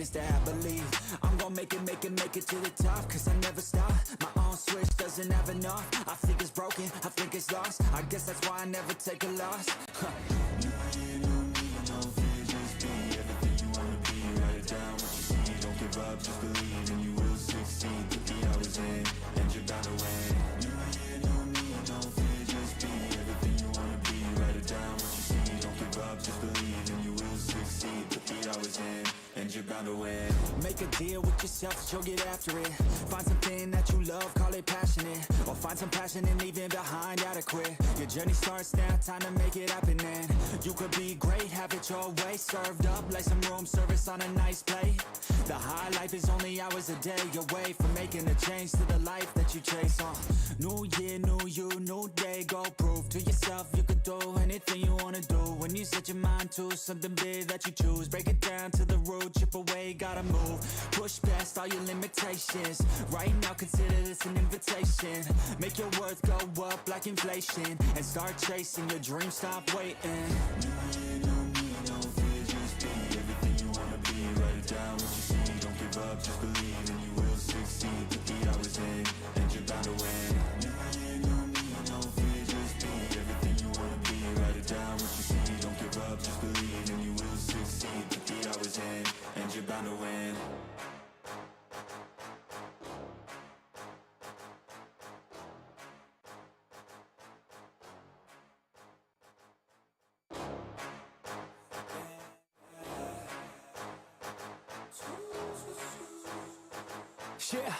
is to have belief. I'm gonna make it to the top, cause I never stop. My own switch doesn't have enough. I think it's broken, I think it's lost. I guess that's why I never take a loss. New year, new me, no fear, just be everything you wanna be. Write it down what you see, don't give up, just believe and you will succeed. Put the hours in, and you're bound to win. New year, new me, no fear, just be everything you wanna be. Write it down what you see, don't give up, just believe and you will succeed. Put the hours in, and you're bound to win. Make a deal with yourself that you'll get after it. Find something that you love, call it passionate. Or find some passion and leave it behind, adequate. Your journey starts now, time to make it happen and you could be great, have it your way. Served up like some room service on a nice plate. The high life is only hours a day away from making a change to the life that you chase on. New year, new you, new day. Go prove to yourself you could do anything you wanna do. When you set your mind to something big that you choose, break it down to the root, chip away, gotta move. Push past all your limitations. Right now consider this an invitation. Make your worth go up like inflation and start chasing your dreams, stop waiting. New year, new me, no fear, just be everything you wanna be. Write it down what you see, don't give up, just believe and you will succeed. Put the hours in, and you're bound to win. New year, new me, no fear, just be everything you wanna be. Write it down what you see, don't give up, just believe and you will succeed. Put the hours in, and you're bound to win. Yeah.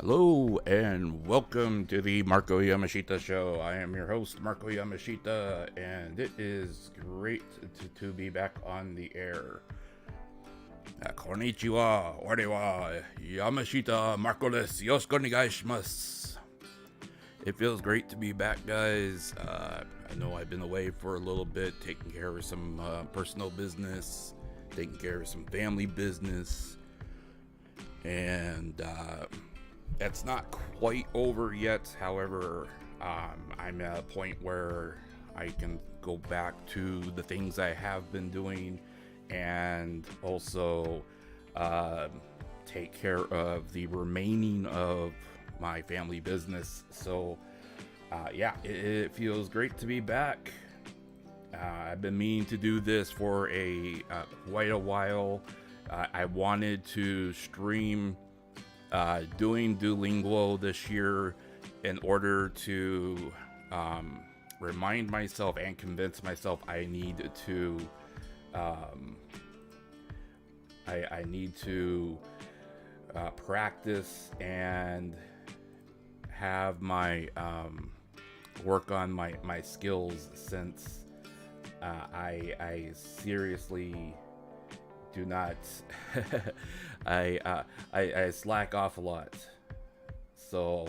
Hello and welcome to the Marko Yamashita Show. I am your host, Marko Yamashita, and it is great to be back on the air. Konnichiwa, ore wa Yamashita Marko desu. Yoroshiku onegai shimasu. It feels great to be back, guys. I know I've been away for a little bit, taking care of some personal business, taking care of some family business, and it's not quite over yet. However, I'm at a point where I can go back to the things I have been doing and also take care of the remaining of my family business. So yeah, it feels great to be back. I've been meaning to do this for quite a while. I wanted to stream doing DUOLINGO this year in order to remind myself and convince myself I need to I need to practice and have my work on my skills, since I seriously do not I slack off a lot. So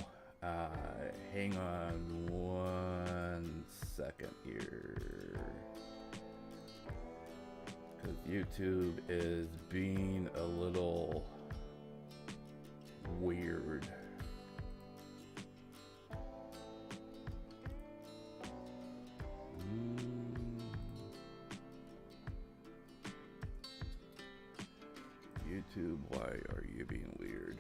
hang on 1 second here, because YouTube is being a little weird. YouTube, why are you being weird?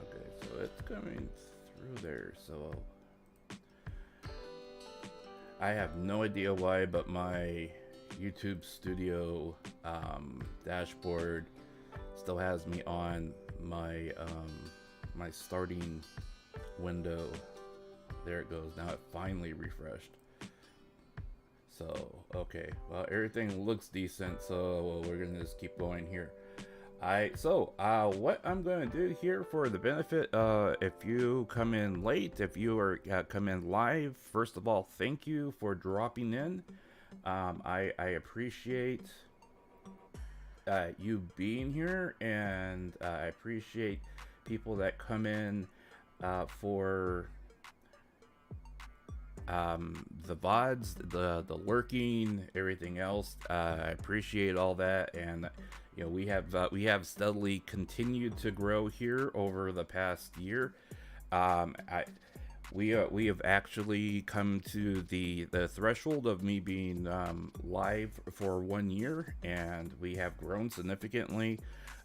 Okay, so it's coming through there, so I have no idea why, but my YouTube studio dashboard still has me on my my starting window. There it goes. Now it finally refreshed. So okay, well, everything looks decent, so we're gonna just keep going here. What I'm gonna do here for the benefit, if you come in late, if you are come in live, first of all, thank you for dropping in. I appreciate you being here, and I appreciate people that come in for the VODs, the lurking, everything else. I appreciate all that, and we have steadily continued to grow here over the past year. We have actually come to the threshold of me being live for 1 year, and we have grown significantly.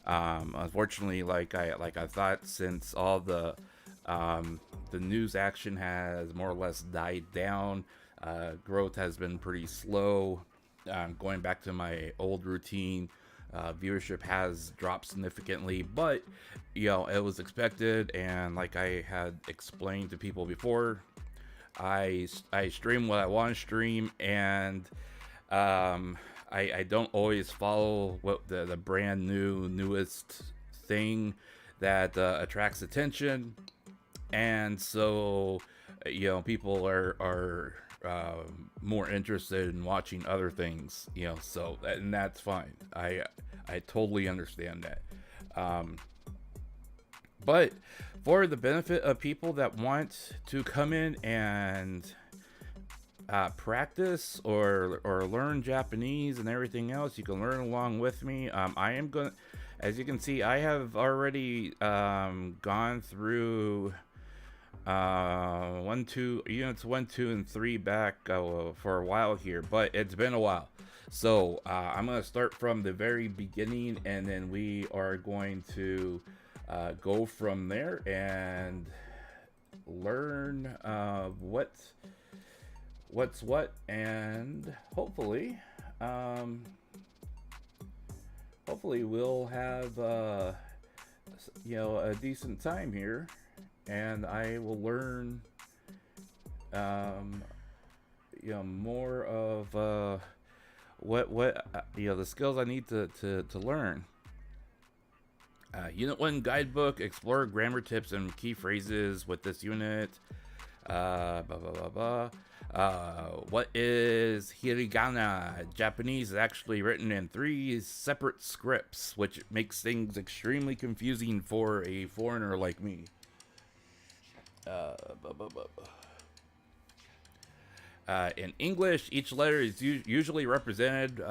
Unfortunately, like I thought, since all the news action has more or less died down, growth has been pretty slow. Going back to my old routine, viewership has dropped significantly, but it was expected, and like I had explained to people before, I stream what I want to stream, and I don't always follow what the brand newest thing that attracts attention, and so people are more interested in watching other things, so and that's fine. I totally understand that. But for the benefit of people that want to come in and practice or learn Japanese and everything else, you can learn along with me. I am going, as you can see, I have already gone through units 1, 2, and 3 back for a while here, but it's been a while. So I'm going to start from the very beginning, and then we are going to go from there and learn what's what, and hopefully we'll have a decent time here, and I will learn more of what the skills I need to learn. Unit 1 guidebook, explore grammar tips and key phrases with this unit. What is hiragana? Japanese is actually written in 3 separate scripts, which makes things extremely confusing for a foreigner like me. In English, each letter is usually represented,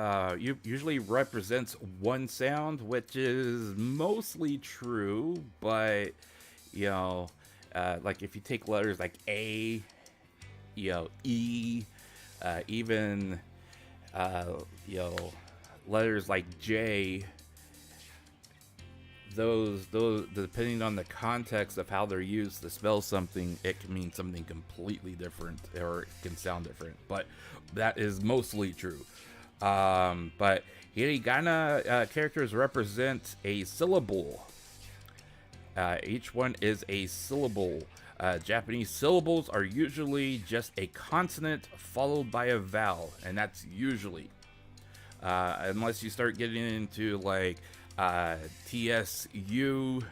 usually represents one sound, which is mostly true, but, like if you take letters like A, E, even, letters like J, those depending on the context of how they're used to spell something, it can mean something completely different, or it can sound different, but that is mostly true. But hiragana characters represent a syllable. Each one is a syllable. Japanese syllables are usually just a consonant followed by a vowel, and that's usually, unless you start getting into like TSU.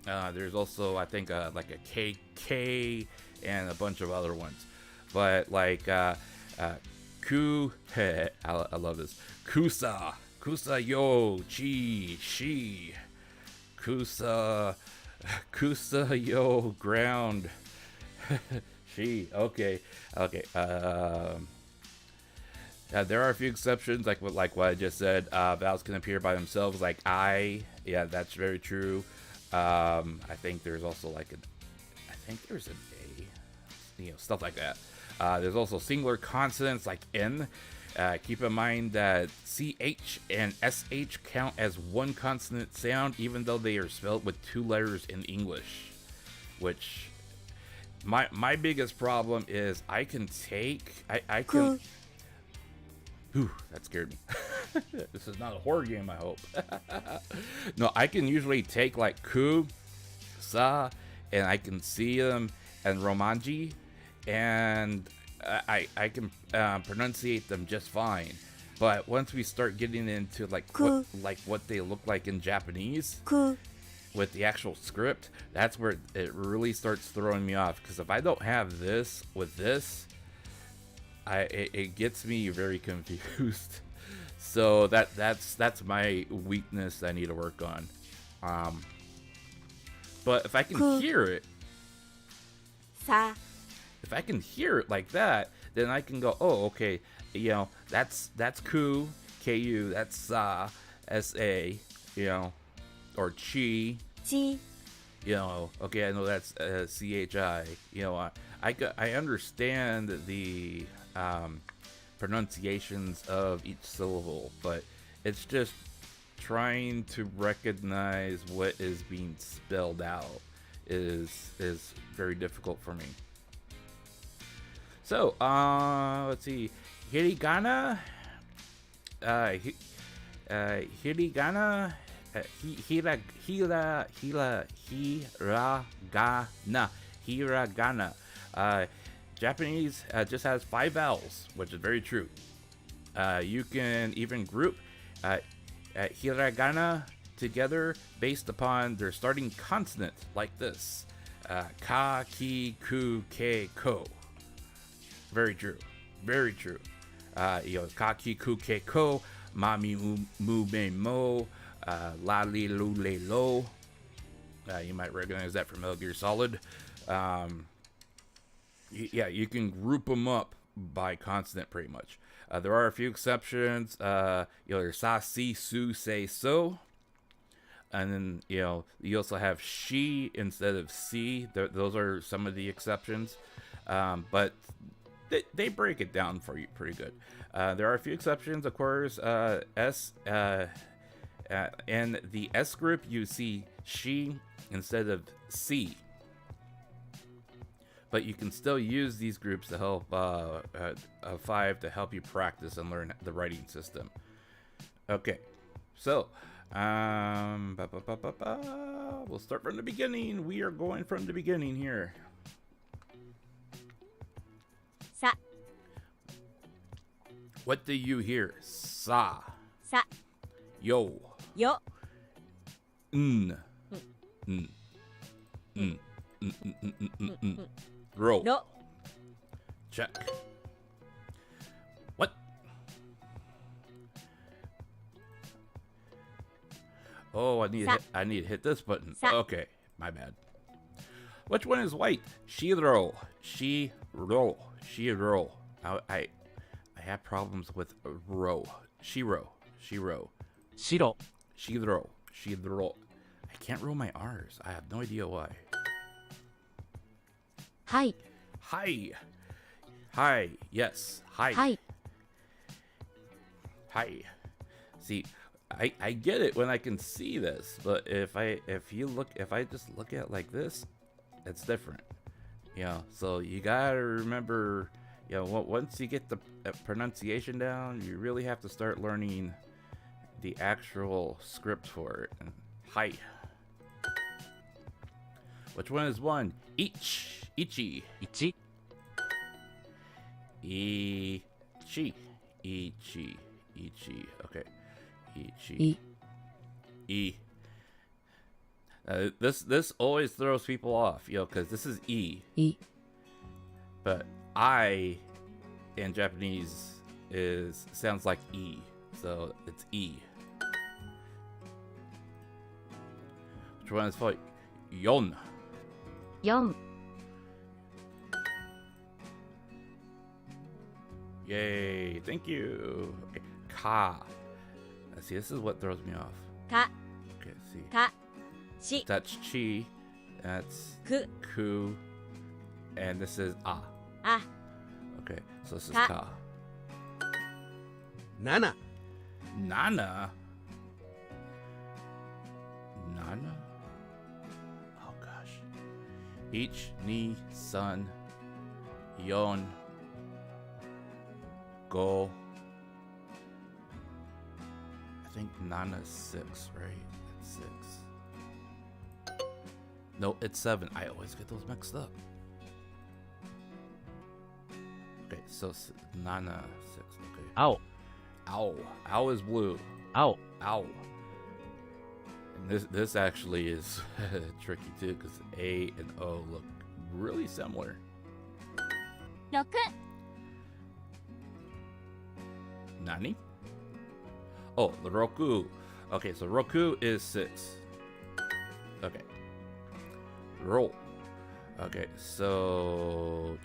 There's also, I think, like a KK and a bunch of other ones. But like I love this. Kusa yo chi shi. Kusa yo ground. She. Okay. There are a few exceptions, like what I just said. Vowels can appear by themselves, like I. Yeah, that's very true. I think there's also there's an A, stuff like that. There's also singular consonants like N. Keep in mind that CH and SH count as one consonant sound, even though they are spelled with 2 letters in English. Which my biggest problem is I can. Whew, that scared me. This is not a horror game, I hope. No, I can usually take like ku, sa, and I can see them and romanji, and I can pronunciate them just fine. But once we start getting into what they look like in Japanese with the actual script, that's where it really starts throwing me off. Because if I don't have this with this, it gets me very confused. So that's my weakness I need to work on. But if I can hear it, sa. if if I can hear it like that, then I can go, oh, okay, you know, that's ku, ku, that's sa, sa, you know, or chi, ち you know, okay, I know that's chi, you know, I understand the pronunciations of each syllable, but it's just trying to recognize what is being spelled out is very difficult for me. So, let's see, hiragana, hiragana, hiragana. Japanese just has 5 vowels, which is very true. You can even group hiragana together based upon their starting consonant, like this: ka, ki, ku, ke, ko. Very true. Very true. You know, ka, ki, ku, ke, ko, ma, mi, mu, me, mo, la, li, lu, le, lo. You might recognize that from Metal Gear Solid. Yeah, you can group them up by consonant pretty much. There are a few exceptions. You know, there's sa, si, su, se, so. And then, you know, you also have she instead of si. Those are some of the exceptions. But they break it down for you pretty good. There are a few exceptions, of course. S, in the S group, you see she instead of si. But you can still use these groups to help 5 to help you practice and learn the writing system. Okay, so we'll start from the beginning. We are going from the beginning here. さ What do you hear? Sa, さ yo, よ n, ro. ろ Check. What? Oh, I need to hit this button. Okay, my bad. Which one is white? Shiro. Shiro. Shiro. I have problems with ro. Shiro. Shiro. 白 Shiro. Shiro. I can't roll my R's. I have no idea why. はい Hi. Hi. Yes. Hi. はい Hi. See, I get it when I can see this, but if I just look at it like this, it's different. You know, so you gotta remember, you know, once you get the pronunciation down, you really have to start learning the actual script for it. And hi. Which one is one? Each. Ichi. 1 Ichi. Ichi. Ichi. Okay. Ichi. い E. This always throws people off, you know, because this is E, い but I in Japanese sounds like E, so it's E. Which one is for yon? 4 Yay! Thank you. Okay. Ka. See, this is what throws me off. か Okay, see. かし That's chi. That's く ku. And this is ah. あ Okay, so this is Ka. ka. 7 Nana. Nana? Oh gosh. Each, ni, sun, yon, go. I think Nana's 6, right? It's 6. No, it's 7. I always get those mixed up. Okay, so Nana 6. Okay. 青 Owl. Owl is blue. 青 Owl. And this actually is tricky too, because A and O look really similar. 6 Nani? Oh, the Roku. Okay, so Roku is 6. Okay. Roll. Okay, so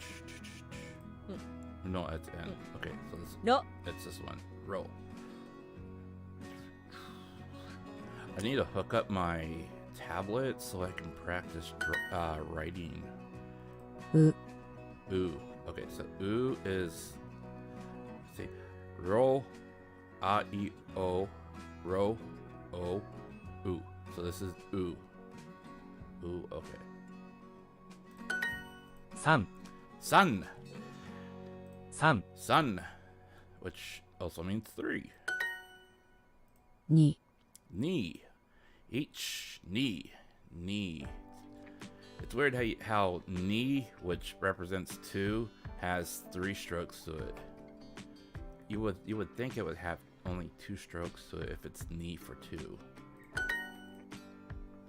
No, it's N. Okay, so this, ろ it's this one. Ro. I need to hook up my tablet so I can practice writing. う Ooh. Okay, so ooh is, let's see, ro, a, e, o, ro, o, ooh. So this is ooh. Ooh, okay. 3 Sun. 3 Sun. Which also means 3. に Knee. H, knee. Knee. It's weird how knee, which represents 2, has 3 strokes to it. You would think it would have only 2 strokes to it if it's knee for 2.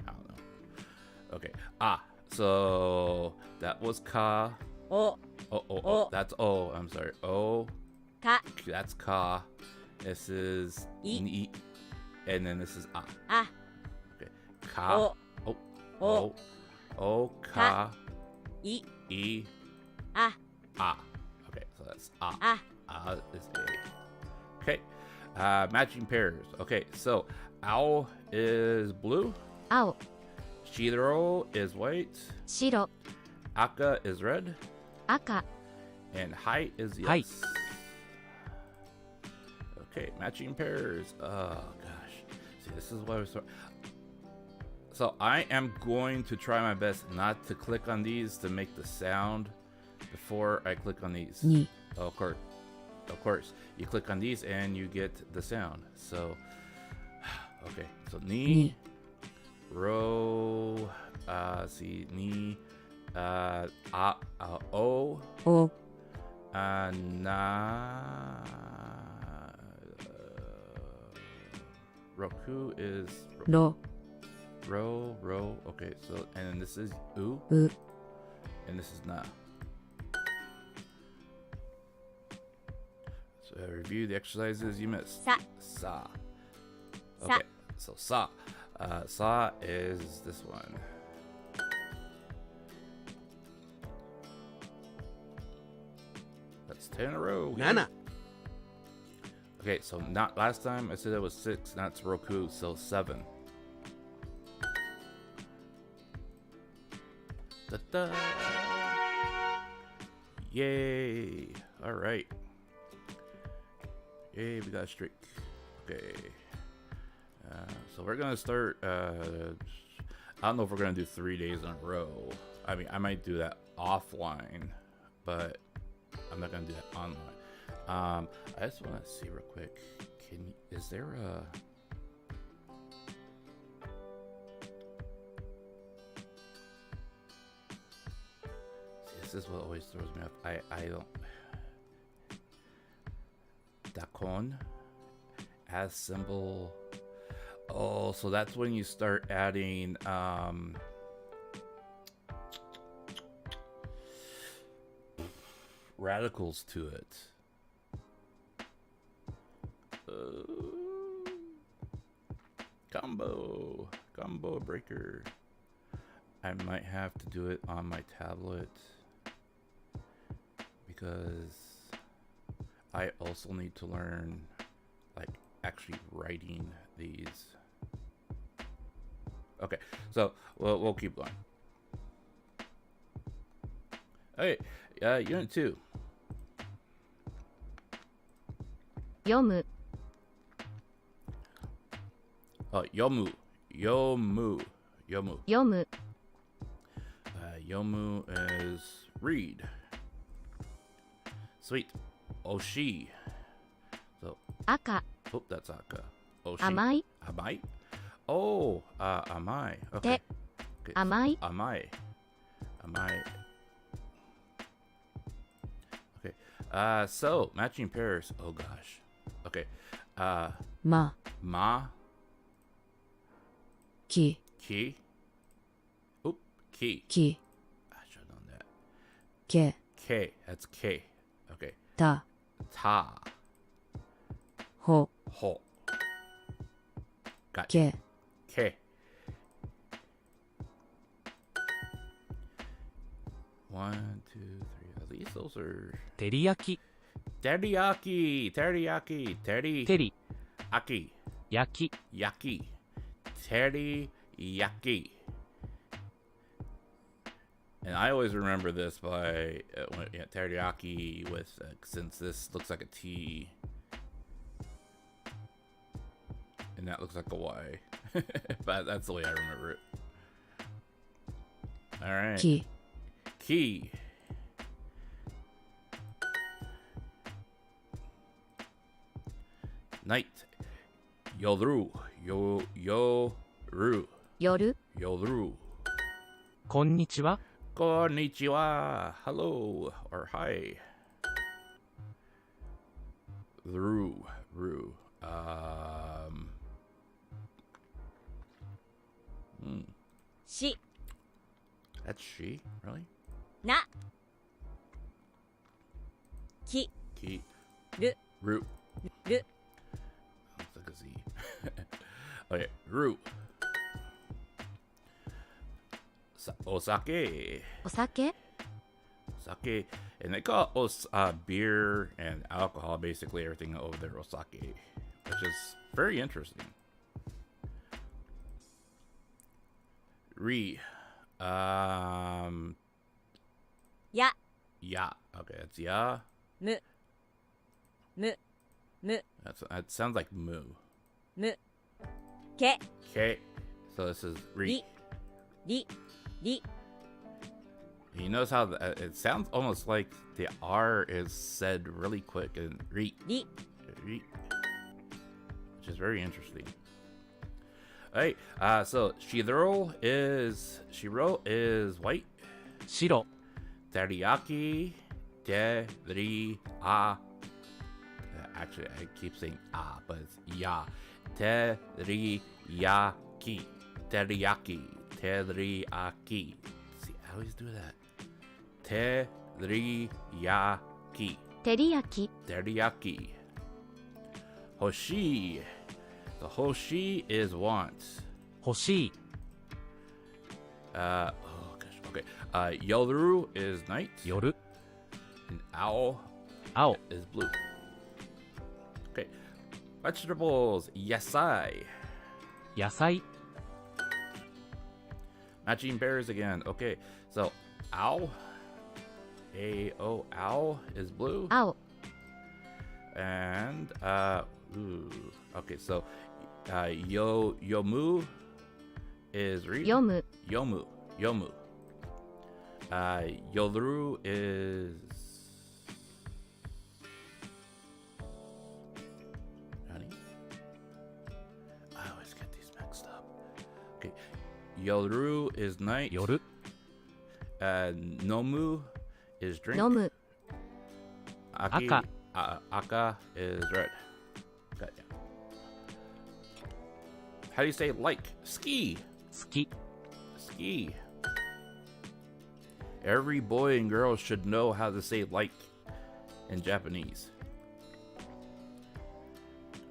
I don't know. Okay. So that was ka. お Oh, that's O. I'm sorry. O. か That's ka. This is I. ni. And then this is a. あ Okay. Ka. O. O. O. Ka. い E. あ A. Okay, so that's A. あ A is A. Okay. Matching pairs. Okay, so Ao is blue. 青 Shidoro is white. 白 Aka is red. 赤 And Hai is yes. Hai. Okay, matching pairs. Oh gosh. See, this is why we start. So I am going to try my best not to click on these to make the sound before I click on these. に Of course. You click on these and you get the sound. So, okay. So ni, に ro, see, ni, o, お na, roku is ろ ro. Okay, so and then this is u, う and this is na. So review the exercises you missed. さ Sa. Sa. Okay, so sa. Sa is this one. That's 10 in a row. 7 Okay, so not last time I said it was 6, that's Roku, so 7. Da-da. Yay! Alright. Yay, we got a streak. Okay. So we're gonna start, I don't know if we're gonna do 3 days in a row. I mean, I might do that offline, but I'm not gonna do that online. I just want to see real quick. Is there a? See, this is what always throws me off. I don't. Dakon as symbol. Oh, so that's when you start adding radicals to it. Combo breaker. I might have to do it on my tablet because I also need to learn like actually writing these. Okay, so we'll keep going. Okay, unit 2. 読む Oh, yomu. Yomu. 読む Yomu is read. Sweet. Oshi. So, 赤 oh, that's Aka. Oshi. 甘い Amai? Oh, amai. Okay. Okay. 甘い Amai. Okay. So matching pairs. Oh gosh. Okay. ま Ma, き ki. Oop, ki. き I should have known that. け K. That's K. Okay. た Ta. ほ Ho. Got け K. 1, 2, 3. That's these? Those are 照り焼き teriyaki, teriyaki, 照り teriyaki, 焼き yaki, teriyaki. And I always remember this by teriyaki with since this looks like a T, and that looks like a Y, but that's the way I remember it. All right. き Key. Night. Yoru. Yoru. 夜 Yoru. こんにちは Konnichiwa. Hello or hi. Ru.し That's she, really? なき Ki. る Ru. る Looks like a Z. Okay, Ru. Osake. お酒 Sake. And they call beer and alcohol, basically everything over there, osake, which is very interesting. Re. や Ya. Okay, that's ya. むむむ That sounds like moo. むけ Okay. So this is re. りりり You notice how it sounds almost like the R is said really quick and re, り which is very interesting. Alright, so Shiro is white. 白 Teriyaki, actually I keep saying but it's ya. Teriyaki, teriyaki. See, I always do that. Teriyaki. 照り焼き Teriyaki. Hoshi. The Hoshi is want. 欲しい Oh gosh. Okay. Yoru is night. 夜 And owl 青 is blue. Okay. Vegetables. Yasai. 野菜 Matching bears again. Okay. So owl. A-O owl is blue. 青 And okay, so yomu is read. 読む Yomu. Yoru is honey. I always get these mixed up. Okay. Yoru is night. 夜 Nomu is drink. 飲む Aki, Aka. Aka is red. Got ya. How do you say like? Ski. 好き Ski. Every boy and girl should know how to say like in Japanese.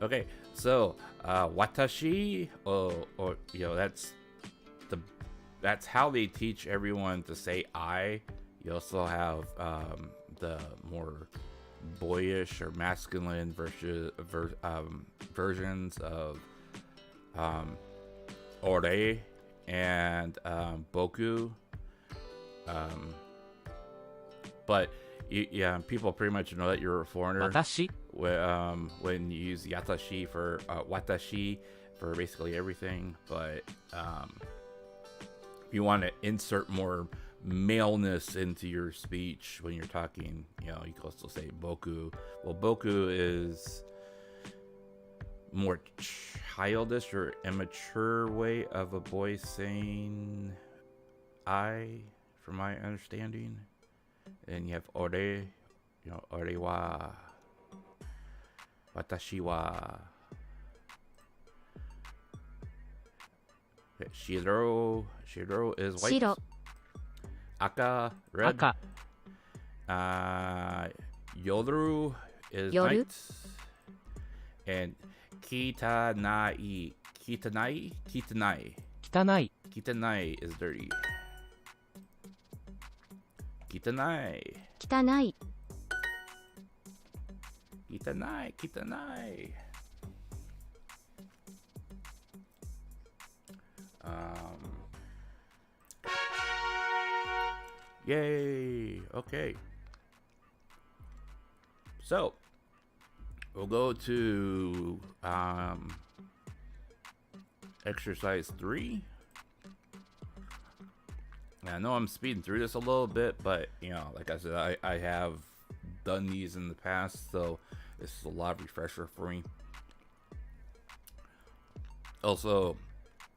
Okay, so watashi, or that's how they teach everyone to say I. You also have the more boyish or masculine versions of ore and boku. But yeah, people pretty much know that you're a foreigner 私 when you use yatashi for watashi for basically everything. But if you want to insert more maleness into your speech when you're talking, you can also say boku. Well, boku is more childish or immature way of a boy saying I, from my understanding. And you have ore, ore wa, watashi wa. Okay, Shiro is white. 白 Aka, red. 赤 Yoru is Yoru. night. And Kitanai.汚い Kitanai is dirty. Kitanai. 汚い Kitanai, kitanai. Yay. Okay. So, we'll go to exercise 3. I know I'm speeding through this a little bit, but you know, like I said, I have done these in the past, so this is a lot of refresher for me. Also,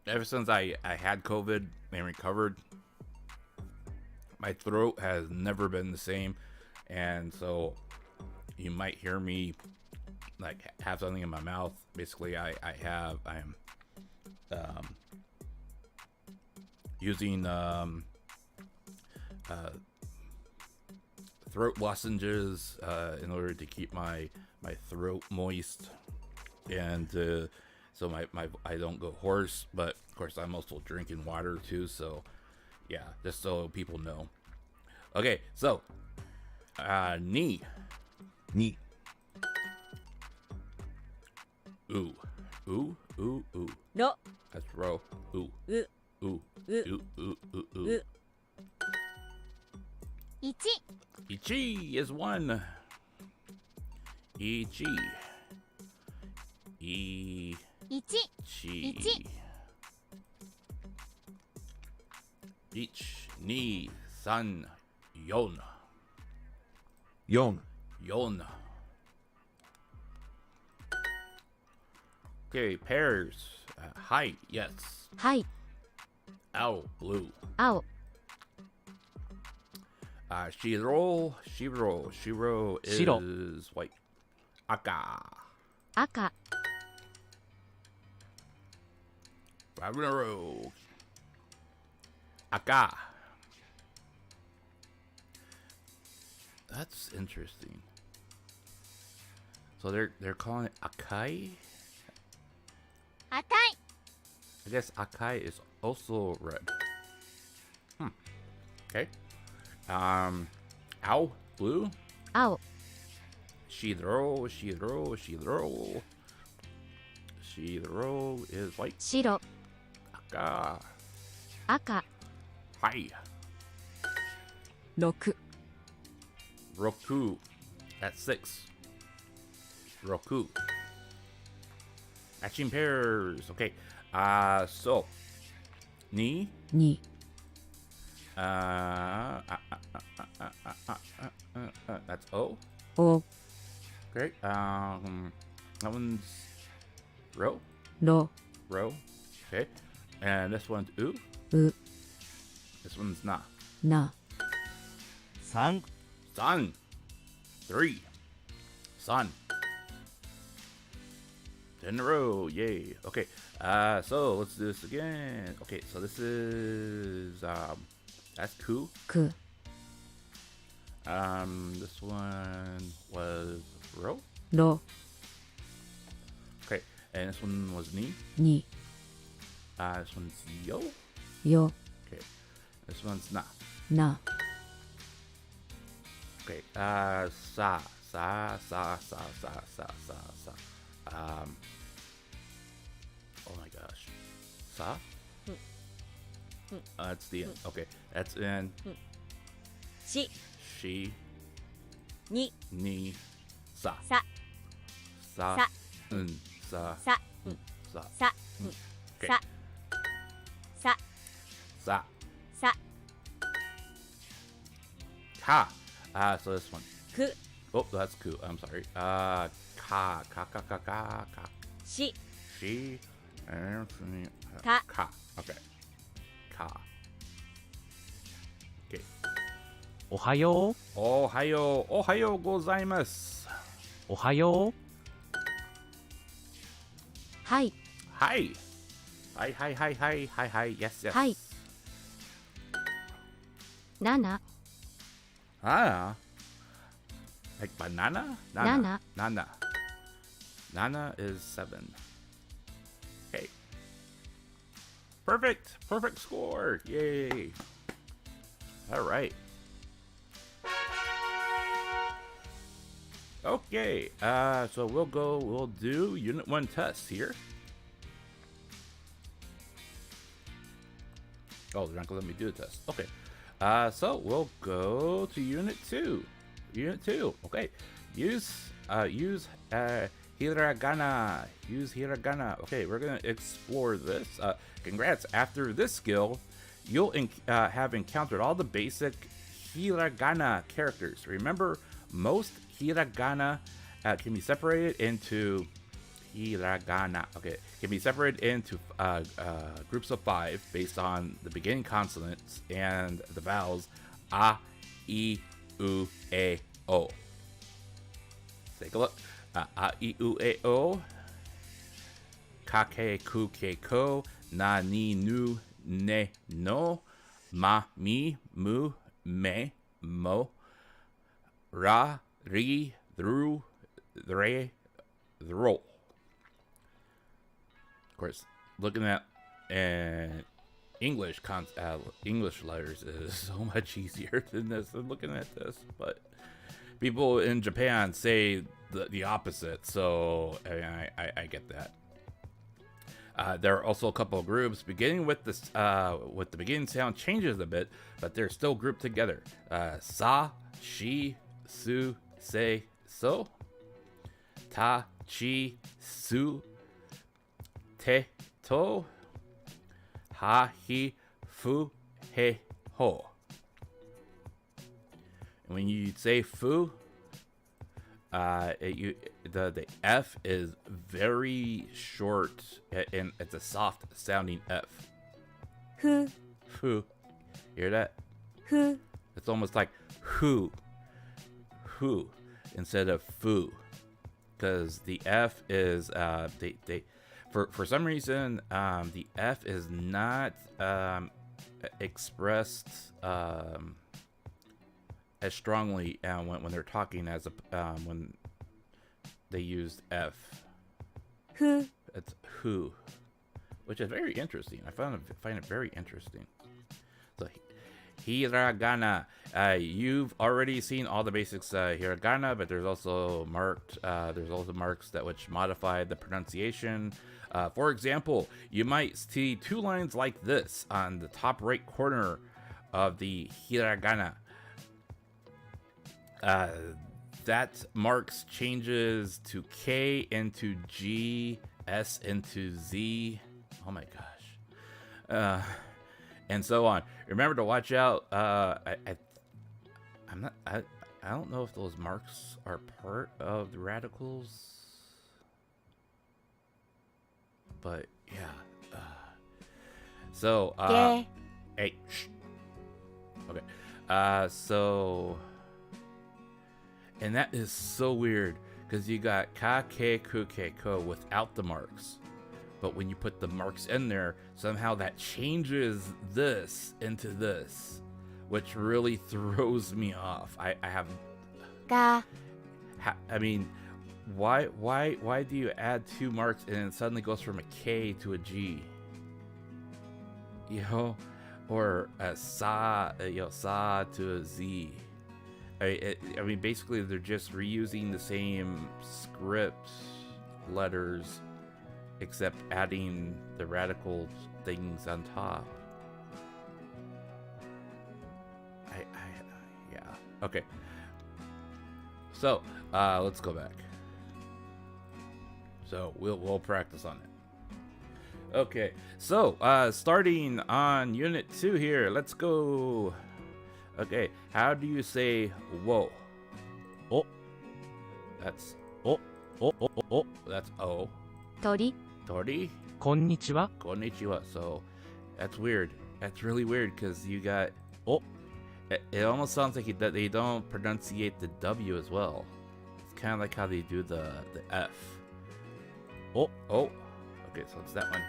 ever since I had COVID and recovered, my throat has never been the same, and so you might hear me like have something in my mouth. Basically, I am using throat lozenges in order to keep my throat moist, and so I don't go hoarse. But of course, I'm also drinking water too. So yeah, just so people know. Okay, so knee. Ni. Ooh, ooh, ooh, ooh. ろ That's row. Ooh, う ooh, う ooh, ooh, ooh, ooh. 1 Ichi is 1. Ichi. 1 Ichi. Ich, ni, san, yon. Yon. Yon. Okay, pairs. Hi, yes. はい Ow, blue. 青 Shiro. Shiro is 白 white. Aka. 赤 5 in a row. Aka. That's interesting. So they're calling it Akai. 赤い I guess Akai is also red. Okay. Ow, blue. 青 Shidro is white. 白 Aka. 赤 Hi. 6 Roku. That's 6. Roku. Matching pairs. Okay. So. Ni. 2 That's O. お Okay. That one's Ro. ろ Ro. Okay. And this one's U. う This one's Na. な 3. Sun. 3. Sun. 10 in a row. Yay. Okay. So let's do this again. Okay. So this is that's Ku. く This one was Ro. ろ Okay. And this one was Ni. 2 This one's Yo. よ Okay. This one's Na. な Okay. Sa. Oh my gosh. Sa? That's the end. Okay. That's in し she, に ni, sa. さ Sa. Sa. Sa. さ Sa. さ Okay. ささ Sa. さ Ka. So this one. く Oh, that's cool. I'm sorry. Ka.し She. And Ka. Ka. Okay. Ka. Okay. おはよう Ohayo gozaimasu. おはようはい Hi. Hi. Yes. Hi. 7 Ah. Like banana? Nana. Nana is 7. Okay. Perfect score. Yay. All right. Okay, so we'll do Unit 1 test here. Oh, they're not gonna let me do the test. Okay, so we'll go to Unit 2. Unit 2, okay. Use hiragana. Use hiragana. Okay, we're gonna explore this. Congrats, after this skill, you'll have encountered all the basic hiragana characters. Remember, most hiragana can be separated into groups of 5 based on the beginning consonants and the vowels a, i, u, e, o. Take a look. A, I, U, E, O. Ka, ke, ku, ke, ko. Na, ni, nu, ne, no. Ma, mi, mu, me, mo. Ra, ri, thru, re, thro. Of course, looking at English letters is so much easier than looking at this, but people in Japan say the opposite, so I get that. There are also a couple of groups beginning with this with the beginning sound changes a bit, but they're still grouped together. Sa, shi, su, se, so. Ta, chi, su, te, to. Ha, hi, fu, he, ho. And when you say fu, the F is very short and it's a soft sounding F. Fu. Fu. Hear that? Fu. It's almost like who instead of foo, because the F is for some reason the F is not expressed as strongly when they're talking as when they used F. Who. It's who, which is very interesting. I find it very interesting. So hiragana, you've already seen all the basics hiragana, but there's also marks that which modify the pronunciation. For example, you might see 2 lines like this on the top right corner of the hiragana. That marks changes to K into G, S into Z. Oh my gosh. And so on. Remember to watch out. I don't know if those marks are part of the radicals, but yeah. So hey, shh. Okay. So. And that is so weird, because you got ka, ke, ku, ke, ko without the marks. But when you put the marks in there, somehow that changes this into this, which really throws me off. I mean, why do you add 2 marks and it suddenly goes from a K to a G? You know, or a sa, sa to a Z. I mean, basically, they're just reusing the same script letters, except adding the radical things on top. Yeah. Okay. So, let's go back. So we'll practice on it. Okay. So, starting on Unit 2 here, let's go. Okay, how do you say whoa? Oh. That's Oh. that's O. Tori. Tori. Konnichiwa. Konnichiwa. So that's weird. That's really weird, because you got Oh. It almost sounds like that they don't pronunciate the W as well. It's kind of like how they do the F. Oh. Okay, so it's that one.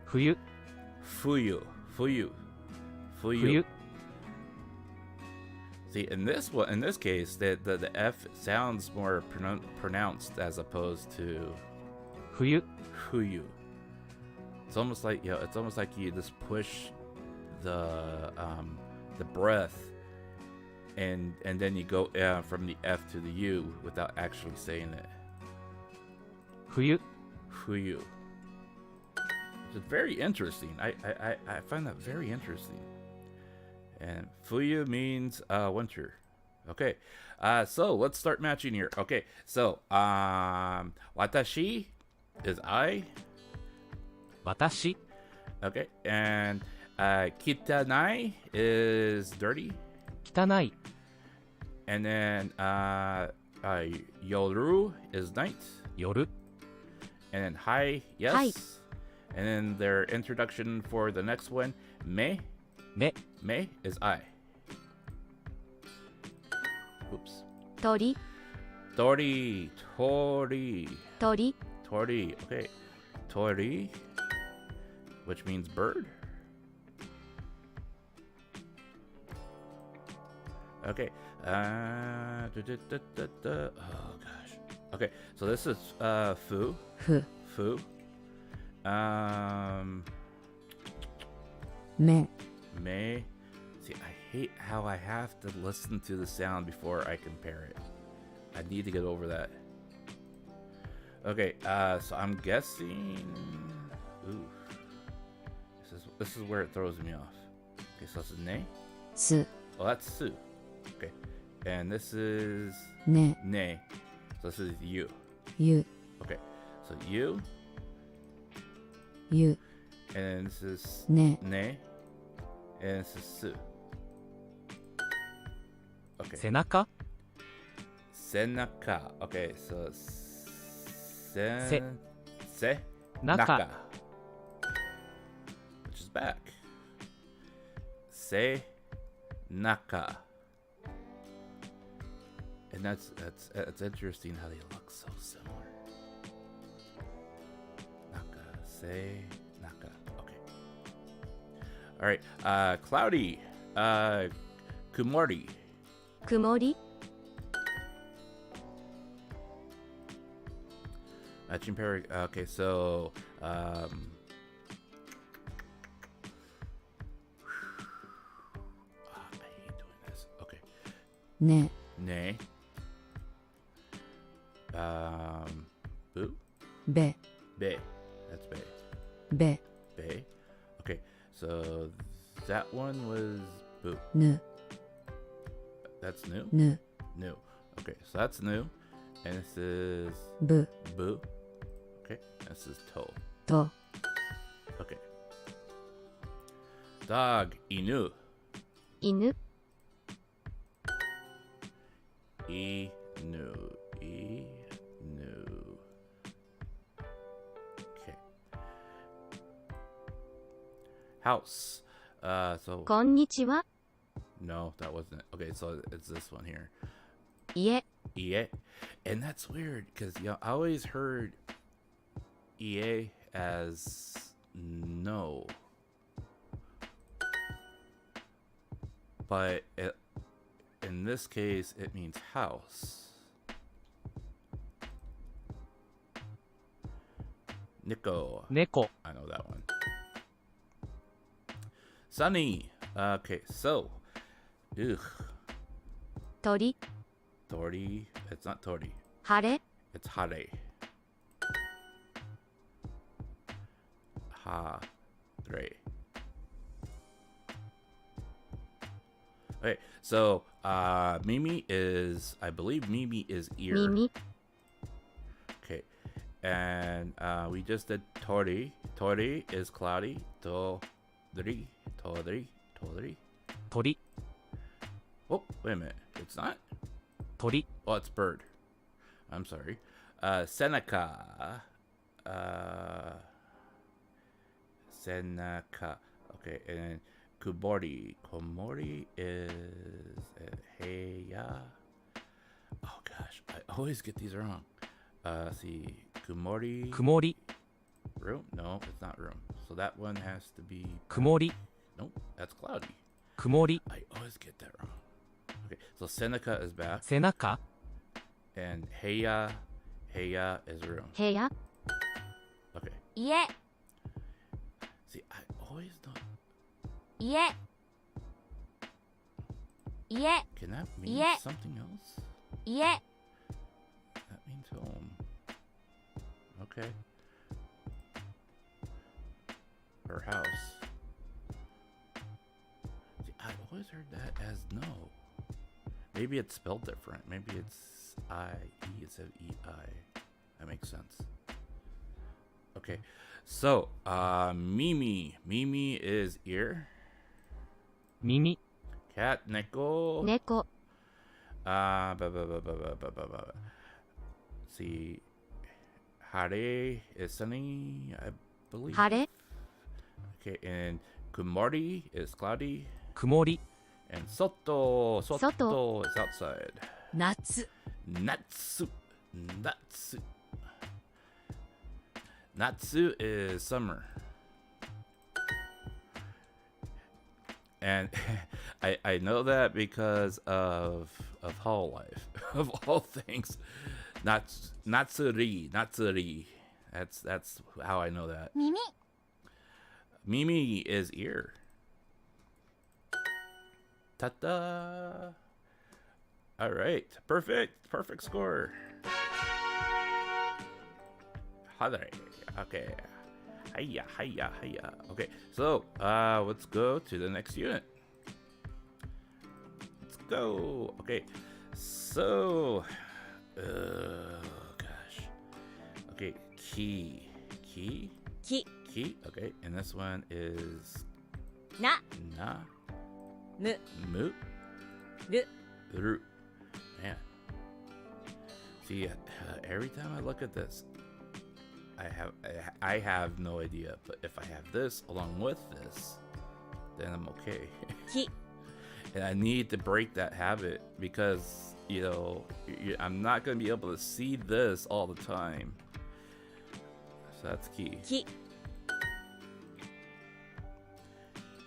Fuyu. Fuyu. See, in this case, the F sounds more pronounced as opposed to Fuyu. It's almost like you just push the breath and then you go from the F to the U without actually saying it. 冬 Fuyu. It's very interesting. I find that very interesting. And Fuyu means winter. Okay. So let's start matching here. Okay. So watashi is I. 私 Okay. And kitanai is dirty. 汚い And then yoru is night. 夜 And then hi, yes. Hi. And then their introduction for the next one, me. 目 Me is I. Oops. 鳥 Tori. Tori. 鳥 Tori. Okay. Tori. Which means bird. Okay. Oh gosh. Okay. So this is fu. ふ Fu. め May. See, I hate how I have to listen to the sound before I compare it. I need to get over that. Okay, so I'm guessing. Ooh, this is where it throws me off. Okay, so this is ne. す Oh, that's su. Okay, and this is ね ne. So this is you. ゆ Okay, so you, ゆ and this is ね ne, and this is su. Okay. 背中 Senaka. Okay, so Se. Naka. Which is back. Se Naka. And that's interesting how they look so similar. Naka, se Naka. Okay. All right. Cloudy. Kumori. 曇り Matching pair. Okay, so I hate doing this. Okay, ね nay. Boo. べ Bay. That's bay. べ Bay. Okay, so that one was boo. ぬ That's new. ぬ New. Okay, so that's new. And this is ぶ boo. Okay, this is toe. と Okay. Dog. Inu. 犬 Inu. Inu. Okay. House. So こんにちは no, that wasn't it. Okay, so it's this one here. 家 EA. And that's weird because I always heard EA as no. But in this case, it means house. Nico. 猫 I know that one. Sunny. Okay, so. Ugh. 鳥 Tori. It's not Tori. 晴れ It's Hare. Hare. Okay, so Mimi is, I believe Mimi is ear. 耳 Okay, and we just did Tori. Tori is cloudy. Todri. Todri. Todri. 鳥 Oh, wait a minute. It's not? 鳥 Oh, it's bird. I'm sorry. Seneca. Seneca. Okay, and then Kubori. Komori is Heya. Oh gosh, I always get these wrong. See, Kumori. 曇り Room? No, it's not room. So that one has to be. 曇り Nope, that's cloudy. 曇り I always get that wrong. Okay, so Seneca is back. 背中 And Heya is room. 部屋 Okay. 家 See, I always don't. 家家 Can that mean Yeah. something else? 家 That means home. Okay. Or house. See, I always heard that as no. Maybe it's spelled different. Maybe it's I-E instead of E-I. That makes sense. Okay. So, Mimi. Mimi is ear. 耳 Cat, neko. 猫 See, Hare is sunny, I believe. 晴れ Okay, and Kumari is cloudy. 曇り And Soto is outside. 夏 Natsu. Natsu. Natsu is summer. And I know that because of Hololive. Of all things. Natsuri. That's how I know that. 耳 Mimi is ear. Ta-da! All right, perfect score. Hadare. Okay. Hiya. Okay, so let's go to the next unit. Let's go. Okay, so gosh. Okay, key. ki Okay, and this one is な na む mu る ru. Man, see, every time I look at this, I have no idea. But if I have this along with this, then I'm okay. き And I need to break that habit because, you know, I'm not going to be able to see this all the time. So that's key. き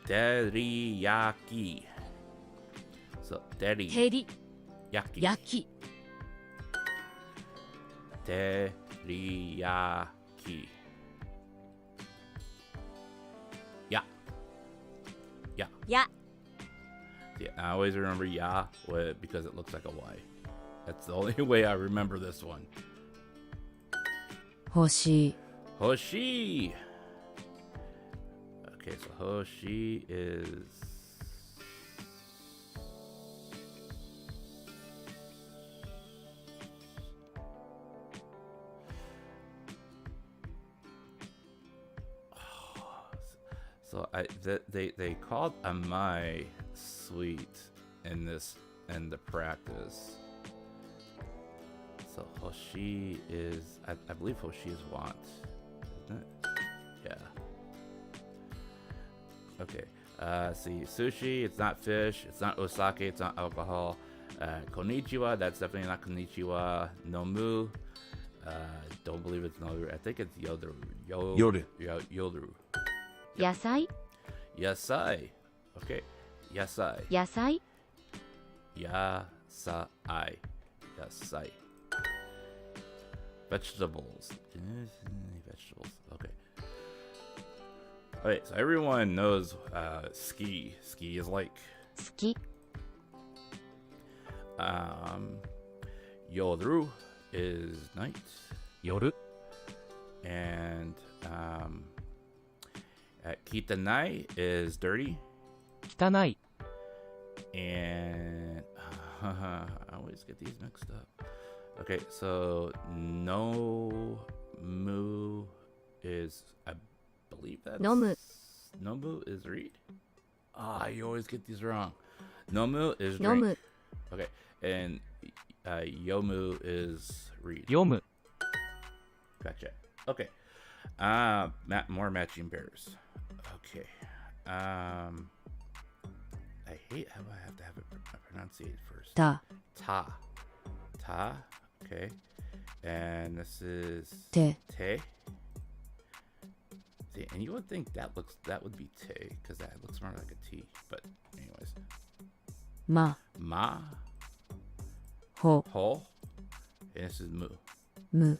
Teriyaki. So, 照り teriyaki. 焼き Teriyaki. Yeah. ya Yeah, I always remember ya because it looks like a Y. That's the only way I remember this one. 欲しい Hoshi. Okay, so Hoshi is so they called Amai sweet in the practice. So Hoshi is I believe Hoshi is want, isn't it? Yeah. Okay. See, sushi, it's not fish, it's not osake, it's not alcohol. Konnichiwa, that's definitely not konnichiwa. Nomu, don't believe it's noru. I think it's yoru. Yoru. Yoru. 野菜 Yasai. Okay. Yasai. 野菜 Yasai. Yasai. Vegetables. Vegetables. Okay. Alright, so everyone knows ski. Ski is like 好き Yoru is night. 夜 And Kitanai is dirty. 汚い And I always get these mixed up. Okay, so no mu is I believe that's Nomu. Nomu is read. You always get these wrong. Nomu is 飲 drink. む Okay, and yomu is read. 読む Gotcha. Okay. More matching pairs. Okay. I hate how I have to have it pronunciated first. た Ta. Ta. Okay. And this is て te. See, and you would think that would be te because that looks more like a T. But anyways, ま ma, ほ ho, and this is mu. む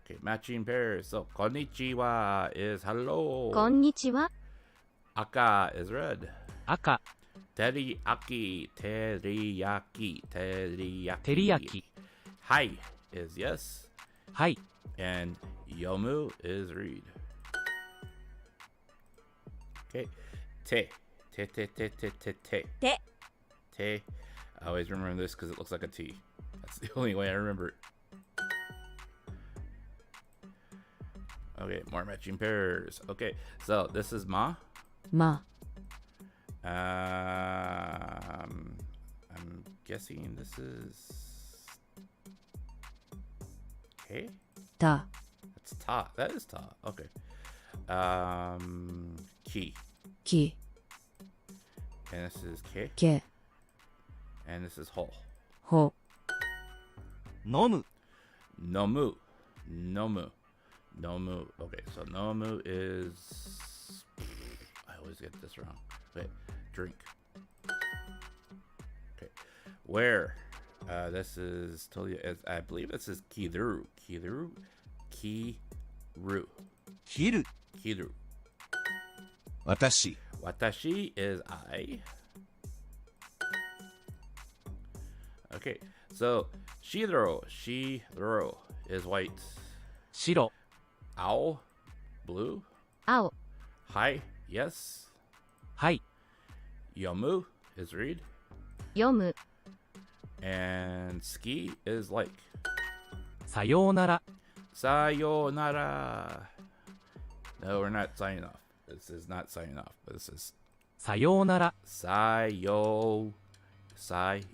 Okay, matching pairs. So konnichiwa is hello. こんにちは Aka is red. 赤、 Teriyaki, teriyaki, teriyaki. 照り焼き、 Hi is yes. はい、 And yomu is read. Okay. Te. Te, te, te, te, te, te. て、 Te. I always remember this because it looks like a T. That's the only way I remember it. Okay, more matching pairs. Okay, so this is ma. ま、 I'm guessing this is K. た、 That's ta. That is ta. Okay. Ki. き、 And this is K. け、 And this is ho. ほ、飲む Nomu. Nomu. Nomu. Okay, so nomu is. I always get this wrong. Wait, drink. Okay, where? This is totally. I believe this is kiru. Kiru. Kiru. 切る Kiru. 私 Watashi is I. Okay, so Shiro. Shiro is white. 白、 Owl. Blue. 青、 Hi. Yes. はい、 Yomu is read. 読む、 And ski is like. さようなら、 Sayonara. No, we're not signing off. This is not signing off. This is さようなら、 sayonara.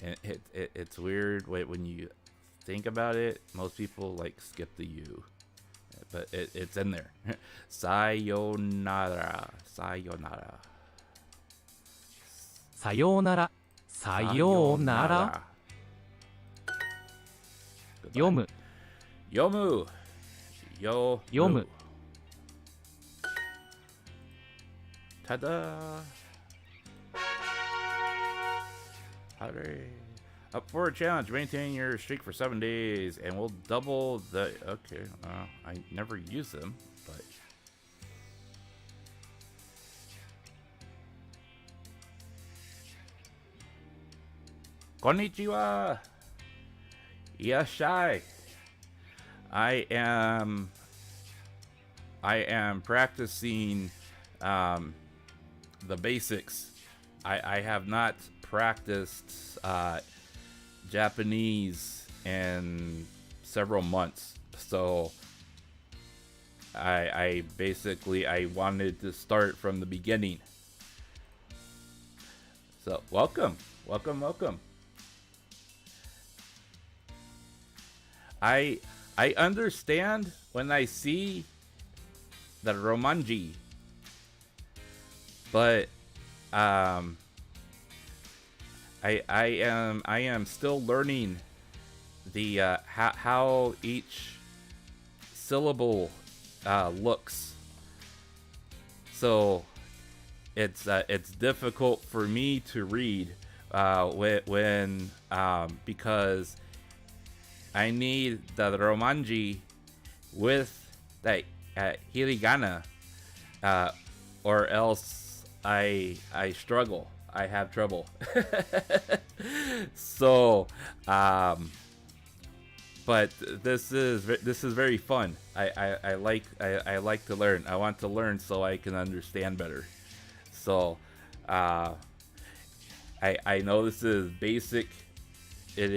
And it's weird when you think about it. Most people like skip the U, but it's in there. Sayonara. Sayonara. さようなら、さようなら、 Goodbye. 読む、 Yomu. Yo. Yomu. Ta-da. Howdy. Up for a challenge. Maintain your streak for 7 days, and we'll double the. Okay. I never use them, but. Konnichiwa. Yashai. I am practicing the basics. I have not practiced Japanese in several months, so I basically wanted to start from the beginning. So welcome. I understand when I see the romanji, but I am still learning the how each syllable looks. So it's difficult for me to read when because I need the romanji with that hiragana, or else I struggle. I have trouble. So, but this is very fun. I like to learn. I want to learn so I can understand better. So, I know this is basic. It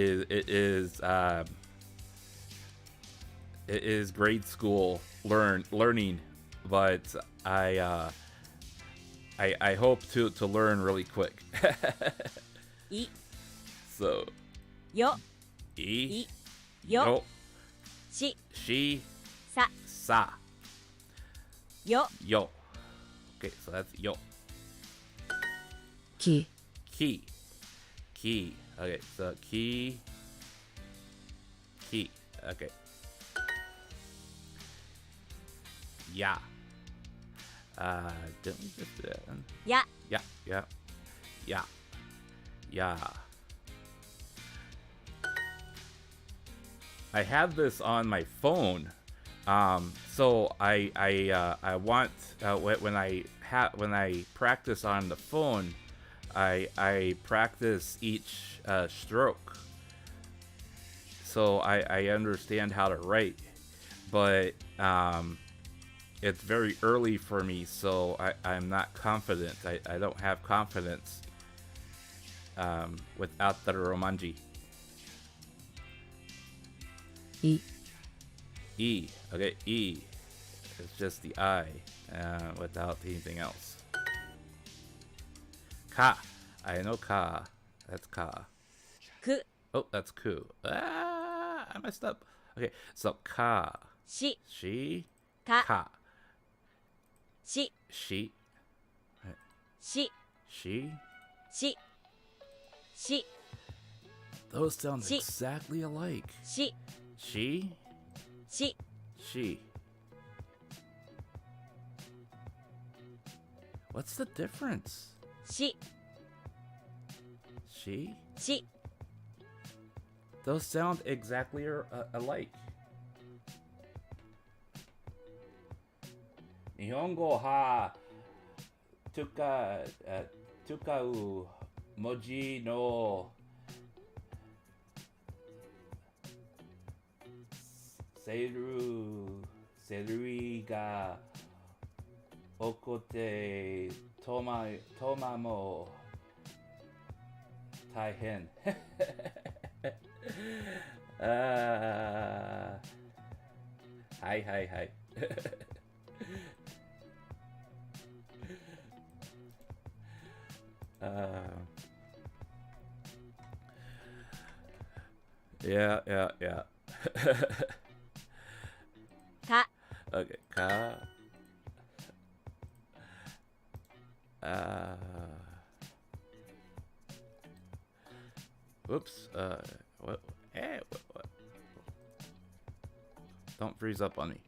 is grade school learning, but I hope to learn really quick. い、 So よ、 I, よ、 yo, し、 she, さ、 sa, よ、 yo. Okay, so that's yo. き、 Key. Okay, so key. Okay. Yeah. Didn't we just do that? や、 Yeah. I have this on my phone, So I want when I practice on the phone, I practice each stroke, so I understand how to write, but it's very early for me, so I'm not confident. I don't have confidence without the romanji. い E. Okay, E. It's just the I without anything else. Ka. I know ka. That's ka. く Oh, that's ku. Ah, I messed up. Okay, so ka. し She. か Ka. し She. し She. しし Those sound She. exactly alike. し She. し She. What's the difference? し She? し Those sound exactly alike. 日本語は使う文字のセルリが起こってトマも大変はいはいはいyeah. か Okay, ka. Whoops. What? What? Don't freeze up on me.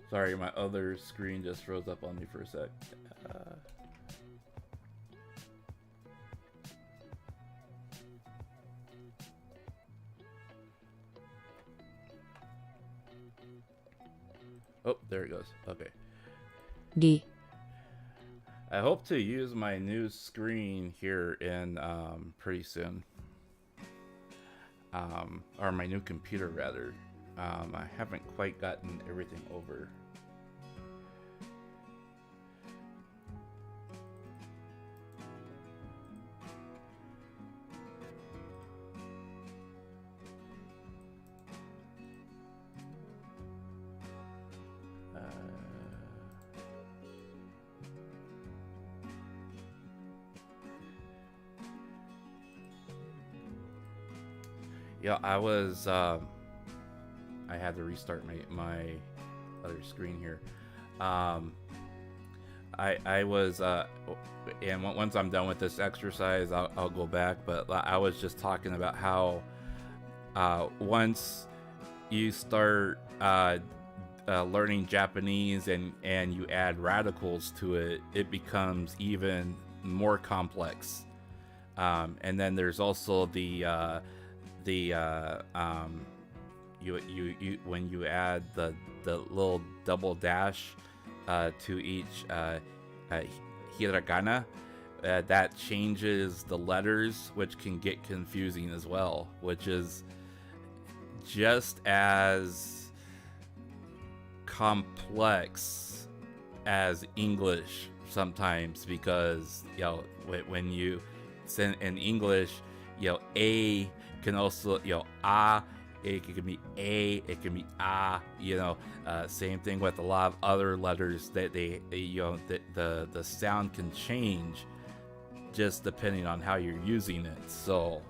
Sorry, my other screen just froze up on me for a sec. Oh, there it goes. Okay. り I hope to use my new screen here in pretty soon. Or my new computer rather. I haven't quite gotten everything over. Yeah, I was I had to restart my other screen here. I was and once I'm done with this exercise, I'll go back. But I was just talking about how once you start learning Japanese and you add radicals to it, it becomes even more complex. And then there's also the you when you add the little double dash to each hiragana, that changes the letters, which can get confusing as well, which is just as complex as English sometimes, because when you send in English, a can also it can be a, it can be same thing with a lot of other letters that the sound can change just depending on how you're using it. So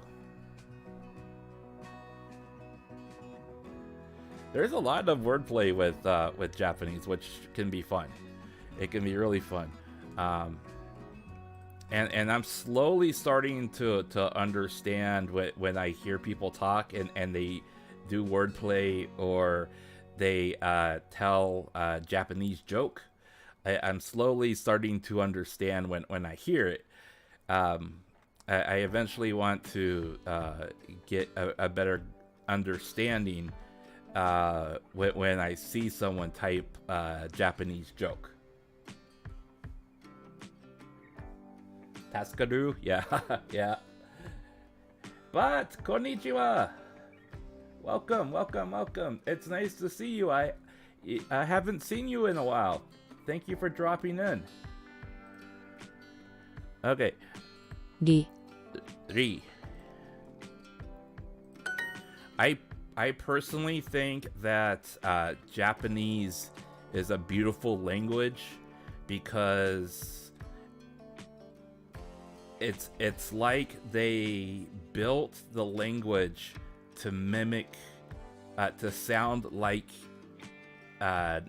there's a lot of wordplay with Japanese, which can be fun. It can be really fun. And I'm slowly starting to understand when I hear people talk and they do wordplay or they tell a Japanese joke. I'm slowly starting to understand when I hear it. I eventually want to get a better understanding when I see someone type Japanese joke. Taskaru? Yeah, yeah. But, konnichiwa! Welcome, welcome, welcome. It's nice to see you. I haven't seen you in a while. Thank you for dropping in. Okay. り Ri. I personally think that Japanese is a beautiful language because it's like they built the language to mimic, to sound like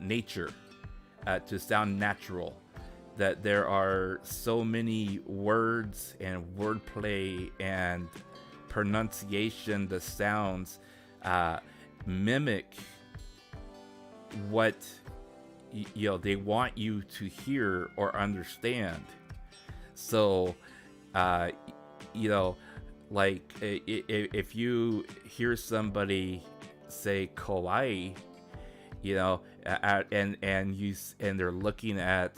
nature, to sound natural. That there are so many words and wordplay and pronunciation, the sounds mimic what they want you to hear or understand. So like if you hear somebody say kawaii, and they're looking at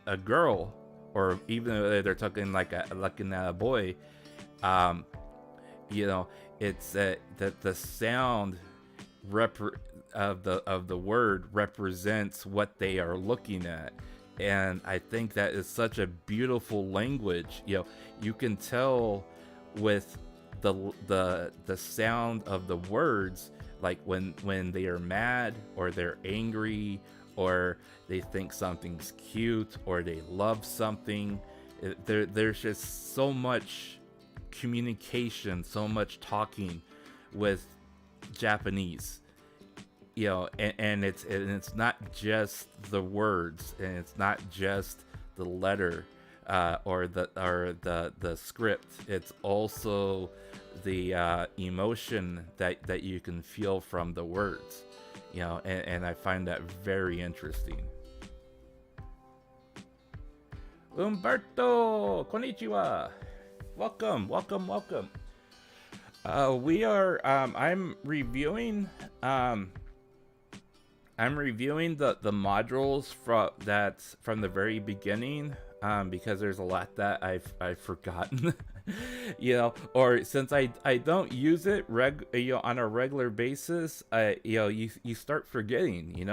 a girl, or even if they're talking looking at a boy, it's that the sound of the word represents what they are looking at. And I think that is such a beautiful language. You can tell with the sound of the words, like when they are mad or they're angry or they think something's cute or they love something. There's just so much communication, so much talking with Japanese. And it's not just the words, and it's not just the letter or the script. It's also the emotion that you can feel from the words. And I find that very interesting. Umberto, konnichiwa. Welcome, welcome, welcome. We are. I'm reviewing the modules from the very beginning, because there's a lot that I've forgotten. Or since I don't use it on a regular basis, you start forgetting.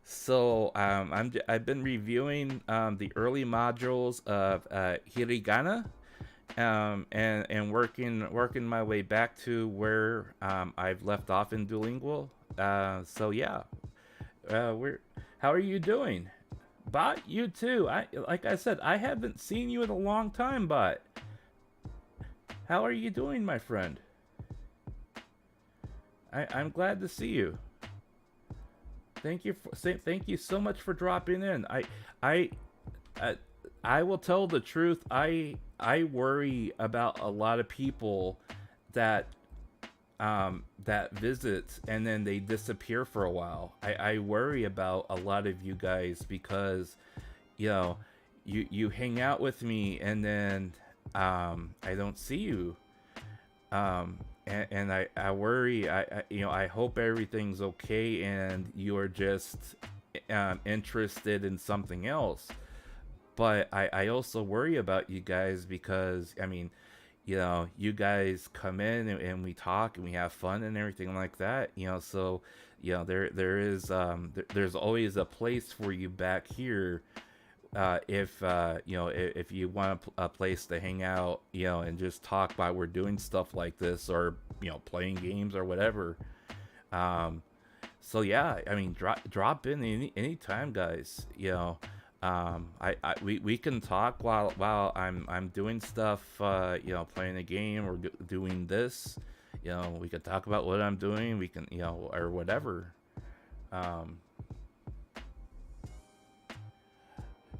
So I've been reviewing the early modules of hiragana, and working my way back to where I've left off in Duolingo. So yeah, how are you doing, Bot? You too. Like I said, I haven't seen you in a long time, Bot. How are you doing, my friend? I'm glad to see you. Thank you so much for dropping in. I will tell the truth. I worry about a lot of people that visit and then they disappear for a while. I worry about a lot of you guys because you hang out with me and then I don't see you, and I worry. I hope everything's okay and you are just interested in something else. But I also worry about you guys because you guys come in and we talk and we have fun and everything like that. So there's always a place for you back here. If you want a place to hang out, and just talk while we're doing stuff like this, or playing games or whatever. So yeah, drop in anytime, guys. We can talk while I'm doing stuff. Playing a game or doing this. We can talk about what I'm doing. We can or whatever.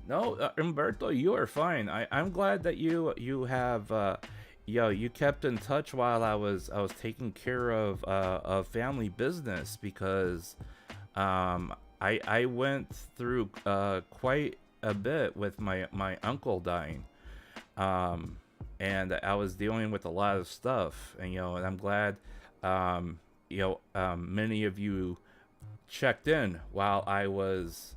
No, Umberto, you are fine. I'm glad that you have you kept in touch while I was taking care of family business, because I went through quite a bit with my uncle dying, and I was dealing with a lot of stuff, and and I'm glad many of you checked in while I was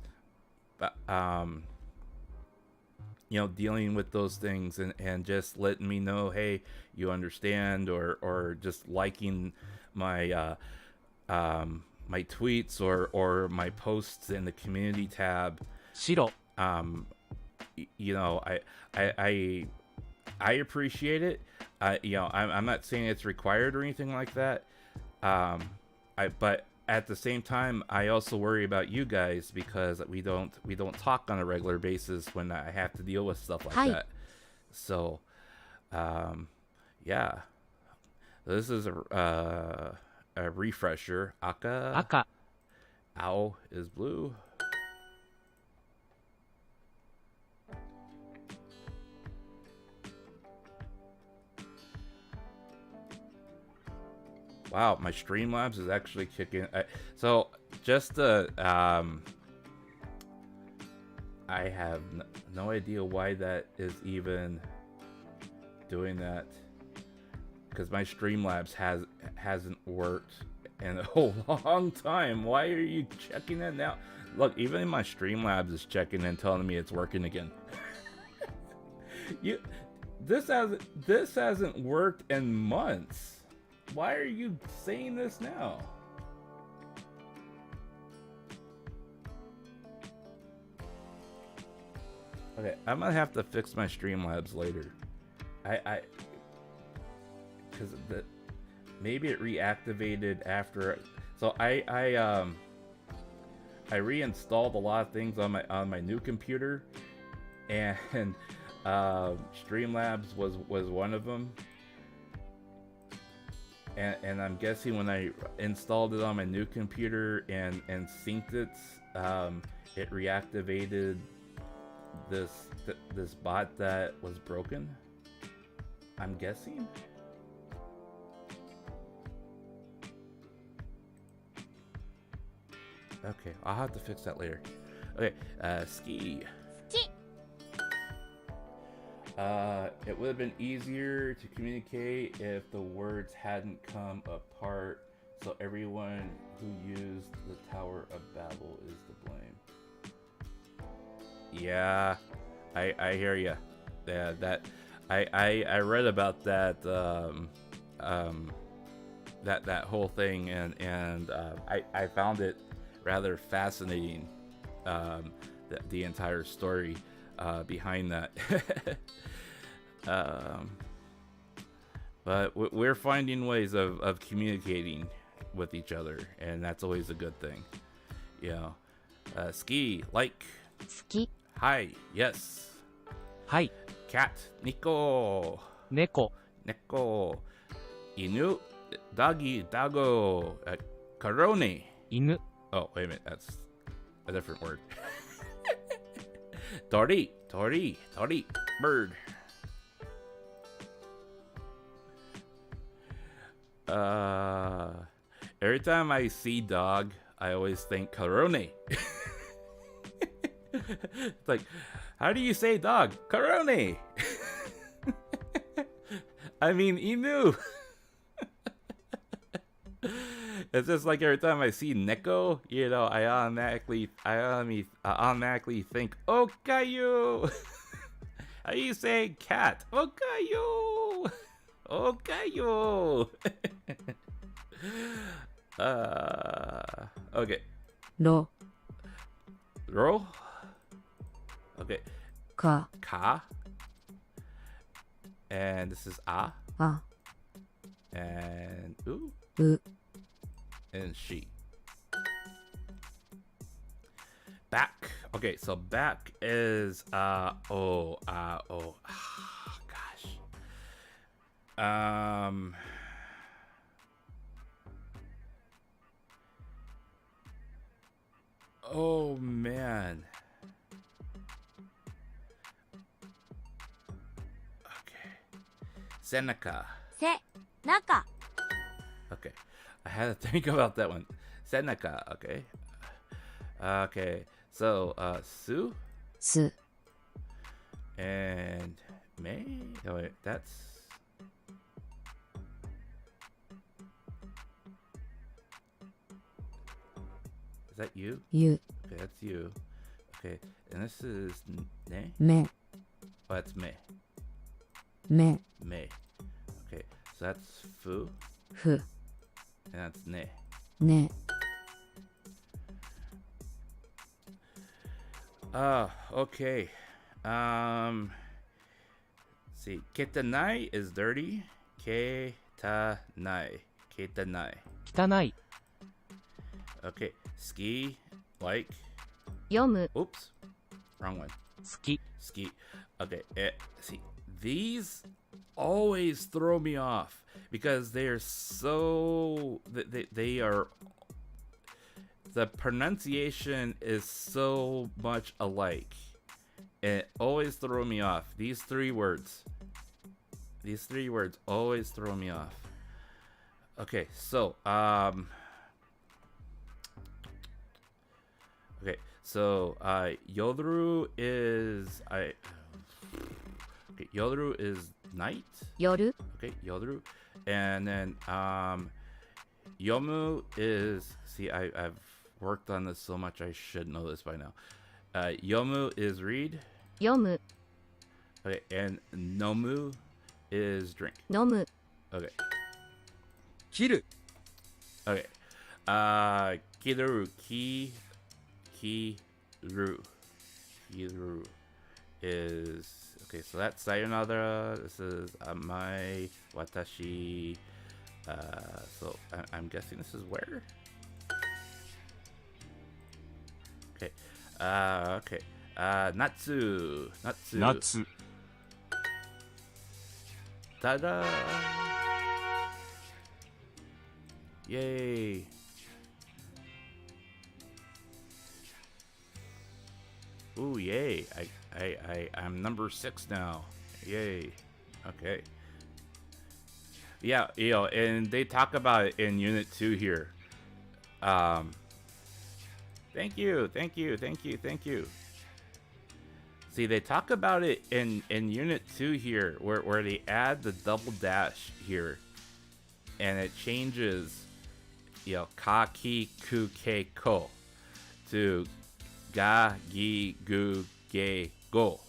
dealing with those things, and just letting me know, hey, you understand, or just liking my my tweets or my posts in the community tab. 白 I appreciate it. I'm not saying it's required or anything like that. But at the same time, I also worry about you guys, because we don't talk on a regular basis when I have to deal with stuff like Hi. that. So, yeah, this is a refresher. Aka, 赤 ow is blue. Wow, my Streamlabs is actually kicking. So just I have no idea why that is even doing that, because my Streamlabs hasn't worked in a long time. Why are you checking it now? Look, even my Streamlabs is checking and telling me it's working again. This hasn't worked in months. Why are you saying this now? Okay, I'm gonna have to fix my Streamlabs later. Because maybe it reactivated after. So I reinstalled a lot of things on my new computer, and Streamlabs was one of them. And I'm guessing when I installed it on my new computer and synced it, it reactivated this bot that was broken. I'm guessing. Okay, I'll have to fix that later. Okay, ski. Ski. It would have been easier to communicate if the words hadn't come apart, so everyone who used the Tower of Babel is to blame. Yeah, I hear ya. Yeah, that I read about that that whole thing, and I found it rather fascinating, the entire story behind that. But we're finding ways of communicating with each other, and that's always a good thing. Ski, like, 好き hi, yes. はい Cat, Nico, 猫 Neko, Inu, Doggy, Dago, Karone. 犬 Oh, wait a minute, that's a different word. Tori, bird. Every time I see dog, I always think Karone. It's like, how do you say dog? Karone. I mean, Inu. It's just like every time I see Neko, I automatically think Okayo. How do you say cat? Okayo. Okayo. Okay. ろ Roll. Okay. か Ka. And this is a. あ And ooh. う And she. Back. Okay, so back is oh gosh. Oh man. Okay. Seneca. せ中 Okay. I had to think about that one. Seneca, okay. Okay, so Sue す and May. Oh wait, that's is that you? ゆ Okay, that's you. Okay, and this is Ne. め Oh, that's May. め May. Okay, so that's Fu ふ and that's Ne. ね Okay. See, ketanai is dirty. Ketanai. Ketanai. 汚い Okay. Ski, like. 読む Oops. Wrong one. 好き Ski. Okay. See, these always throw me off because they are so. They are. The pronunciation is so much alike. And it always throw me off. These three words always throw me off. Okay, so Yoderu is Yoderu is night. 夜 Okay, Yoderu. And then Yomu is, see, I've worked on this so much I should know this by now. Yomu is read. 読む Okay, and Nomu is drink. 飲む Okay. 切る Okay. Kiru is, okay, so that's sayonara. This is amai watashi. So I'm guessing this is where? Okay. Okay. Natsu. 夏 Ta-da! Yay! Ooh, yay! I'm number 6 now. Yay! Okay. Yeah, and they talk about it in Unit 2 here. Thank you. See, they talk about it in Unit 2 here, where they add the double dash here, and it changes, ka, ki, ku, ke, ko, to ga, gi, gu, ge, go,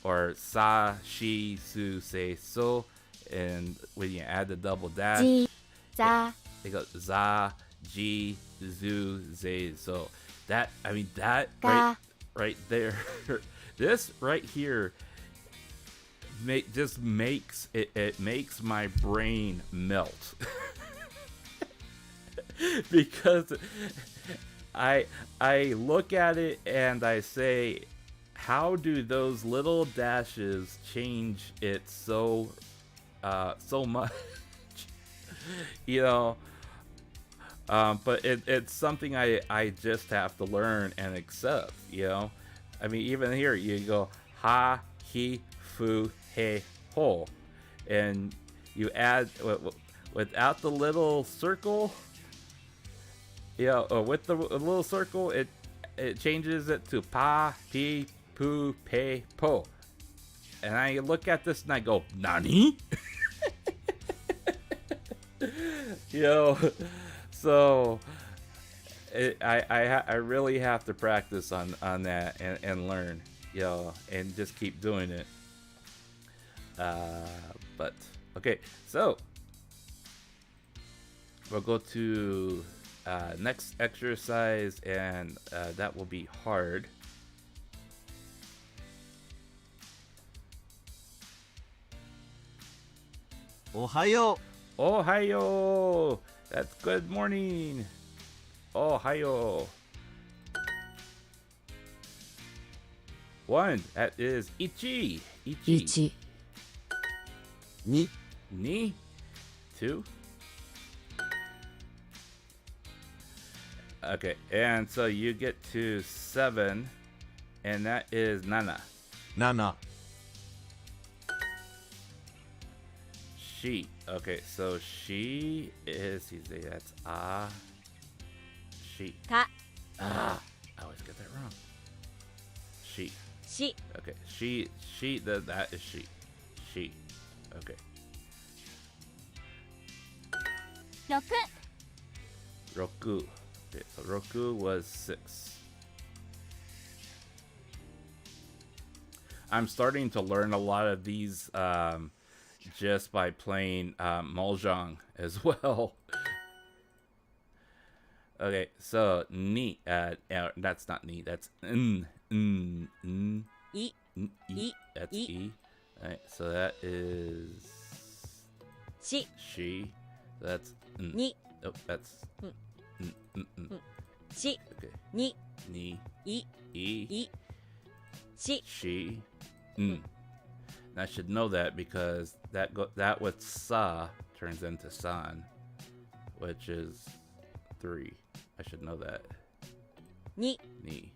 or sa, shi, su, se, so, and when you add the double dash, じざ they go za, ji, zu, ze, so. That Ga. right there, this right here just makes it makes my brain melt. Because I look at it and I say, how do those little dashes change it so much? But it's something I just have to learn and accept, I mean, even here, you go, ha, he, fu, he, ho. And you add, without the little circle, with the little circle, it changes it to pa, pi, pu, pe, po. And I look at this and I go, nani? So I really have to practice on that and learn, and just keep doing it. But okay, so we'll go to next exercise, and that will be hard. Ohayo. Ohayo! That's good morning. Ohayo. 1, that is ichi. 1 2 Ni. 2. Okay, and so you get to 7, and that is nana. 7 She. Okay, so she is, that's she. か I always get that wrong. She. し Okay, that is she. She. Okay. 6 Roku. Okay, so Roku was 6. I'm starting to learn a lot of these just by playing Mahjong as well. Okay, so ni. That's not ni. That's n. I E. That's E. Alright, so that is し she. That's n. に Oh, that's n. し Okay. に Ni. い E. いし She. N. And I should know that because that with sa turns into san, which is 3. I should know that. に Ni.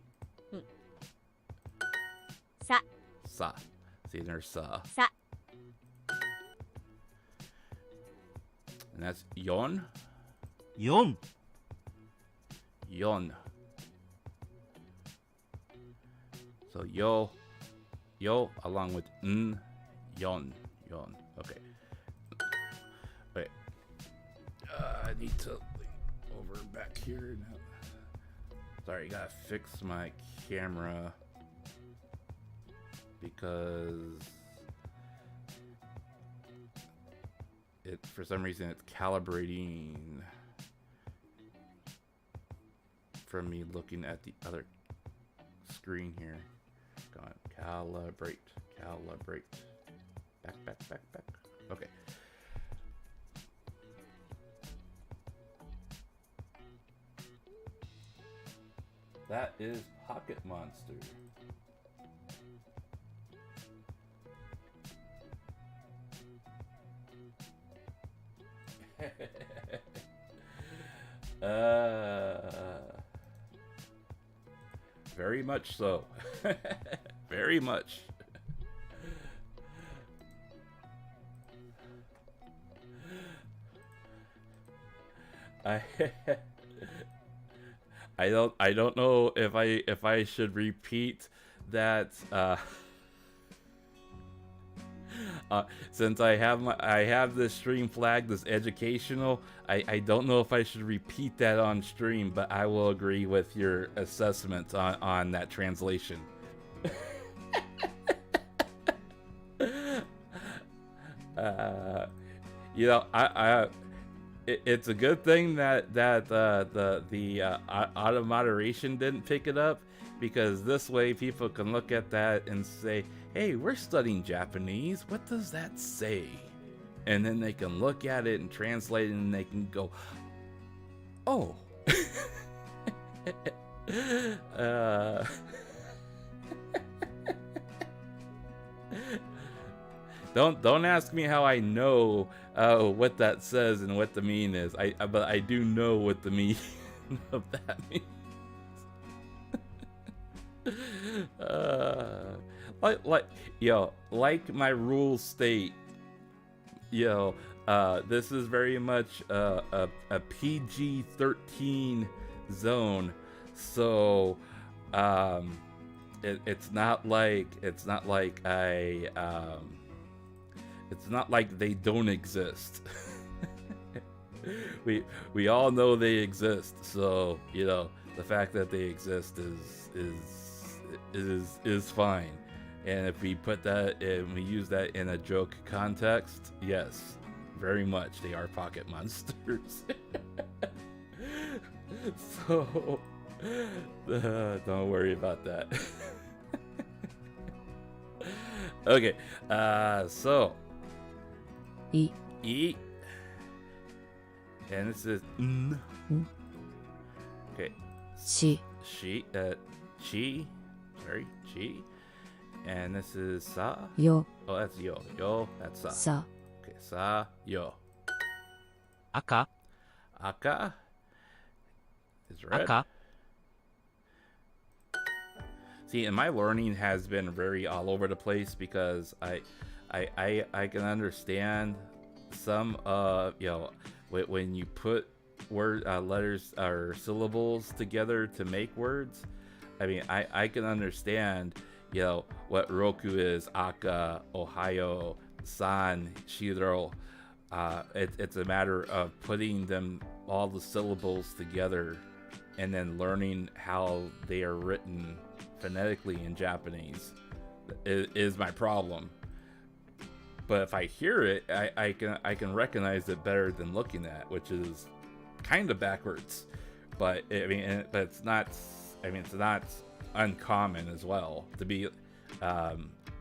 さ Sa. See, there's sa. さ And that's yon. 4 Yon. So yo along with n, yon. Okay. Wait. I need to lean over back here now. Sorry, gotta fix my camera because for some reason it's calibrating from me looking at the other screen here. Go on, calibrate. Back. Okay. That is Pocket Monster. Very much so. Very much. I don't know if I should repeat that since I have this stream flagged as educational. I don't know if I should repeat that on stream, but I will agree with your assessment on that translation. You know, it's a good thing that the auto moderation didn't pick it up, because this way people can look at that and say, hey, we're studying Japanese, what does that say? And then they can look at it and translate it, and they can go, oh. Don't ask me how I know what that says and what the mean is. But I do know what the meaning of that means. Like my rules state, this is very much a PG-13 zone, so it's not like they don't exist. we all know they exist, so the fact that they exist is fine. And if we put that and we use that in a joke context, yes, very much they are pocket monsters. So don't worry about that. Okay, so い E, and this is n. Okay, し she, chi, and this is sa. よ Oh, that's yo, that's sa. さ Okay, sa, yo. 赤 Aka is red. 赤 See, and my learning has been very all over the place, because I can understand some when you put letters or syllables together to make words. I mean, I can understand, you know, what Roku is, Aka, Ohio, San, Shiro. It's a matter of putting them, all the syllables together, and then learning how they are written phonetically in Japanese is my problem. But if I hear it, I can recognize it better than looking at, which is kind of backwards. But I mean, but it's not. I mean, it's not uncommon as well to be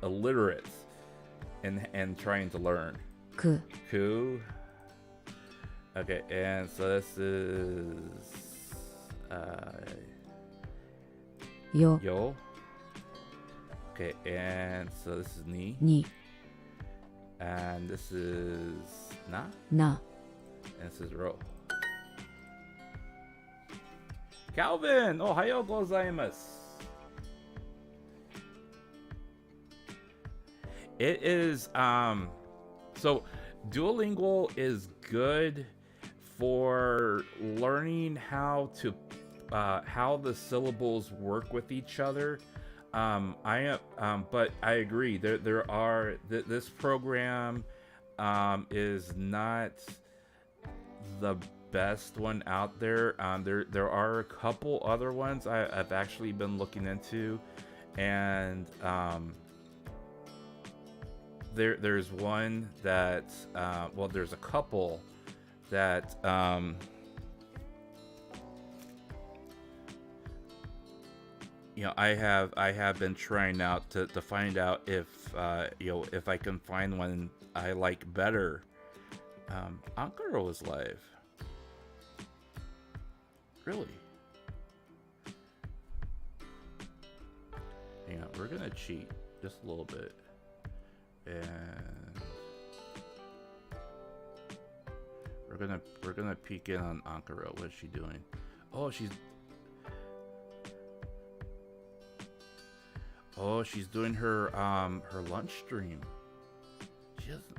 illiterate and trying to learn. く Ku. Okay, and so this is よ yo. Okay, and so this is ni, に and this is na, な and this is ro. Calvin, ohayo gozaimasu. It is so Duolingo is good for learning how to how the syllables work with each other. But I agree, there are this program is not the best one out there. There are a couple other ones I've actually been looking into, and there's one that well, there's a couple that you know, I have been trying out to find out if you know, if I can find one I like better. Ankara is live. Really? Hang on, we're gonna cheat just a little bit, and we're gonna peek in on Ankara. What is she doing? Oh, she's doing her her lunch stream. She doesn't.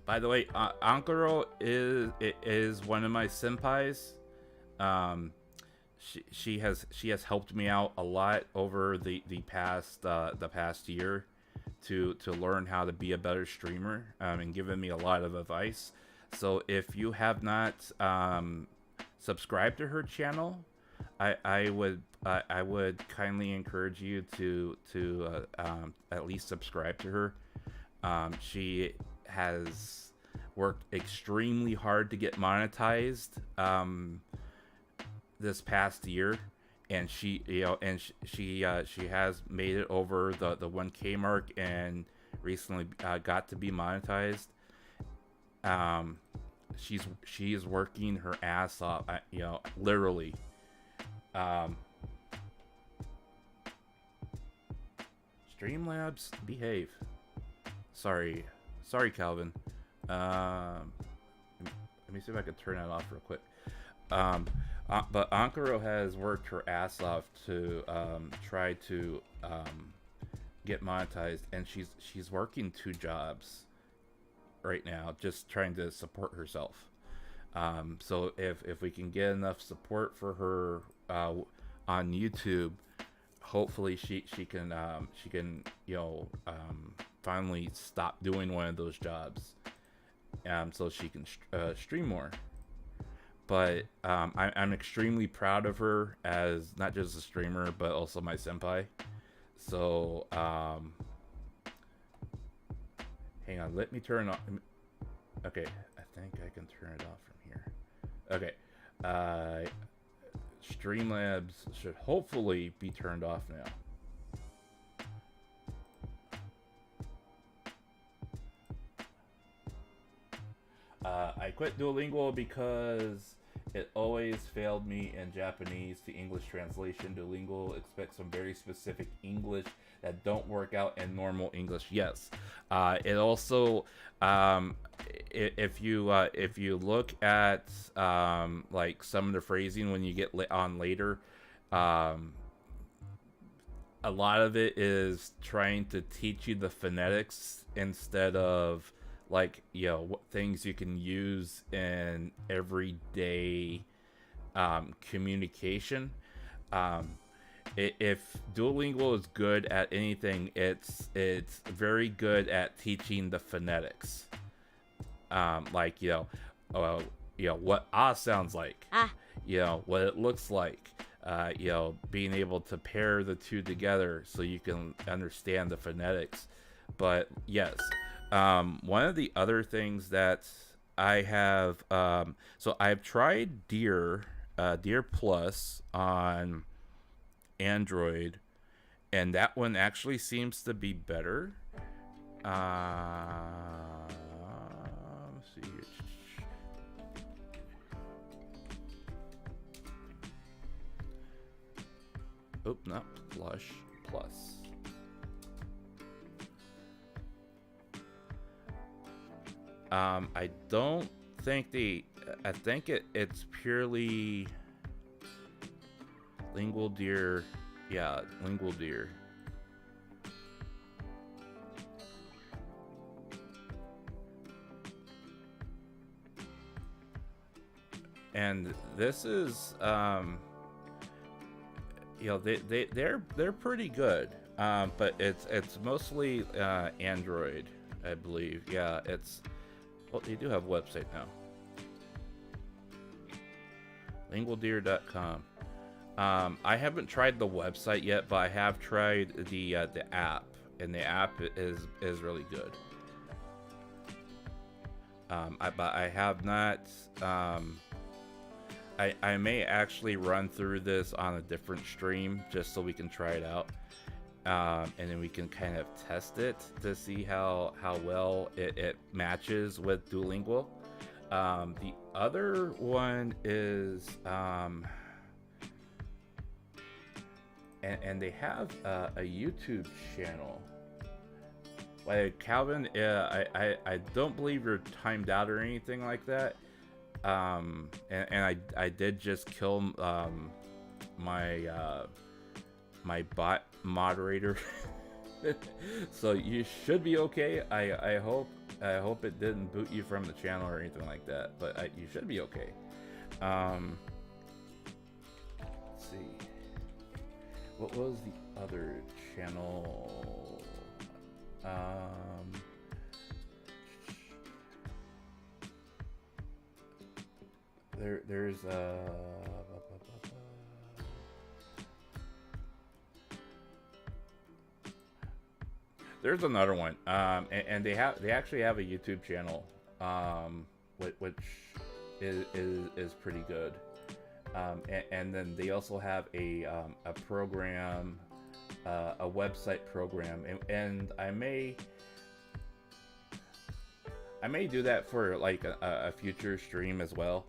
By the way, Ankara is one of my senpais. She has helped me out a lot over the past year to learn how to be a better streamer, and given me a lot of advice. So if you have not subscribed to her channel, I would kindly encourage you to at least subscribe to her. She has worked extremely hard to get monetized this past year, and she has made it over the 1K mark and recently got to be monetized. She is working her ass off, you know, literally. Streamlabs, behave. Sorry, Calvin. Let me see if I can turn that off real quick. But Ankara has worked her ass off to try to get monetized, and she's working 2 jobs right now, just trying to support herself. So if we can get enough support for her on YouTube, hopefully she can you know, finally stop doing one of those jobs, so she can stream more. But I'm extremely proud of her as not just a streamer, but also my senpai. So hang on, let me turn off. Okay, I think I can turn it off from here. Okay, Streamlabs should hopefully be turned off now. I quit Duolingo because it always failed me in Japanese to English translation. Duolingo expects some very specific English that don't work out in normal English. Yes. It also, if you look at like some of the phrasing when you get on later, a lot of it is trying to teach you the phonetics instead of like, you know, what things you can use in everyday communication. If Duolingo is good at anything, it's very good at teaching the phonetics. Like, you know, what ah sounds like, Ah. you know, what it looks like, you know, being able to pair the two together so you can understand the phonetics. But yes, one of the other things that I have, so I've tried Deer Plus on Android, and that one actually seems to be better. Let's see here. Oh, not Plush, Plus. I don't think I think it's purely Lingual Deer. Yeah, Lingual Deer. And this is, you know, they're pretty good. But it's mostly Android, I believe. Yeah, it's, well, they do have a website now. lingualdeer.com. I haven't tried the website yet, but I have tried the app, and the app is really good. But I have not. I may actually run through this on a different stream just so we can try it out, and then we can kind of test it to see how well it matches with Duolingo. The other one is and they have a YouTube channel. Like, Calvin, I don't believe you're timed out or anything like that. And I did just kill my my bot moderator. So you should be okay. I hope it didn't boot you from the channel or anything like that, but you should be okay. Let's see. What was the other channel? There's another one, and they actually have a YouTube channel, which is pretty good, and then they also have a program, a website program, and I may do that for like a future stream as well,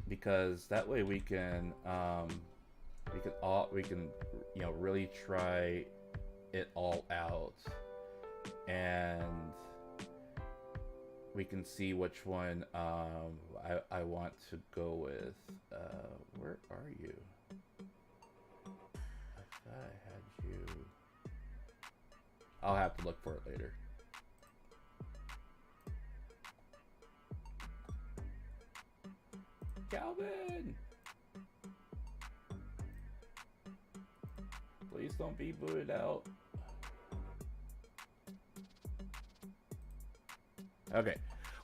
because that way we can you know, really try it all out, and we can see which one I want to go with. Where are you? I thought I had you. I'll have to look for it later. Calvin! Please don't be booted out. Okay,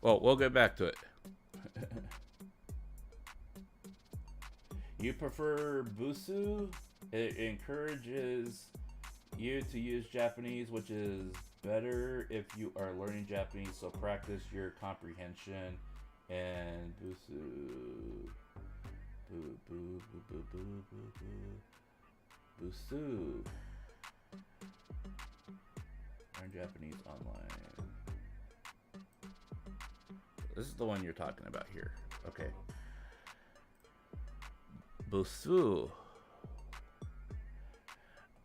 well, we'll get back to it. You prefer Busu? It encourages you to use Japanese, which is better if you are learning Japanese, so practice your comprehension. And Busu. Boo, boo, boo, boo, boo, boo, boo. Busu. Learn Japanese online. This is the one you're talking about here. Okay. Busu.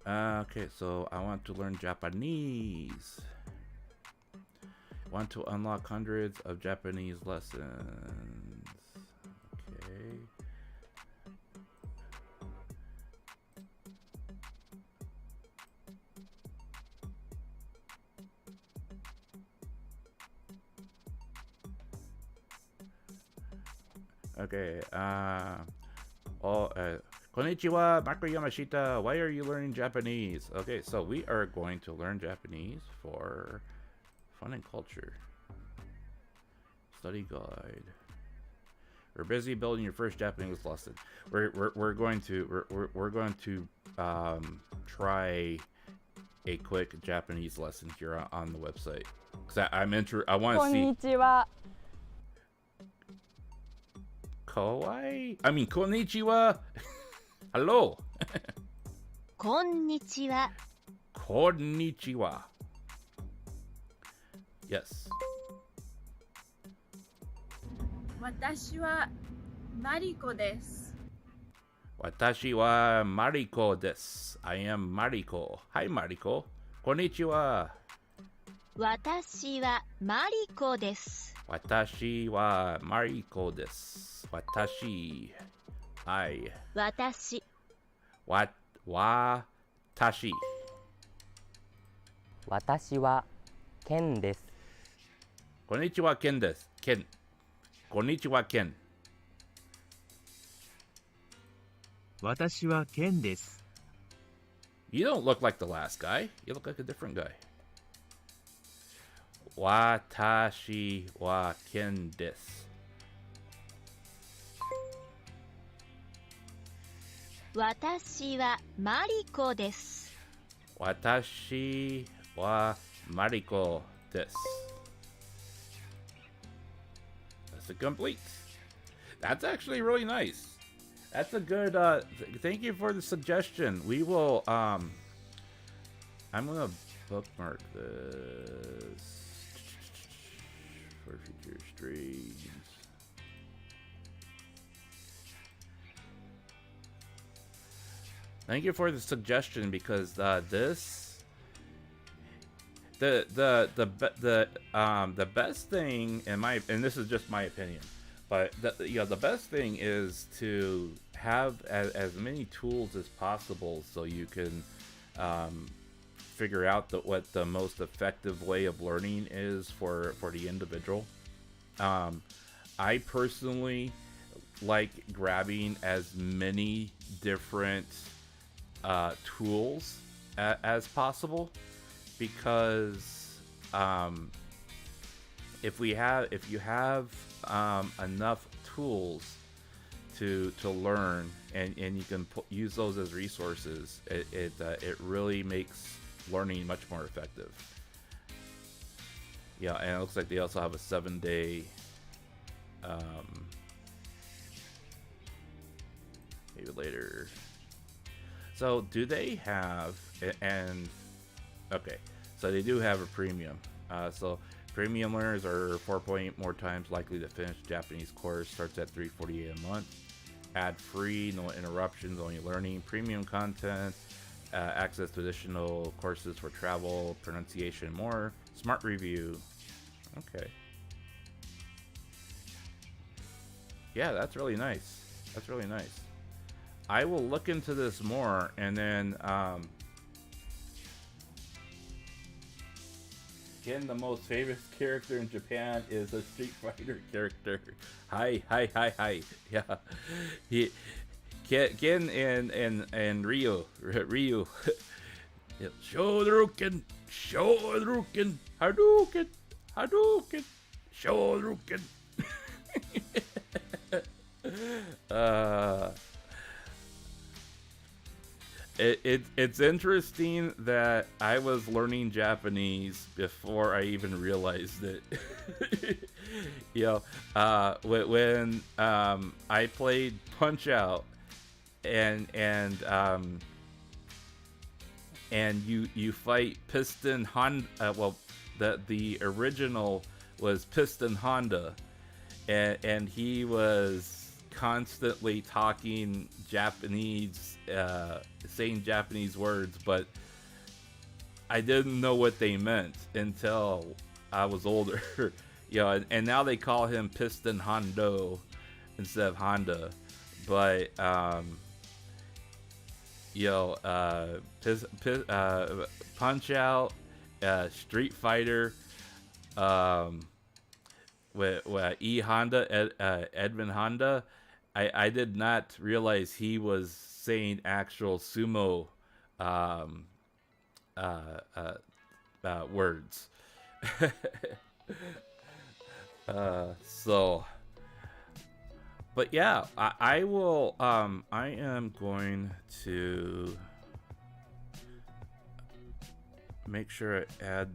Okay, so I want to learn Japanese. Want to unlock hundreds of Japanese lessons. Okay. Okay. Konnichiwa, Marko Yamashita. Why are you learning Japanese? Okay, so we are going to learn Japanese for fun and culture. Study guide. We're busy building your first Japanese lesson. We're going to try a quick Japanese lesson here on the website. Cause I want to see. にちは Kawaii. I mean, konnichiwa. Hello. こんにちは Konnichiwa. Yes. 私はマリコです Watashi wa Mariko desu. I am Mariko. Hi, Mariko. Konnichiwa. 私はマリコです Watashi wa Mariko desu. Watashi. Hi. 私 Watashi. 私はケンです。 Konnichiwa, Ken desu. Ken. Konnichiwa, Ken. 私はケンです。 You don't look like the last guy. You look like a different guy. Watashi wa Ken desu. 私はマリコです Watashi wa Mariko desu. That's a complete. That's actually really nice. That's a good, thank you for the suggestion. We will, I'm gonna bookmark this for future streams. Thank you for the suggestion because this the best thing and this is just my opinion, but the best thing is to have as many tools as possible so you can figure out what the most effective way of learning is for the individual. I personally like grabbing as many different tools as possible because if you have enough tools to learn and you can use those as resources, it really makes learning much more effective. Yeah, and it looks like they also have a 7-day maybe later. So do they have, and okay, so they do have a premium. So premium learners are 4.8 more times likely to finish Japanese course. Starts at $348 a month. Ad free, no interruptions, only learning. Premium content, access to additional courses for travel, pronunciation, more. Smart review. Okay. Yeah, that's really nice. That's really nice. I will look into this more, and then again, the most famous character in Japan is a Street Fighter character. Hi. Yeah, Ken and Ryu. Yeah. Shoryuken, Hadouken, Shoryuken. It's interesting that I was learning Japanese before I even realized it. When I played Punch Out and you fight Piston Honda. The original was Piston Honda, and he was constantly talking Japanese, saying Japanese words, but I didn't know what they meant until I was older. And now they call him Piston Hondo instead of Honda. But Punch Out, Street Fighter, with E Honda, Edmund Honda, I did not realize he was saying actual sumo words. So, but yeah, I will. I am going to make sure I add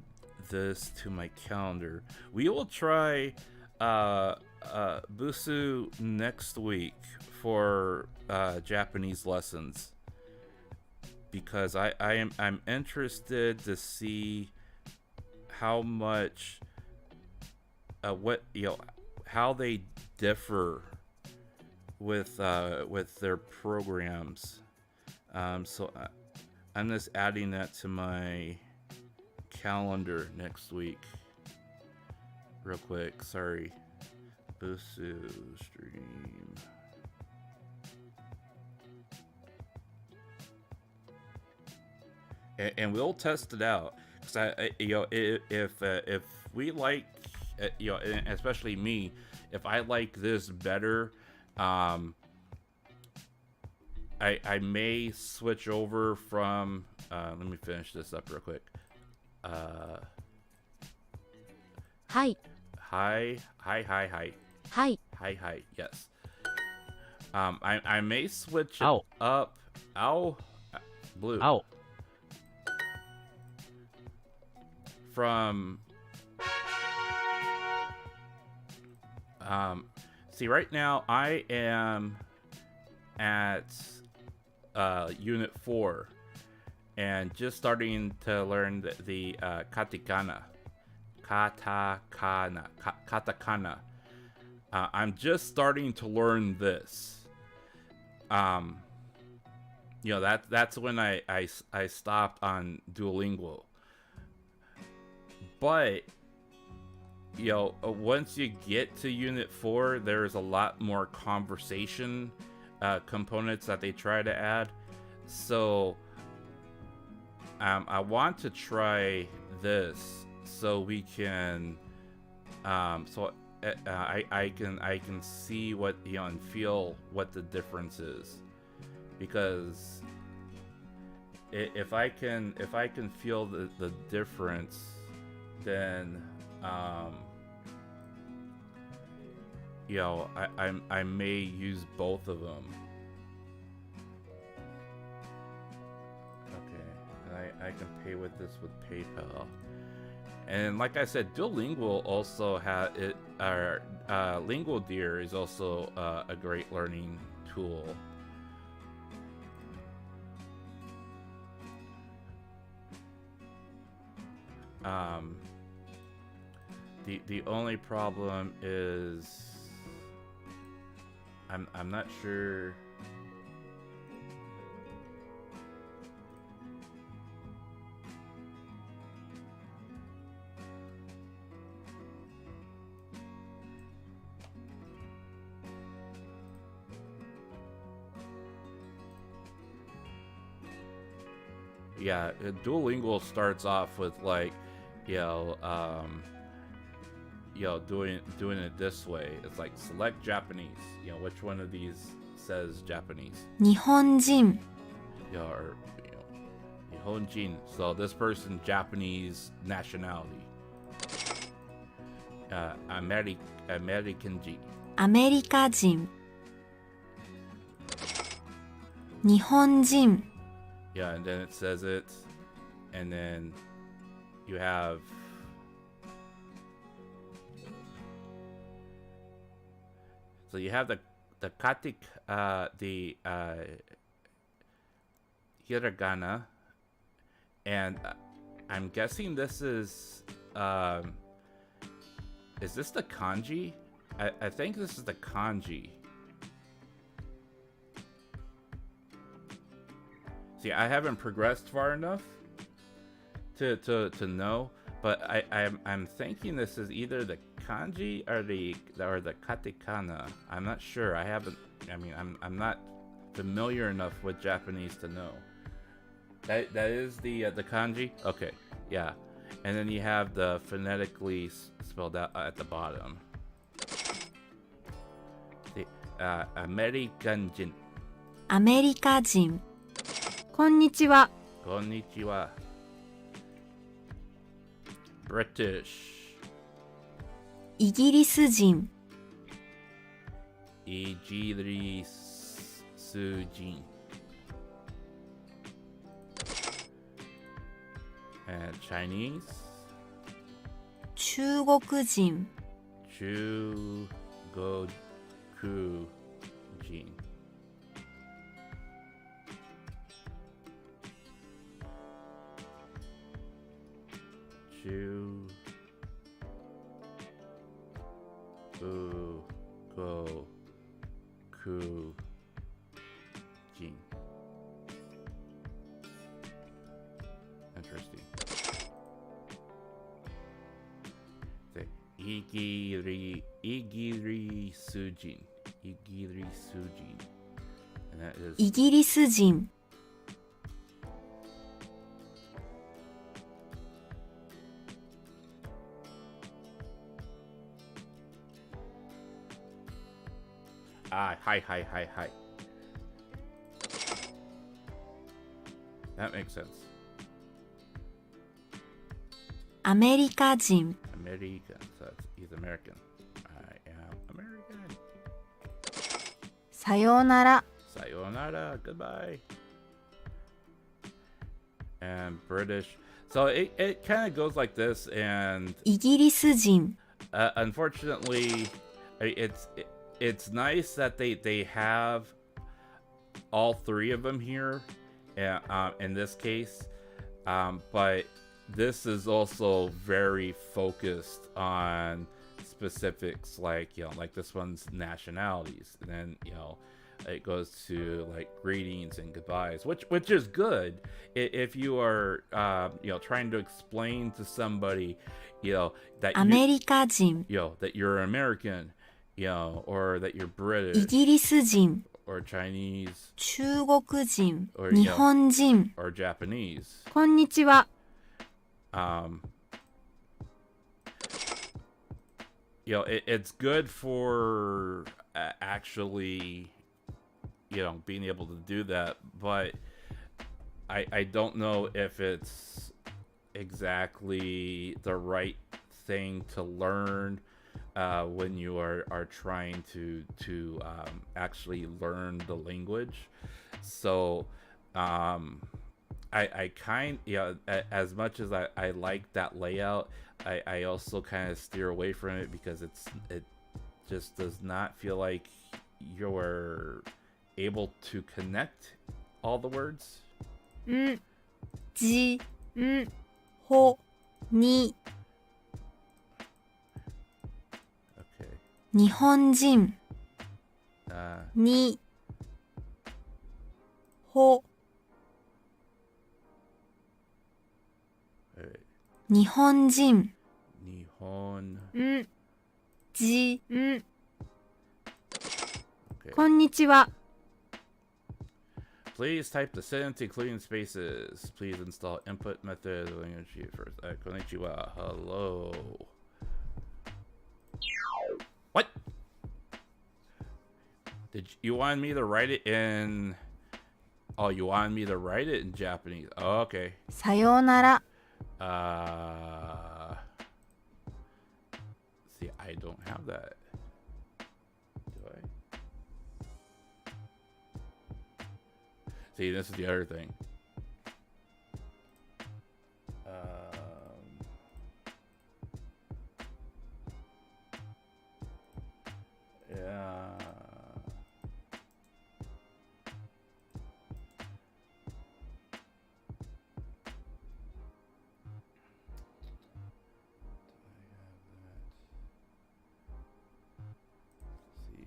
this to my calendar. We will try Busu next week for Japanese lessons, because I'm interested to see how much what how they differ with their programs. So I'm just adding that to my calendar next week real quick. Sorry. Busu stream. And we'll test it out, because if we like, especially me, if I like this better, I may switch over from. Let me finish this up real quick. Hi. Hi. Yes. I may switch it Ow. up. Ow. Blue. Ow. From see, right now I am at unit 4 and just starting to learn the katakana. I'm just starting to learn this. That's when I stopped on Duolingo. But once you get to unit 4, there's a lot more conversation components that they try to add. So I want to try this so we can I can see what and feel what the difference is, because if I can feel the difference, then I may use both of them. Okay, I can pay with this with PayPal. And like I said, Duolingo also has it. Lingual Deer is also a great learning tool. The only problem is I'm not sure. Yeah, Duolingo starts off with like, doing it this way. It's like select Japanese. Which one of these says Japanese? 日本人 Or Nihonjin. So this person, Japanese nationality. American G. アメリカ人日本人 Yeah, and then it says it, and then you have the katik, the hiragana, and I'm guessing this is this the kanji? I think this is the kanji. See, I haven't progressed far enough to know, but I'm thinking this is either the kanji or the katakana. I'm not sure. I'm not familiar enough with Japanese to know. That is the kanji. Okay, yeah, and then you have the phonetically spelled out at the bottom. See, American人. アメリカ人、こんにちは。こんにちは。British. イギリス人、イギリス人。And Chinese. 中国人、中国人。中国人。Interesting. で、イギリス人。イギリス人。And that is イギリス人、hi. That makes sense. アメリカ人、 American, so that's, he's American. I am American. さようなら、 Sayonara, goodbye. And British. So it kind of goes like this, and イギリス人、 unfortunately, it's nice that they have all three of them here, in this case, but this is also very focused on specifics, like like this one's nationalities, and then it goes to like greetings and goodbyes, which is good if you are trying to explain to somebody that アメリカ人、 that you're American, or that you're イ British ギリス人、 or Chinese 中国人、 or 日本人、 or Japanese. こんにちは。It's good for actually being able to do that, but I don't know if it's exactly the right thing to learn when you are trying to actually learn the language. So I as much as I like that layout, I also kind of steer away from it because it just does not feel like you're able to connect all the words. ん、じ、ん、ほ、に、 Okay. 日本人、に、ほ、 Wait. 日本人、 Nihon. ん、じ、ん、 Okay. こんにちは。 Please type the sentence including spaces. Please install input method of language sheet first. Konnichiwa. Hello. What? Did you want me to write it in? Oh, you wanted me to write it in Japanese. Oh, okay. さようなら、 See, I don't have that. Do I? See, this is the other thing. Yeah. See.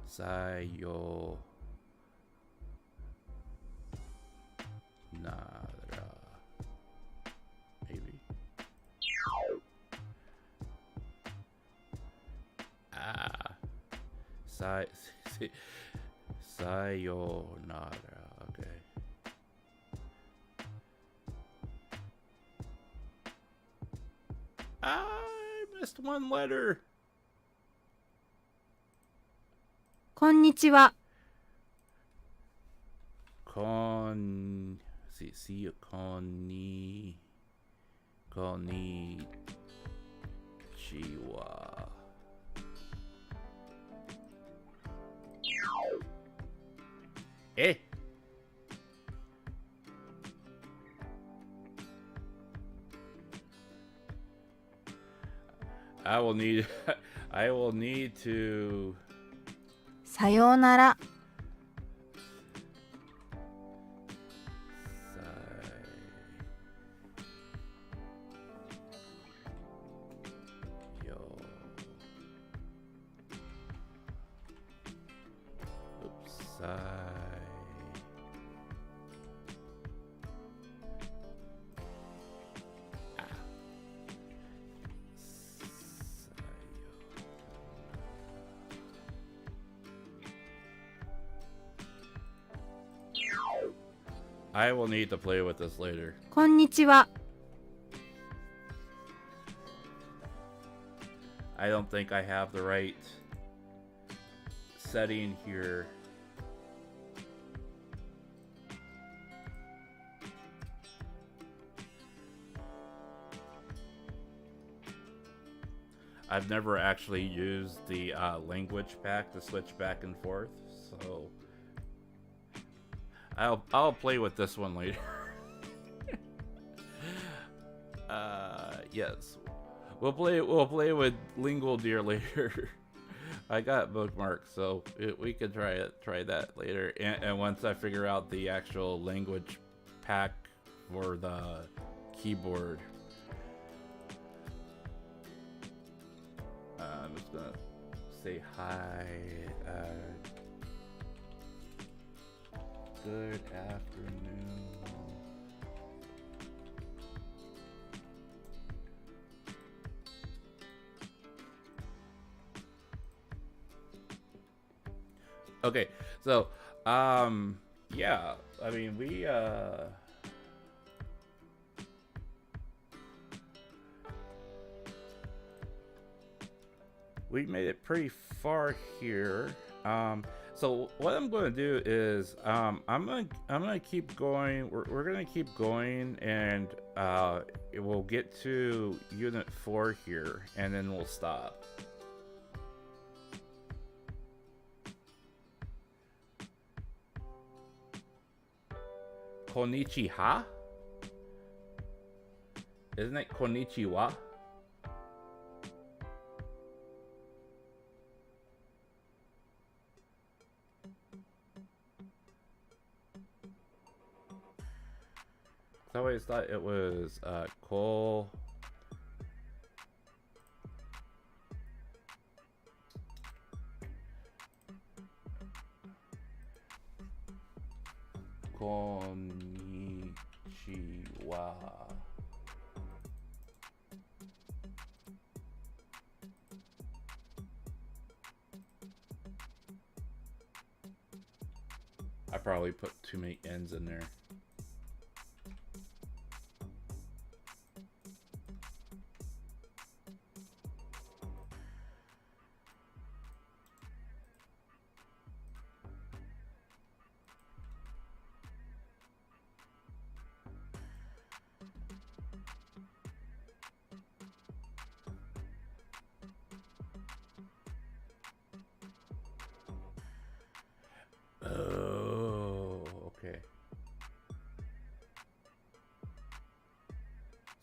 Sayo. Nara. Maybe. Sayonara. Okay. I missed one letter. こんにちは。 See, konnichiwa. Eh. I will need to さようなら。 I will need to play with this later. こんにちは。 I don't think I have the right setting here. I've never actually used the language pack to switch back and forth, so I'll play with this one later. Yes, we'll play with lingual deer later. I got bookmarks, so we could try that later. And once I figure out the actual language pack for the keyboard, I'm just gonna say hi. Good afternoon. Okay, so yeah, I mean we made it pretty far here. So what I'm going to do is I'm gonna keep going. We're gonna keep going, and we'll get to unit 4 here, and then we'll stop. Konnichiwa? Isn't it konnichiwa? I always thought it was ko. Konnichiwa. I probably put too many N's in there. Oh, okay.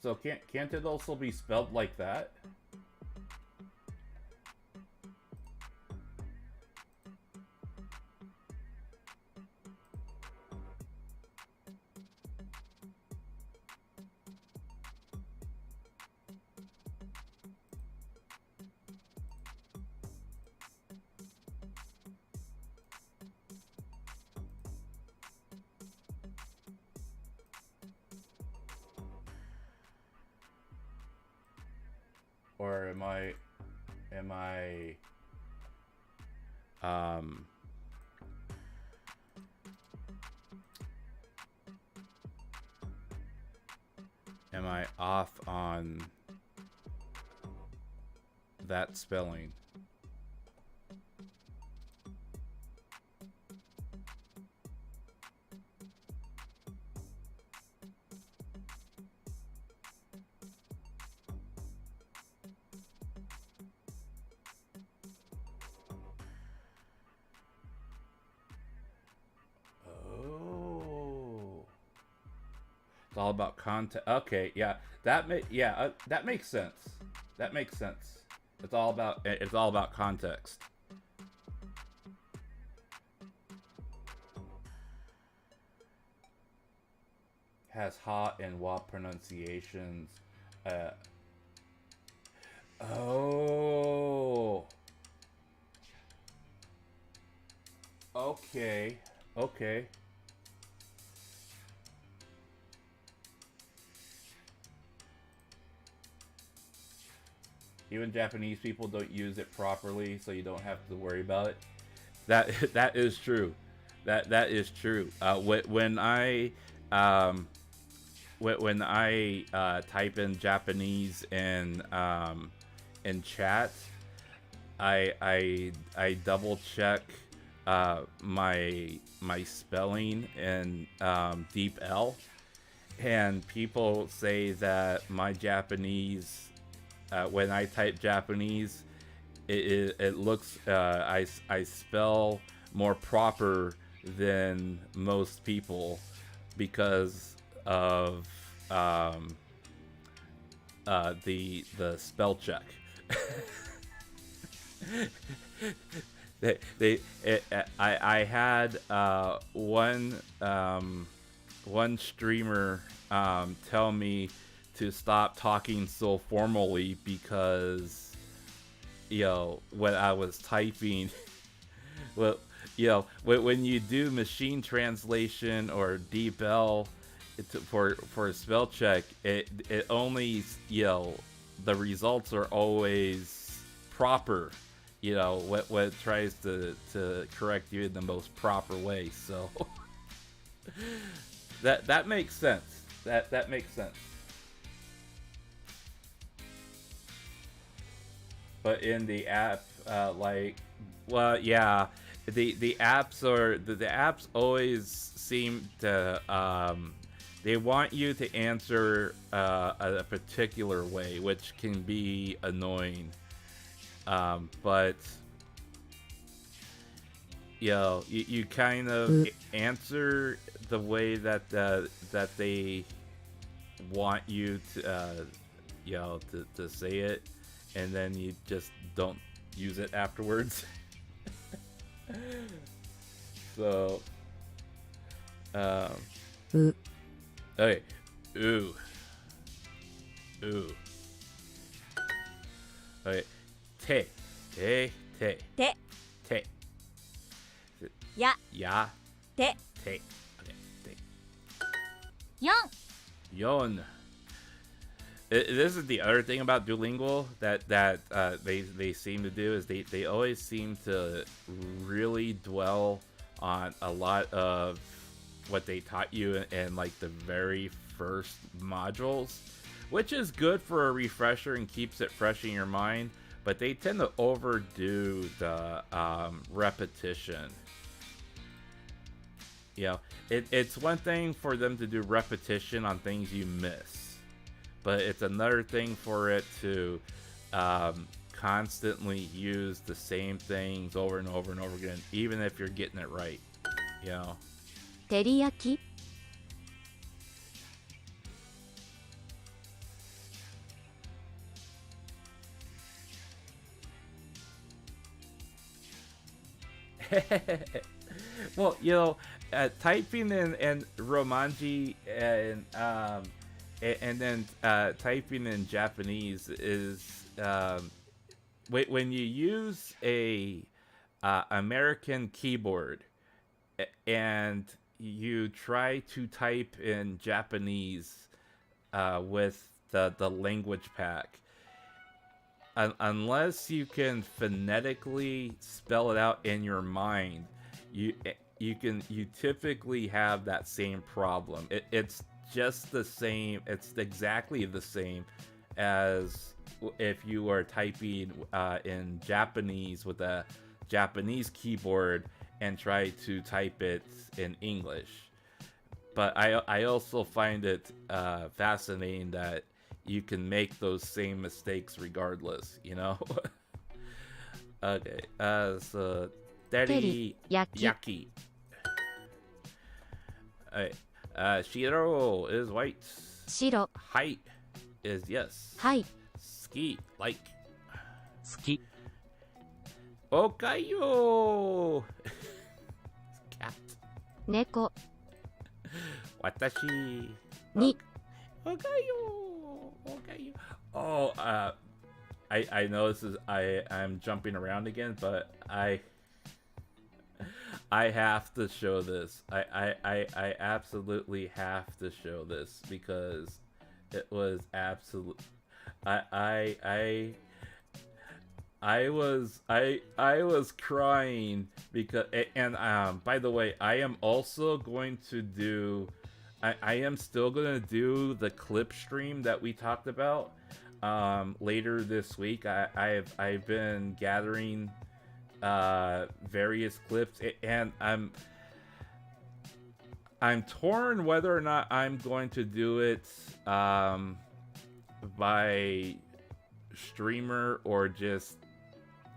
So can't it also be spelled like that? Or am I off on that spelling. Oh, it's all about content. Okay, yeah, that makes sense. That makes sense. It's all about context. Has ha and wa pronunciations. Oh. Okay. Okay. Even Japanese people don't use it properly, so you don't have to worry about it. That is true. That is true. When I type in Japanese in chat, I double check my spelling in deep L, and people say that my Japanese, when I type Japanese, it looks I spell more proper than most people because of the spell check. I had one streamer tell me to stop talking so formally because, you know, when I was typing, well, you know, when you do machine translation or DeepL for a spell check, it only, you know, the results are always proper. You know, what it tries to correct you in the most proper way. So that makes sense. That makes sense. But in the app, like, well, yeah, the apps always seem to they want you to answer a particular way, which can be annoying. But you know, you kind of answer the way that that they want you to, you know, to say it, and then you just don't use it afterwards. So, okay, ooh, okay. Te. Te. Ya. Te. Te. Okay. Te. 4 Yon. This is the other thing about Duolingo that they seem to do is they always seem to really dwell on a lot of what they taught you in like the very first modules, which is good for a refresher and keeps it fresh in your mind. But they tend to overdo the repetition. You know, it's one thing for them to do repetition on things you miss, but it's another thing for it to constantly use the same things over and over and over again, even if you're getting it right. You know. 照り焼き Well, you know, typing in Romanji and then typing in Japanese is when you use a American keyboard and you try to type in Japanese with the language pack. Unless you can phonetically spell it out in your mind, you typically have that same problem. It's just the same. It's exactly the same as if you are typing in Japanese with a Japanese keyboard and try to type it in English. But I also find it fascinating that you can make those same mistakes regardless, you know? Okay, so teriyaki. Teriyaki. Alright, Shiro is white. 白 Height is yes. はい Ski, like. 好き。 Okayo! Cat. 猫 Watashi. に Okayo! Okayo. Oh, I know this is I'm jumping around again, but I have to show this. I absolutely have to show this because it was absolute. I was crying because, and by the way, I am also going to do. I am still gonna do the clip stream that we talked about later this week. I've been gathering various clips, and I'm torn whether or not I'm going to do it by streamer or just,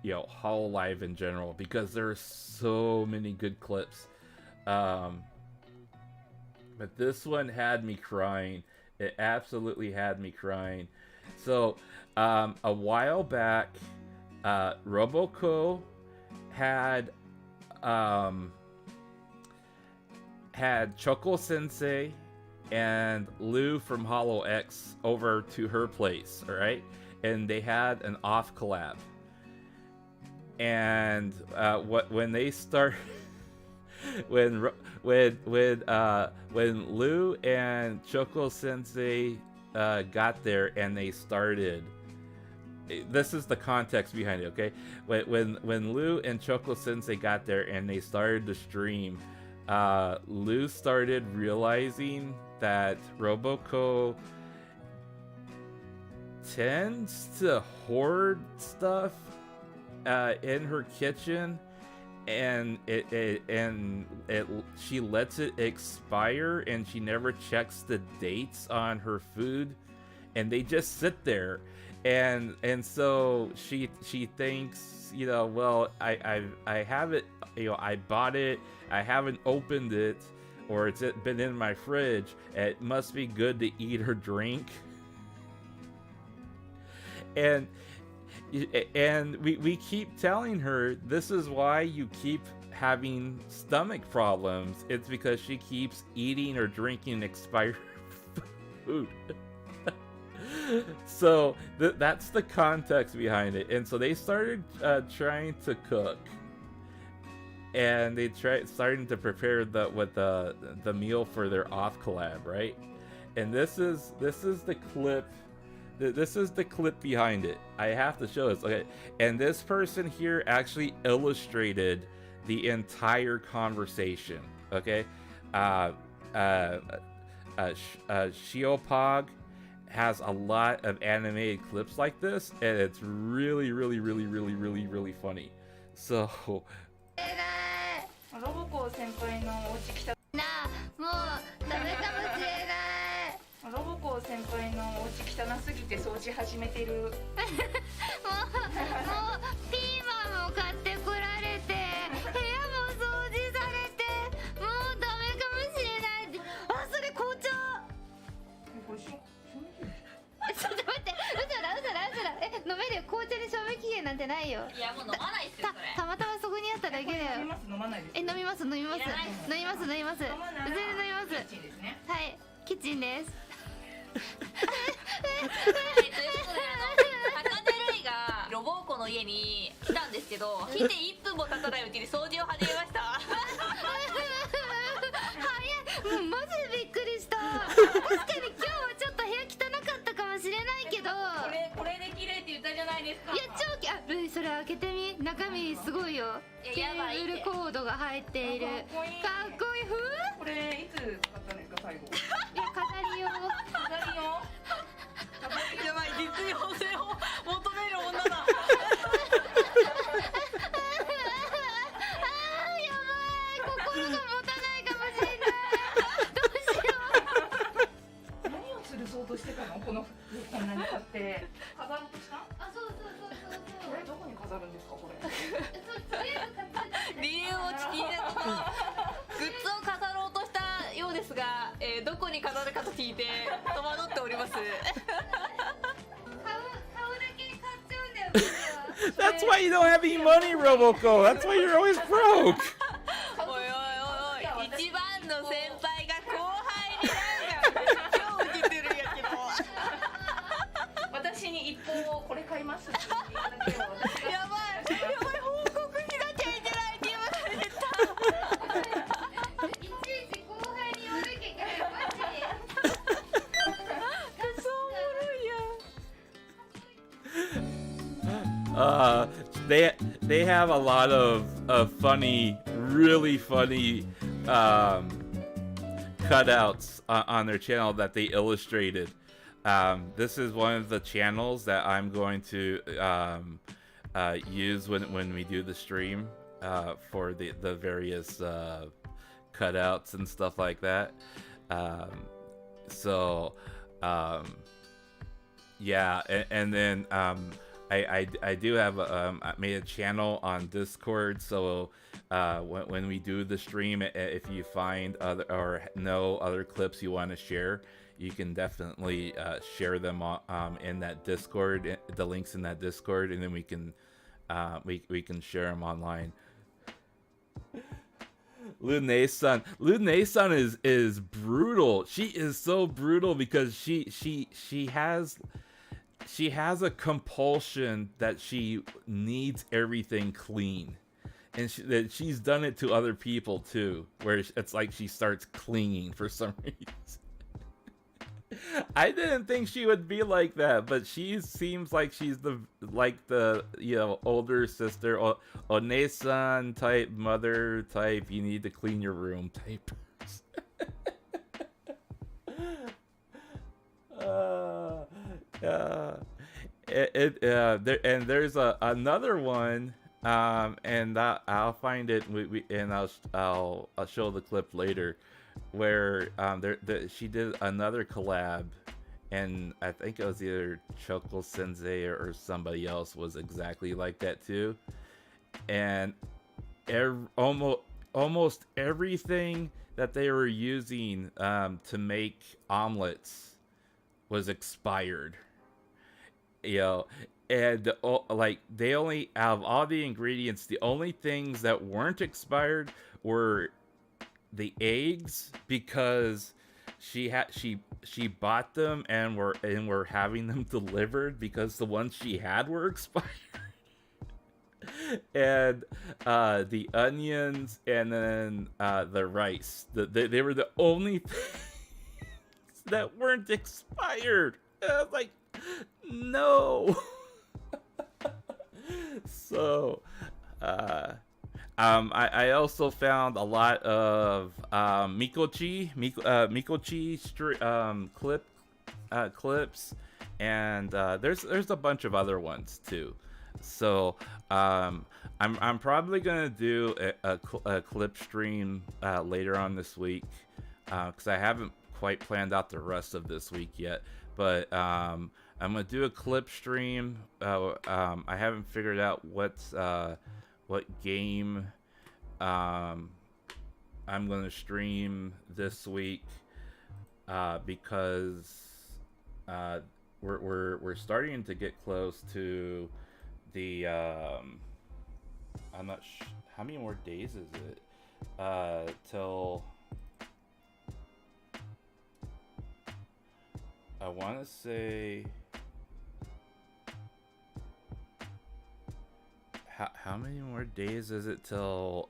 you know, Hololive in general, because there's so many good clips. But this one had me crying. It absolutely had me crying. So, a while back, Roboco had Choco Sensei and Lou from Hollow X over to her place, all right? And they had an off collab. And when they start, when Lou and Choco Sensei got there and they started. This is the context behind it, okay? When Lou and Choco Sensei got there and they started the stream, Lou started realizing that Roboco tends to hoard stuff in her kitchen, and she lets it expire, and she never checks the dates on her food, and they just sit there, and so she thinks, you know, well, I have it, you know, I bought it, I haven't opened it, or it's been in my fridge, it must be good to eat or drink. And we keep telling her, this is why you keep having stomach problems. It's because she keeps eating or drinking expired food. So that's the context behind it. And so they started trying to cook, and they starting to prepare the meal for their off collab, right? And this is the clip. This is the clip behind it. I have to show this. Okay, and this person here actually illustrated the entire conversation. Okay, Shiopog has a lot of animated clips like this, and it's really funny. So. ロボコ先輩のお家来たなあ、もうダメかもしれない。ロボコ先輩のお家汚すぎて掃除始めてる。もうピーマンも買ってこられて、部屋も掃除されて、もうダメかもしれないって。あ、それ紅茶。これしょちょっと待って、嘘だ。飲めるよ。紅茶で賞味期限なんてないよ。いやもう飲まないっすよそれ。たまたまそこにあっただけだよ。飲みます飲まないです。飲みます。全然飲みます。飲まない。全然飲みます。キッチンですね。はい、キッチンです。はい、ということで高根るいがロボーコの家に来たんですけど、来て1分も経たないうちに掃除を始めました。早い、もうマジでびっくりした。確かに今日はちょっと部屋汚かったかもしれないけど、これで綺麗って言ったじゃないですか。いや超きあ、ルイそれ開けてみ。中身すごいよ。ケやばいってーブルコードが入っている。かっこいい。これいつ買ったんですか最後。いや飾り用。飾り用。やばい、実用性をとしてたの？このこんなに買って飾ろうとした？あ、そうそうそうそうそう。これどこに飾るんですかこれ？とりあえず買ってた。理由を聞いたところ、グッズを飾ろうとしたようですが、どこに飾るかと聞いて戸惑っております。買うだけ買っちゃうんだよ。僕は That's why you don't have any money, Roboco. That's why you're always broke. おいおいおいおい、一番の先輩が後輩になんか超ウケてるんやけど。私に一本をこれ買いますって言っていただければ私がやばいやばい、報告しなきゃいけないって言われた。いちいち後輩に言わなきゃいけない。マジで。そうおもろいやん。They have a lot of funny, really funny cutouts on their channel that they illustrated. This is one of the channels that I'm going to use when we do the stream for the various cutouts and stuff like that. Yeah, and then I do have I made a channel on Discord, so when we do the stream, if you find other or know other clips you want to share, you can definitely share them in that Discord, the links in that Discord, and then we can share them online. Lune-san is brutal. She is so brutal because she has a compulsion that she needs everything clean, and she's done it to other people too, where it's like she starts clinging for some reason. I didn't think she would be like that, but she seems like she's the older sister, One-san type, mother type, you need to clean your room type. There's another one, and I'll find it, and I'll show the clip later, where she did another collab, and I think it was either Choco Sensei or somebody else was exactly like that too, and almost everything that they were using to make omelets was expired, and like they only, out of all the ingredients, the only things that weren't expired were the eggs, because she bought them and were having them delivered because the ones she had were expired. And the onions, and then the rice, they were the only things that weren't expired. And I was like, no. So I also found a lot of Mikochi clips, and there's a bunch of other ones too. So I'm probably gonna do a clip stream later on this week, because I haven't quite planned out the rest of this week yet. But I'm gonna do a clip stream. I haven't figured out what game I'm gonna stream this week, because we're starting to get close to the I'm not how many more days is it till I want to say how many more days is it till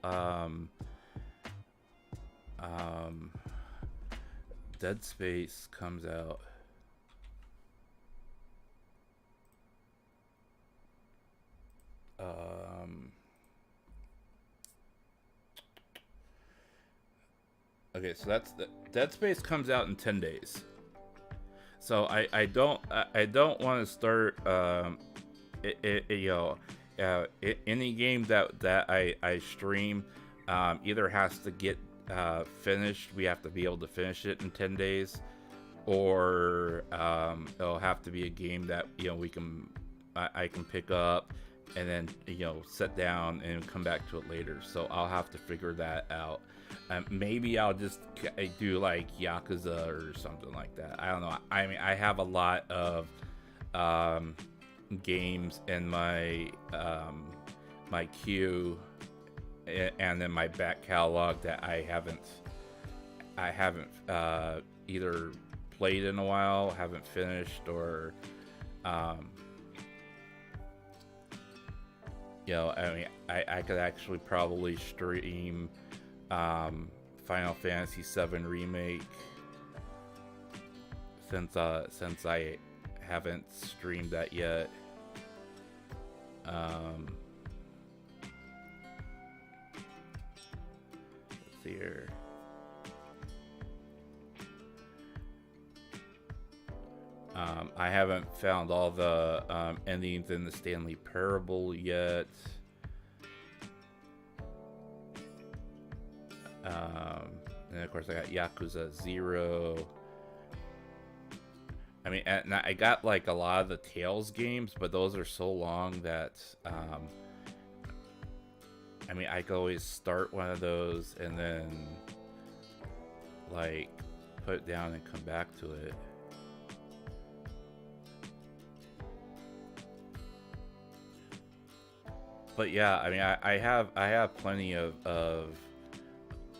Dead Space comes out? Okay, so that's the Dead Space comes out in 10 days. So I don't want to start any game that I stream either has to get finished. We have to be able to finish it in 10 days, or it'll have to be a game that I can pick up and then sit down and come back to it later. So I'll have to figure that out. Maybe I'll just do like Yakuza or something like that. I don't know. I mean, I have a lot of games in my my queue and in my back catalog that I haven't either played in a while, haven't finished, or I mean, I could actually probably stream Final Fantasy VII Remake since I haven't streamed that yet. Let's see here. I haven't found all the endings in the Stanley Parable yet. And of course I got Yakuza 0. I mean, and I got like a lot of the Tales games, but those are so long that I mean, I could always start one of those and then like put it down and come back to it. But yeah, I mean, I have plenty of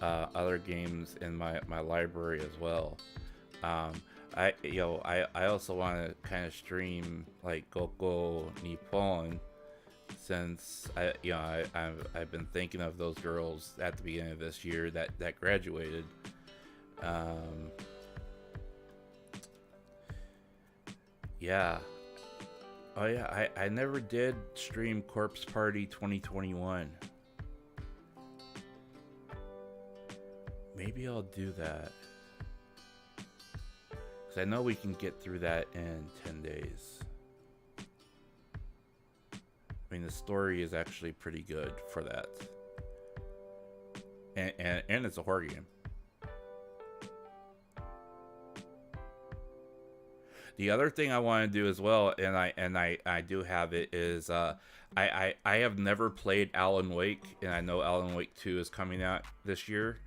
other games in my library as well. I also want to kind of stream like Goko Nippon, since I've been thinking of those girls at the beginning of this year that graduated. Yeah. Oh yeah, I never did stream Corpse Party 2021. Maybe I'll do that. Because I know we can get through that in 10 days. I mean, the story is actually pretty good for that. And it's a horror game. The other thing I want to do as well, and I do have it, is I have never played Alan Wake, and I know Alan Wake 2 is coming out this year.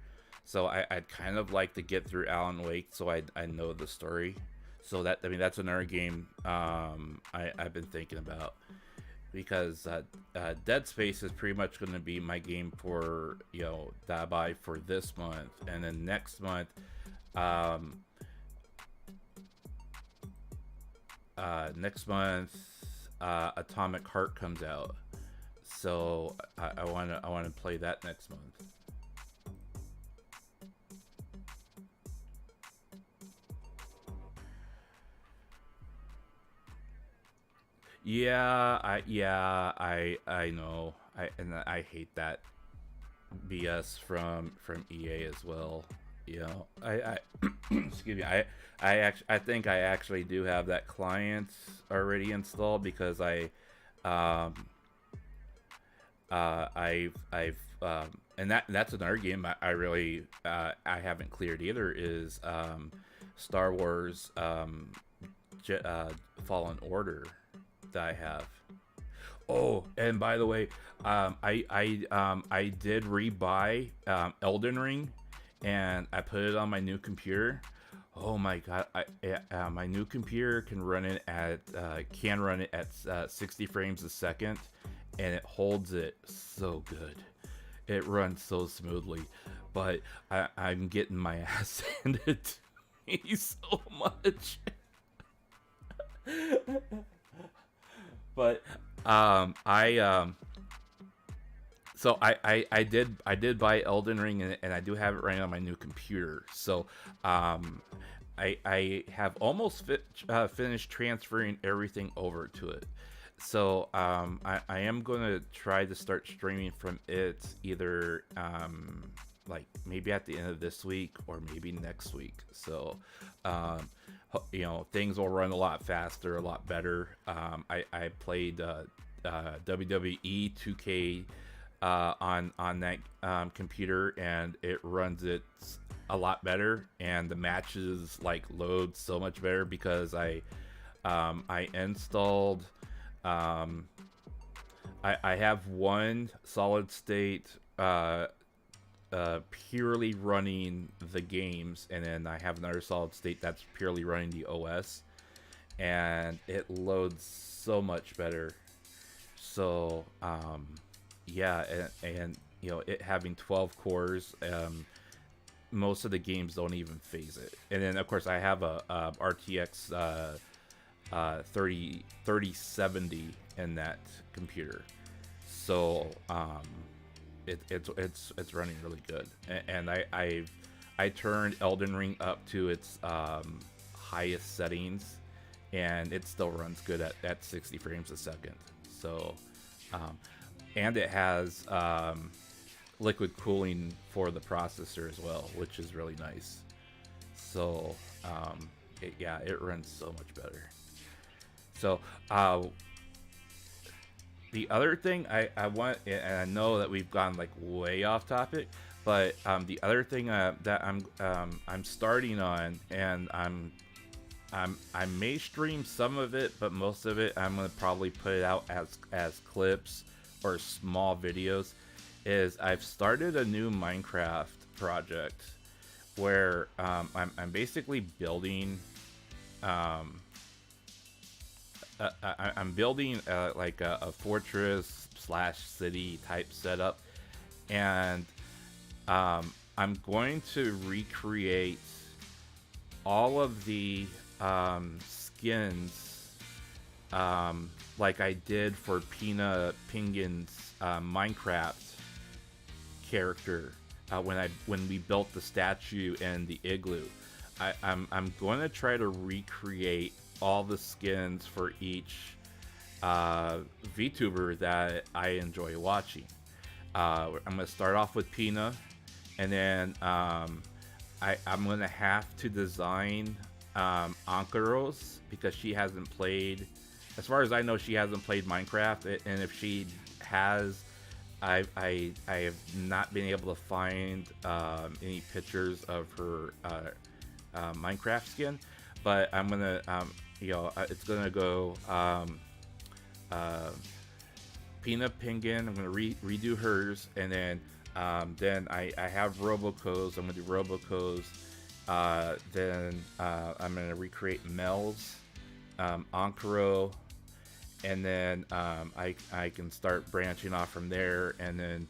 So I'd kind of like to get through Alan Wake so I know the story. So that, I mean, that's another game I've been thinking about, because Dead Space is pretty much going to be my game for that I buy for this month, and then next month Atomic Heart comes out, so I want to play that next month. I know. I hate that BS from EA as well. I excuse me. I think I actually do have that client already installed, because I've and that's another game I really I haven't cleared either, is Star Wars Fallen Order that I have. Oh, and by the way, I did rebuy Elden Ring, and I put it on my new computer. Oh my god, my new computer can run it at 60 frames a second, and it holds it so good. It runs so smoothly, but I'm getting my ass handed to me so much. But so I did buy Elden Ring, and I do have it running on my new computer. So I have almost finished transferring everything over to it. So I am going to try to start streaming from it, either like maybe at the end of this week or maybe next week. So things will run a lot faster, a lot better. I played WWE on that computer, and it runs it a lot better, and the matches like load so much better because I installed I have one solid state purely running the games, and then I have another solid state that's purely running the OS, and it loads so much better. So yeah, and you know, it having 12 cores, most of the games don't even phase it. And then of course I have a RTX 3070 in that computer, so it's running really good. And I turned Elden Ring up to its highest settings, and it still runs good at 60 frames a second. So and it has liquid cooling for the processor as well, which is really nice. So yeah, it runs so much better. So the other thing I want, and I know that we've gone like way off topic, but the other thing that I'm starting on, and I may stream some of it, but most of it I'm gonna probably put it out as clips or small videos, is I've started a new Minecraft project where I'm basically building I'm building like a fortress / city type setup, and I'm going to recreate all of the skins like I did for Pina Pingin's Minecraft character when we built the statue and the igloo. I'm going to try to recreate all the skins for each VTuber that I enjoy watching. I'm going to start off with Pina, and then I'm going to have to design Ankaros, because she hasn't played, as far as I know, she hasn't played Minecraft, and if she has, I have not been able to find any pictures of her Minecraft skin. But I'm gonna you know, it's gonna go Pina Penguin. I'm gonna redo hers, and then I have Robocos. I'm gonna do Robocos. Then I'm gonna recreate Mel's, Ankaro, and then I can start branching off from there. And then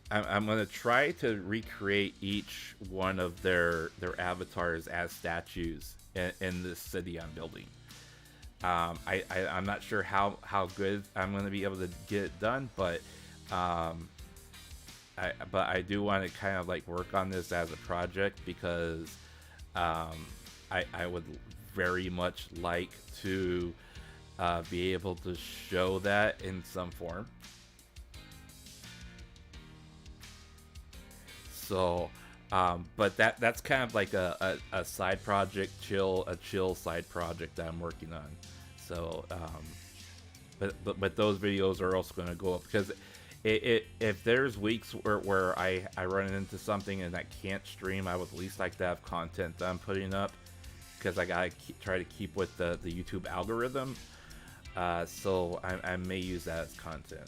I'm gonna try to recreate each one of their avatars as statues in this city I'm building. I'm not sure how good I'm going to be able to get it done, but I do want to kind of like work on this as a project, because I would very much like to be able to show that in some form. So but that's kind of like a side project, a chill side project that I'm working on. So but those videos are also going to go up, because if there's weeks where I run into something and I can't stream, I would at least like to have content that I'm putting up, because I gotta try to keep with the YouTube algorithm. So I may use that as content.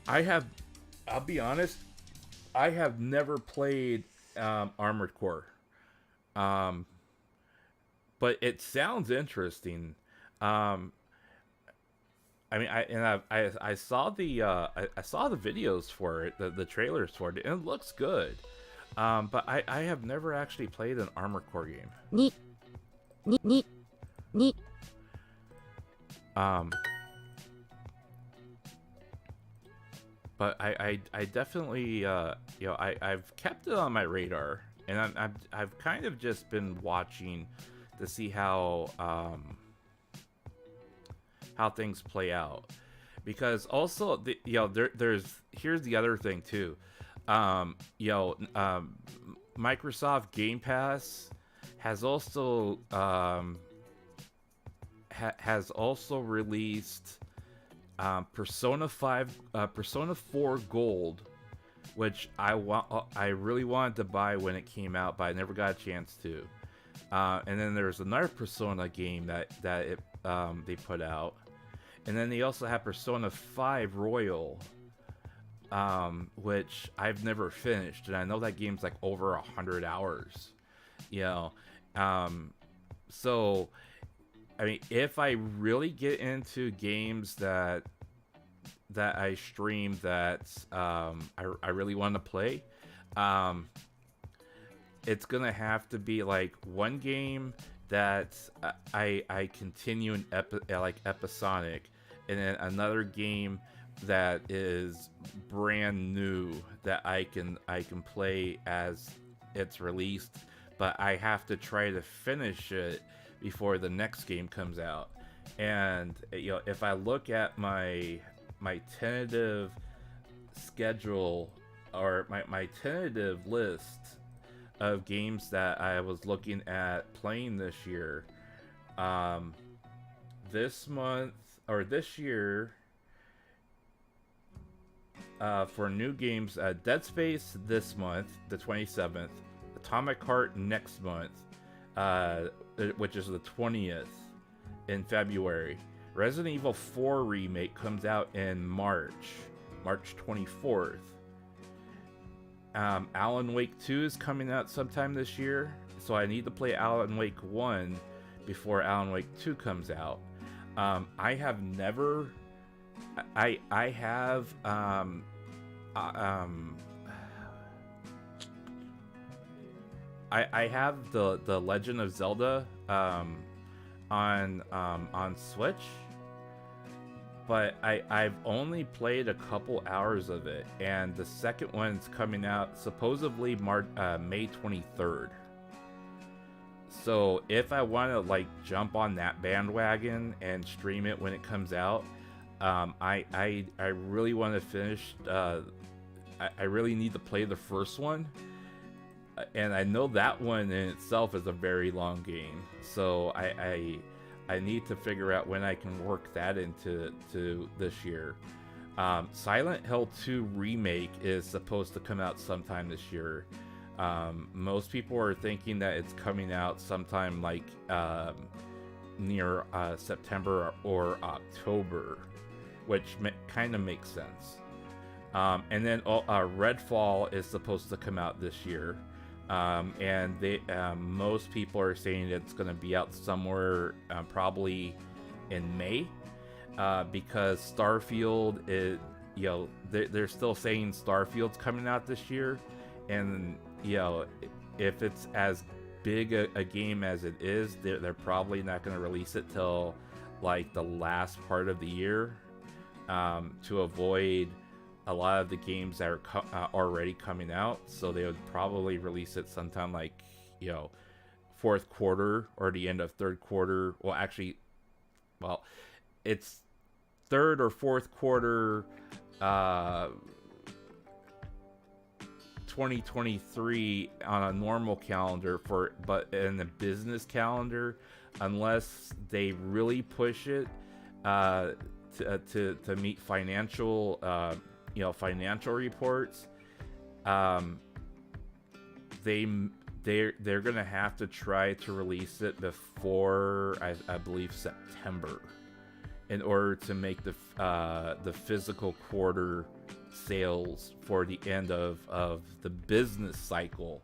I'll be honest, I have never played Armored Core, but it sounds interesting. I mean, I saw the I saw the videos for it, the trailers for it, and it looks good. But I have never actually played an Armored Core game. But I definitely you know, I've kept it on my radar, and I've kind of just been watching to see how things play out, because also you know, here's the other thing too. You know, Microsoft Game Pass has also has also released Persona 4 Gold, which I really wanted to buy when it came out, but I never got a chance to. And then there's another Persona game that they put out, and then they also have Persona 5 Royal, which I've never finished, and I know that game's like over 100 hours, you know. So I mean, if I really get into games that I stream that I really want to play, it's gonna have to be like one game that I continue in like episodic, and then another game that is brand new that I can play as it's released, but I have to try to finish it before the next game comes out. And you know, if I look at my tentative schedule, or my tentative list of games that I was looking at playing this year, this month or this year, for new games, Dead Space this month, the 27th, Atomic Heart next month, which is the 20th in February. Resident Evil 4 Remake comes out in March 24th. Alan Wake 2 is coming out sometime this year, so I need to play Alan Wake 1 before Alan Wake 2 comes out. I have never... I have I have the Legend of Zelda on Switch, but I've only played a couple hours of it, and the second one's coming out supposedly May 23rd. So if I want to like jump on that bandwagon and stream it when it comes out, I really want to finish. I really need to play the first one, and I know that one in itself is a very long game. So I need to figure out when I can work that into this year. Silent Hill 2 Remake is supposed to come out sometime this year. Most people are thinking that it's coming out sometime like near September or October, which kind of makes sense. And then Redfall is supposed to come out this year. And they most people are saying it's going to be out somewhere probably in May, because Starfield is, you know, they're still saying Starfield's coming out this year, and you know, if it's as big a game as it is, they're probably not going to release it till like the last part of the year, to avoid a lot of the games that are already coming out. So they would probably release it sometime like, you know, fourth quarter or the end of third quarter. Well, actually, well, it's third or fourth quarter 2023 on a normal calendar, but in the business calendar, unless they really push it to meet financial you know, financial reports, they're gonna have to try to release it before I believe September, in order to make the physical quarter sales for the end of the business cycle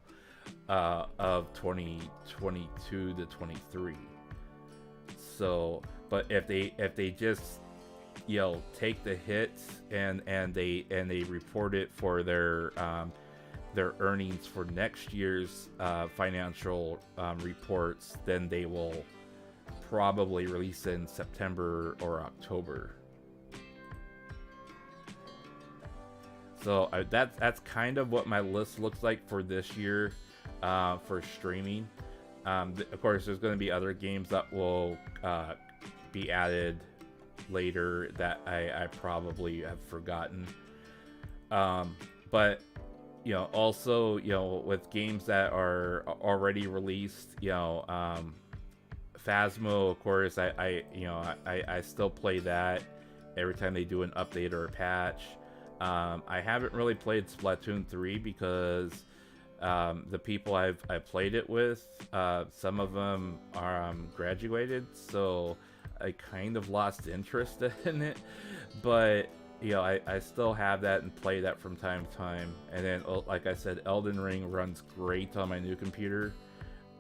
of 2022 to 23. So, but if they just, you know, take the hits and they report it for their earnings for next year's financial reports, then they will probably release it in September or October. So that's kind of what my list looks like for this year for streaming. Of course, there's going to be other games that will be added later that I probably have forgotten. But you know, also, you know, with games that are already released, you know, Phasmo, of course, I still play that every time they do an update or a patch. I haven't really played Splatoon 3 because the people I've played it with, some of them are graduated, so I kind of lost interest in it. But I still have that and play that from time to time. And then, like I said, Elden Ring runs great on my new computer.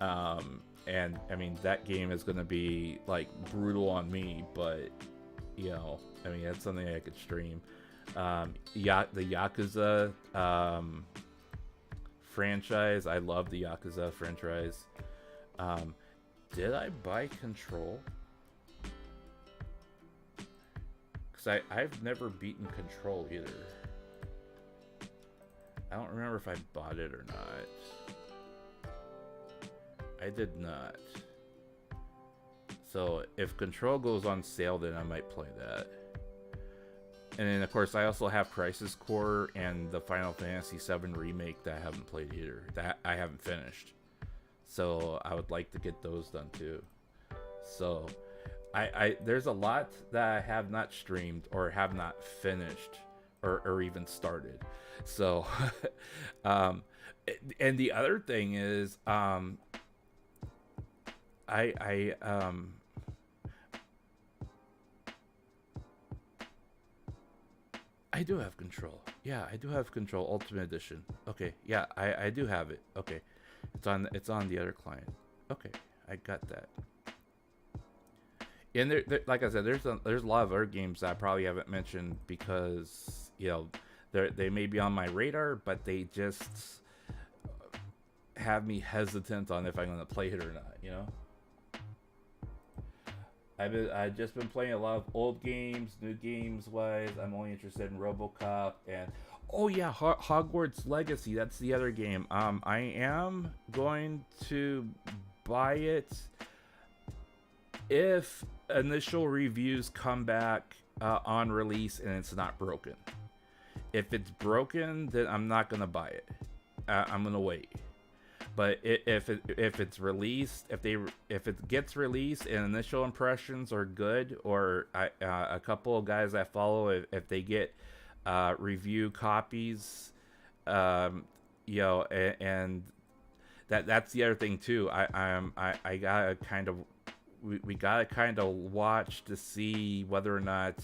And I mean, that game is going to be like brutal on me, but I mean, that's something I could stream. The Yakuza franchise, I love the Yakuza franchise. Did I buy Control? Because I've never beaten Control either. I don't remember if I bought it or not. I did not. So if Control goes on sale, then I might play that. And then, of course, I also have Crisis Core and the Final Fantasy VII Remake that I haven't played either. That I haven't finished. So I would like to get those done too. So there's a lot that I have not streamed or have not finished or even started. So, and the other thing is, I do have Control. Yeah, I do have Control Ultimate Edition. Okay, yeah, I do have it. Okay, it's on the other client. Okay, I got that. And there, like I said, there's a lot of other games that I probably haven't mentioned because they may be on my radar, but they just have me hesitant on if I'm gonna play it or not. I've just been playing a lot of old games, new games wise. I'm only interested in RoboCop and oh yeah, Hogwarts Legacy. That's the other game. I am going to buy it if initial reviews come back on release and it's not broken. If it's broken, then I'm not gonna buy it. I'm gonna wait. But if it's released, if it gets released and initial impressions are good, or a couple of guys I follow, if they get review copies, and that's the other thing too. I gotta kind of we gotta kind of watch to see whether or not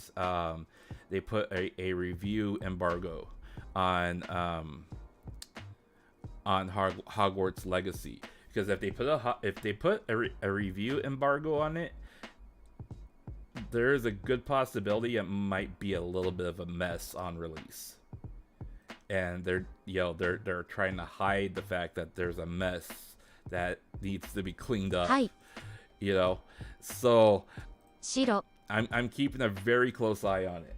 they put a review embargo on Hogwarts Legacy, because if they put a review embargo on it, there is a good possibility it might be a little bit of a mess on release, and they're trying to hide the fact that there's a mess that needs to be cleaned up. Hi. So 白 I'm keeping a very close eye on it.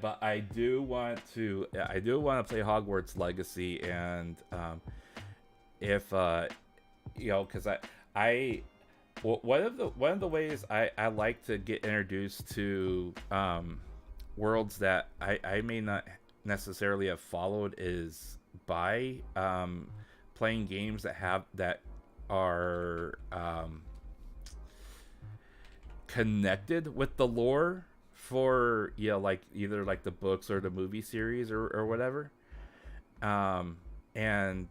But I do want to play Hogwarts Legacy, and if because one of the ways I like to get introduced to worlds that I may not necessarily have followed is by playing games that are connected with the lore for like either like the books or the movie series or whatever, and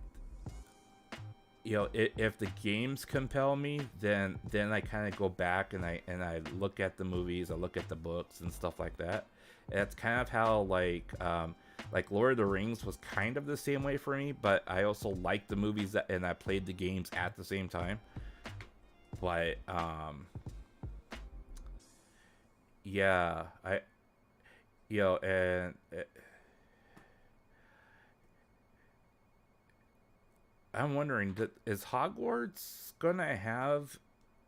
if the games compel me, then I kind of go back and I look at the movies, I look at the books and stuff like that. And that's kind of how like Lord of the Rings was kind of the same way for me, but I also liked the movies and I played the games at the same time. But yeah, and I'm wondering, is Hogwarts gonna have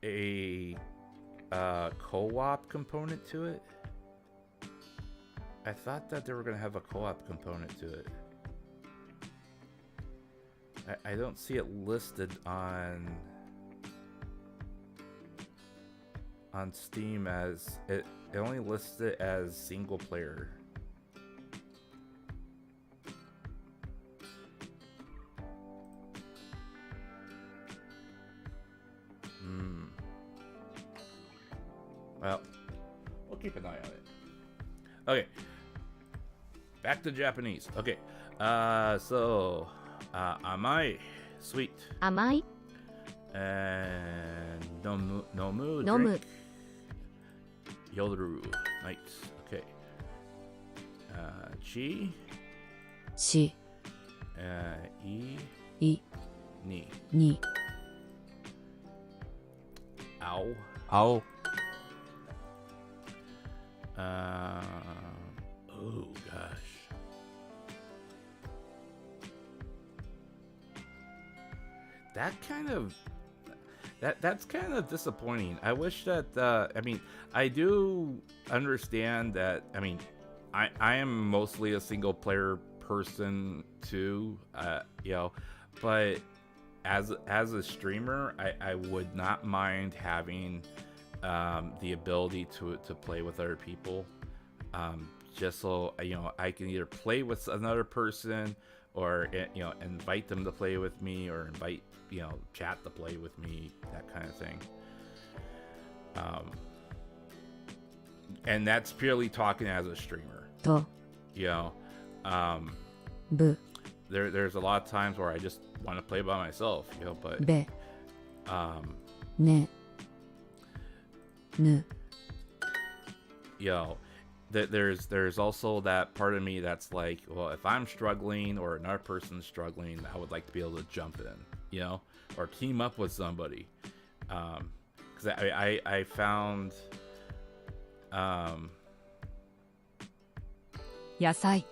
a co-op component to it? I thought that they were gonna have a co-op component to it. I don't see it listed on Steam as it only lists it as single player. Well, we'll keep an eye on it. Okay. Back to Japanese. Okay. So, amai, sweet. 甘い And nomu, 飲む drink. Yoru, night. Okay. Chi, し I, い ni. に Ow. 青 Oh gosh. That's kind of disappointing. I wish that I mean, I do understand that. I mean, I am mostly a single player person too, you know, but as a streamer, I would not mind having the ability to play with other people, just so you know I can either play with another person or you know invite them to play with me or invite you know chat to play with me, that kind of thing. And that's purely talking as a streamer, と you know. ぶ There's a lot of times where I just want to play by myself, you know, but べ you ねぬ know, there's also that part of me that's like, well, if I'm struggling or another person's struggling, I would like to be able to jump in, you know, or team up with somebody. Because I found 野菜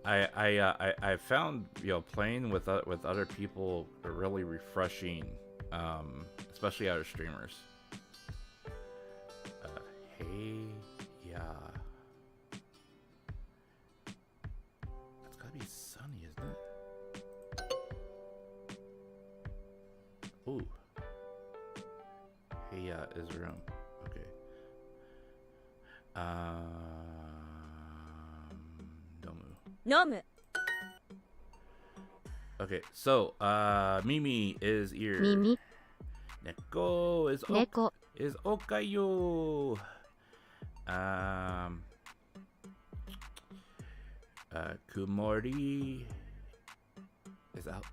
I found, you know, playing with other people really refreshing, especially other streamers. Hey, yeah, it's gotta be sunny, isn't it? Ooh, hey, yeah, is room. Okay. Domu. 飲む Okay, so Mimi is ear. 耳 Neko is 猫 is okayo. Kumori is out.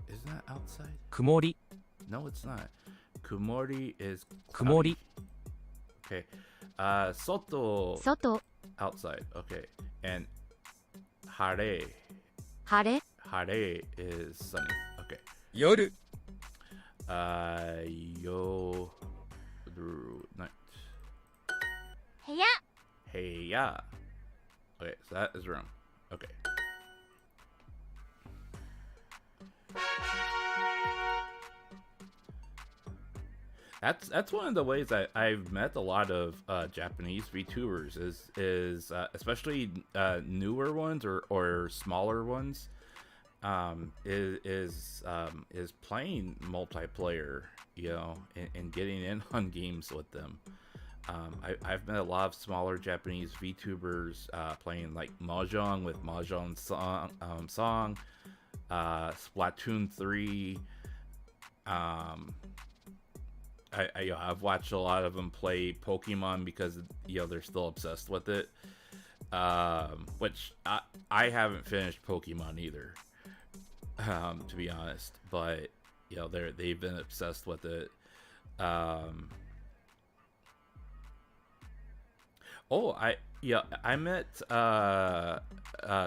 Isn't that outside? 曇り No, it's not. Kumori is 曇り cloudy. Okay. Soto 外 outside. Okay. And hare. 晴れ Hare is sunny. Okay. 夜 Yo night. 部屋 Hey yeah. Okay, so that is room. Okay. That's one of the ways I've met a lot of Japanese VTubers is especially newer ones or smaller ones, is playing multiplayer, you know, and getting in on games with them. I've met a lot of smaller Japanese VTubers playing like Mahjong with Mahjong Song, Splatoon 3. I've watched a lot of them play Pokemon because, you know, they're still obsessed with it. Which I haven't finished Pokemon either, to be honest. But, you know, they've been obsessed with it. I met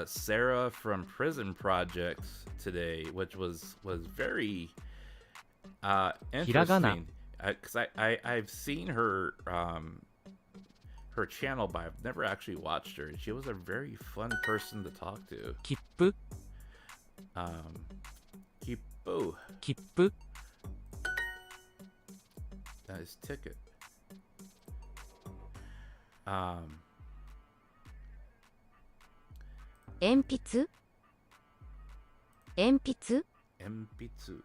Sarah from Prison Projects today, which was very interesting. Because I've seen her her channel, but I've never actually watched her. She was a very fun person to talk to. 切符 Kippo. 切符 That is ticket. 鉛筆鉛筆 Empitsu.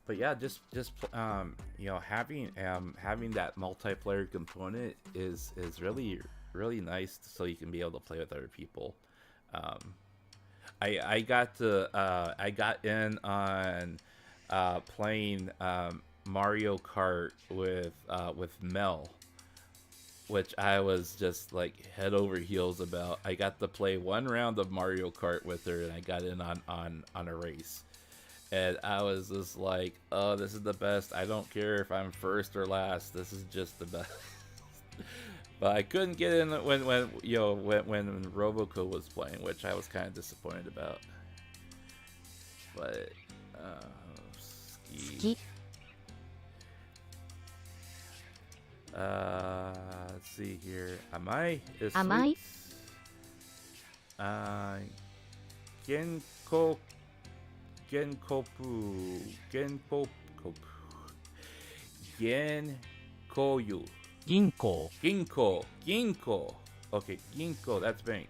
But yeah, just you know, having that multiplayer component is really nice, so you can be able to play with other people. I got in on playing Mario Kart with Mel, which I was just like head over heels about. I got to play one round of Mario Kart with her, and I got in on a race. And I was just like, oh, this is the best. I don't care if I'm first or last. This is just the best. But I couldn't get in when Roboco was playing, which I was kind of disappointed about. But ski. Let's see here. Amai is Amai. sweet. Genkoyu. Ginko. Ginko. Okay, Ginko, that's bank.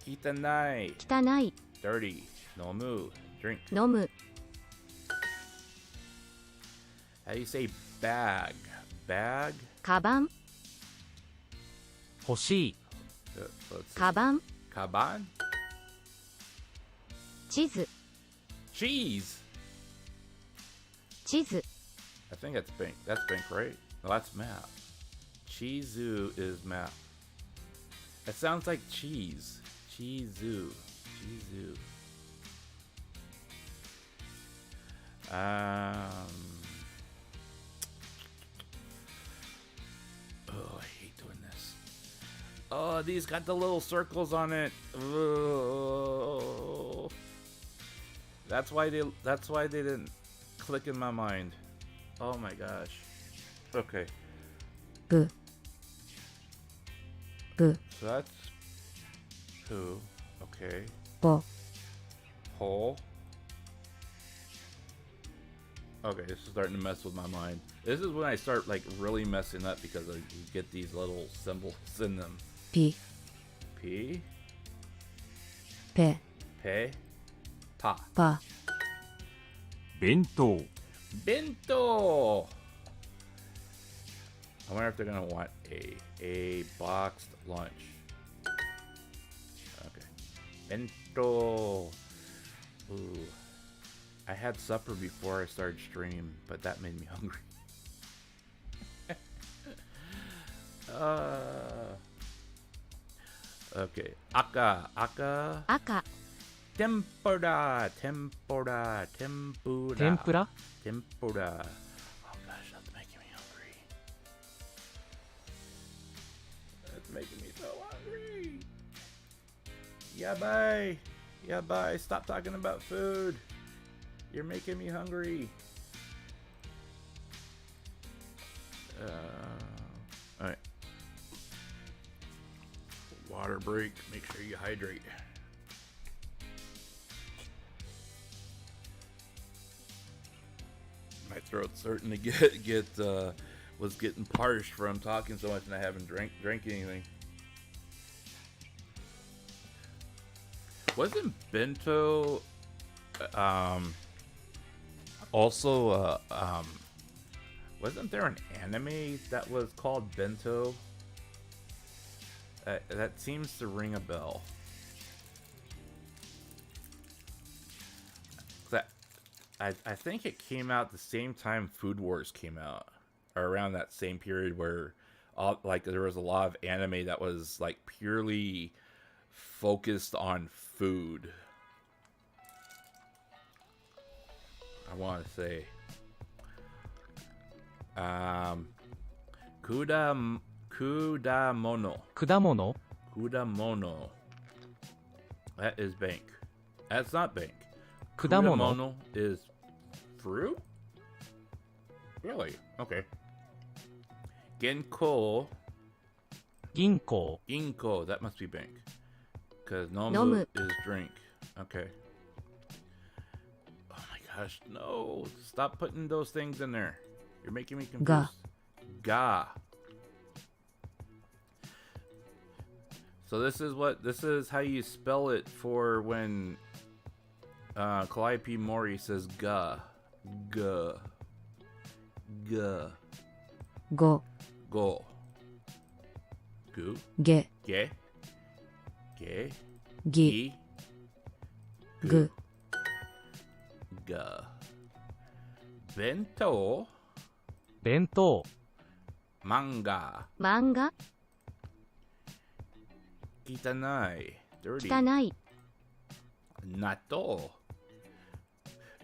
Kitanai. 汚い Dirty. Nomu. Drink. 飲む How do you say bag? Bag? カバン欲しい。 Let's see. カバン Kaban? 地図 Cheese. 地図 I think that's bank. That's bank, right? No, that's map. Chizu is map. It sounds like cheese. Chizu. Oh, I hate doing this. Oh, these got the little circles on it. Oh. That's why they didn't click in my mind. Oh my gosh. Okay. ぶ ぶ So that's poo. Okay. ぼ Hole. Okay, this is starting to mess with my mind. This is when I start like really messing up because you get these little symbols in them. ぴ P, ぺ Pe, Pa. ぱ弁当 Bento. I wonder if they're gonna want a boxed lunch. Okay. Bento. Ooh. I had supper before I started stream, but that made me hungry. Okay. Aka. 赤 Tempura. 天ぷら Tempura. Oh gosh, that's making me hungry. That's making me so hungry. Yeah, bye. Stop talking about food. You're making me hungry. Alright. Water break. Make sure you hydrate. My throat's starting to get was getting parched from talking so much and I haven't drank anything. Wasn't bento also wasn't there an anime that was called Bento? That seems to ring a bell. I think it came out the same time Food Wars came out, or around that same period where there was a lot of anime that was like purely focused on food. I want to say Kudamono. 果物 Kudamono. That is bank. That's not bank. 果物 Kudamono is fruit? Really? Okay. Genko. 銀行 Ginko. That must be bank. Because Nomu. Nomu is drink. Okay. Oh my gosh. No. Stop putting those things in there. You're making me confused. Ga. Ga. So this is how you spell it for when Calliope Mori says ga. Ga. Ga. ご Go. Gu. げ Ge. Ge. ぎ gi, ぐ ga. Bento, 弁当 manga, 漫画 kitanai, dirty, 汚い natto.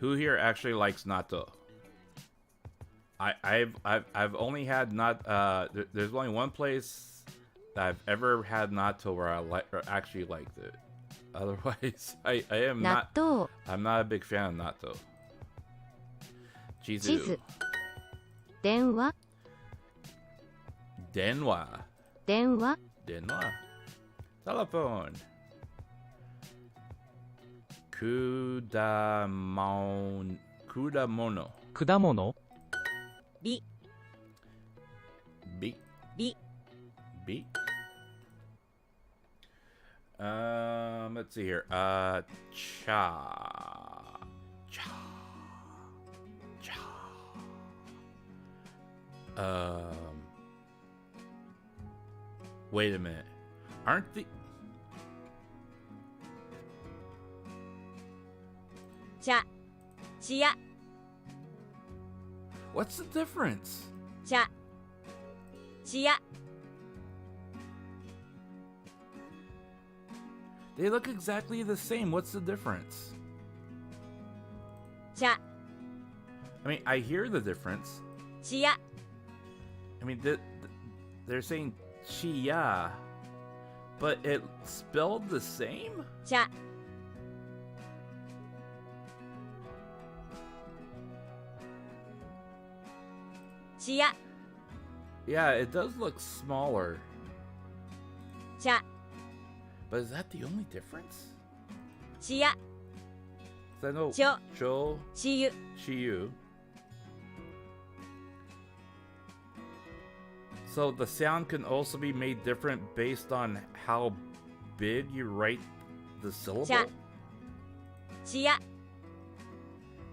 Who here actually likes natto? I've only had there's only one place that I've ever had natto where I actually liked it. Otherwise, I am 納 not. 豆 I'm not a big fan of natto. 地 Chizu. 図電話 Denwa. 電話 Denwa. Telephone. Kudamono. 果物 び Beat. び Beat. Let's see here. Cha. Cha. Cha. Wait a minute. Aren't the 茶ちや What's the difference? 茶ちや They look exactly the same. What's the difference? 茶 I mean, I hear the difference. ちや I mean, they're saying chia, but it's spelled the same? 茶 ちや Yeah, it does look smaller. 茶 But is that the only difference? ちや 'Cause I know ちょ cho, ちゆ chiyu. So the sound can also be made different based on how big you write the syllable? ちや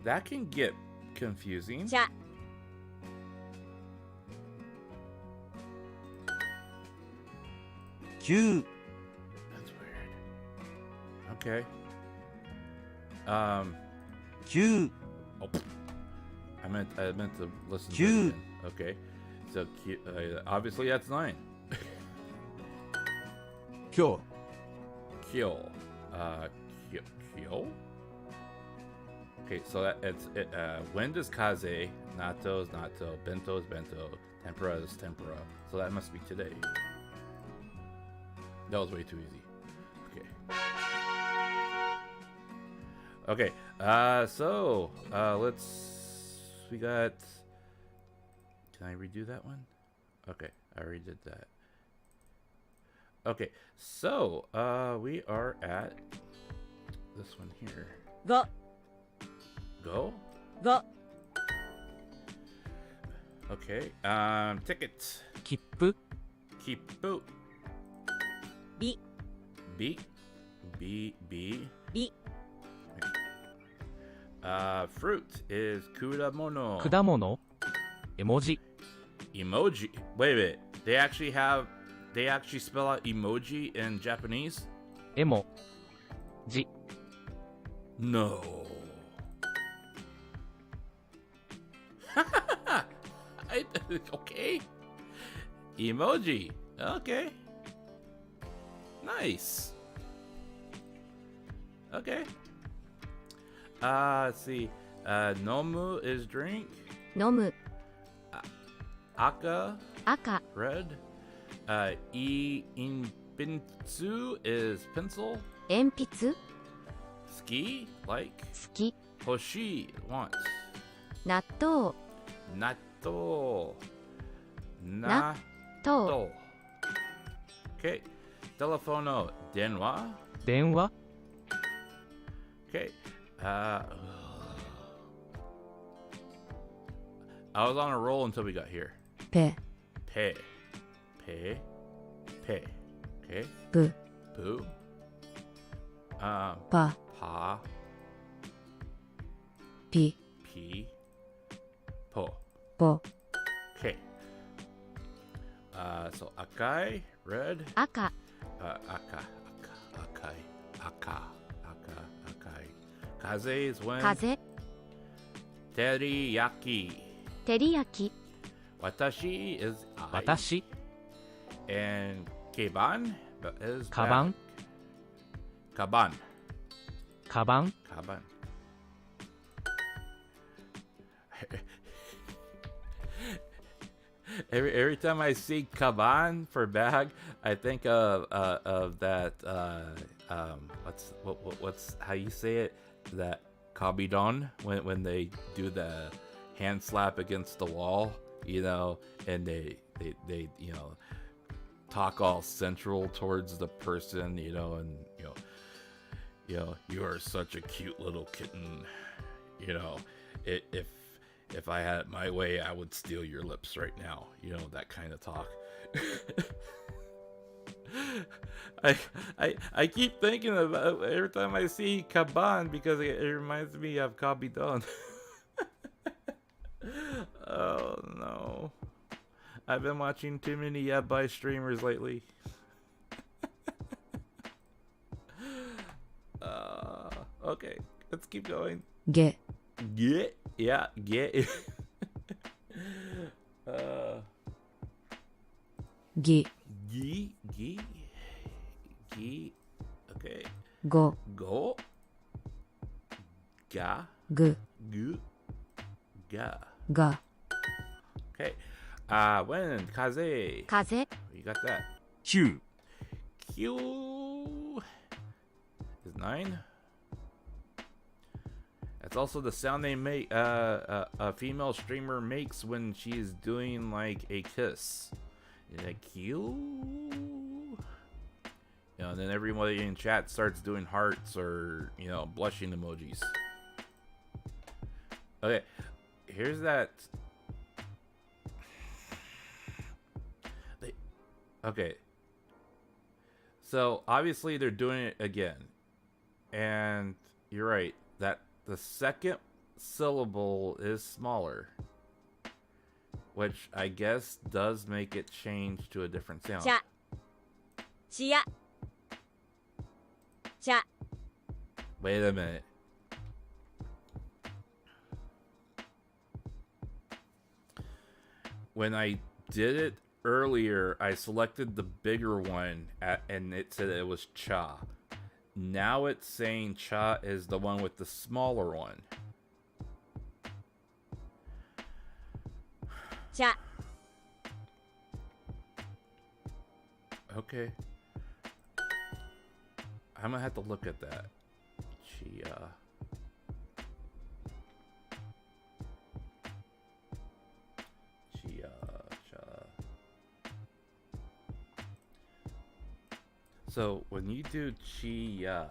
That can get confusing. 茶 9 That's weird. Okay. 9 Oh, I meant to listen to it Cute. again. Okay. So obviously that's 9. 今日 Kyo. Kyo? Okay, so wind is kaze, natto is natto, bento is bento, tempura is tempura. So that must be today. That was way too easy. Okay. Okay, so we got, can I redo that one? Okay, I already did that. Okay, so we are at this one here. ご Go? ご Okay, ticket. 切符 Kipu. び B. B. B. び Fruit is kudamono. 果物絵文字 Emoji. Wait. They actually spell out emoji in Japanese? 絵も字 No. Okay. Emoji. Okay. Nice. Okay. Let's see. Nomu is drink. 飲む Aka, 赤 red. Inpinsu is pencil. 鉛筆 Ski, like. 好き Hoshi, want. 納豆 Natto. 納豆 Natto. Okay. Telefono, denwa. 電話 Okay. I was on a roll until we got here. ぺ Pe. Pe. Pe. Okay. ぶ Poo. ぱ Pa. ぴ P. Po. ぽ Okay. So akai, red.赤 Akai. akai. Kaze is when. 風 Teriyaki. 照り焼き Watashi is I. 私 And keban is カバン Kaban. カバン Kaban. Every time I see kaban for bag, I think of that what's how you say it, that kabidon when they do the hand slap against the wall, you know, and they you know talk all central towards the person, you know, and you know you are such a cute little kitten, you know, if I had it my way, I would steal your lips right now. You know, that kind of talk. I keep thinking about every time I see Kaban because it reminds me of Kabidon. Oh no. I've been watching too many yabai streamers lately. Okay, let's keep going. げ Get, yeah, get. ぎ Gi. Okay. ご Go. Ga. ぐ Gu. Ga. が Okay. When kaze. 風 You got that. 9 Q is 9. That's also the sound they make. A female streamer makes when she's doing like a kiss. Like Q. You know, and then everybody in chat starts doing hearts or, you know, blushing emojis. Okay, here's that. Okay. So obviously they're doing it again. And you're right, that the second syllable is smaller, which I guess does make it change to a different sound. ちゃちやちゃ Wait a minute. When I did it earlier, I selected the bigger one and it said it was cha. Now it's saying cha is the one with the smaller one. ちゃ Okay. I'm gonna have to look at that. Chia. Cha. So when you do chia.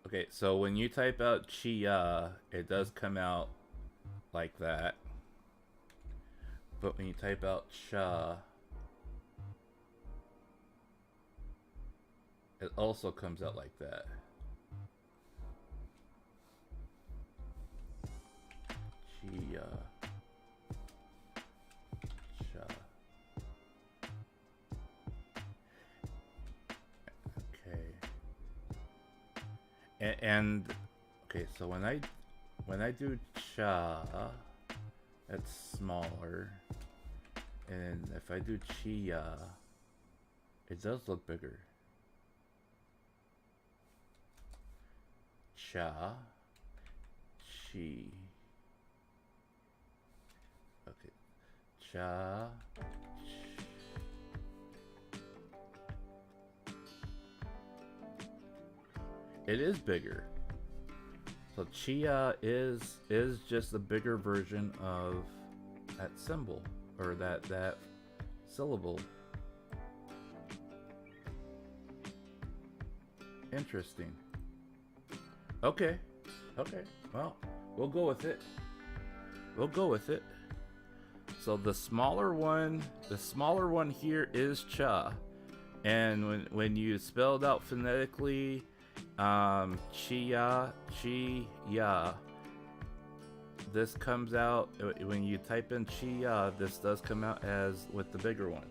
Okay, so when you type out chia, it does come out like that. But when you type out cha, it also comes out like that. Chia. Cha. Okay. And okay, so when I do cha, it's smaller. And if I do chia, it does look bigger. Cha, chi. Okay, cha. It is bigger. So chia is just a bigger version of that symbol or that syllable. Interesting. Okay. Well, we'll go with it. So the smaller one here is cha, and when you spell it out phonetically, chia, this comes out when you type in chia. This does come out as with the bigger one.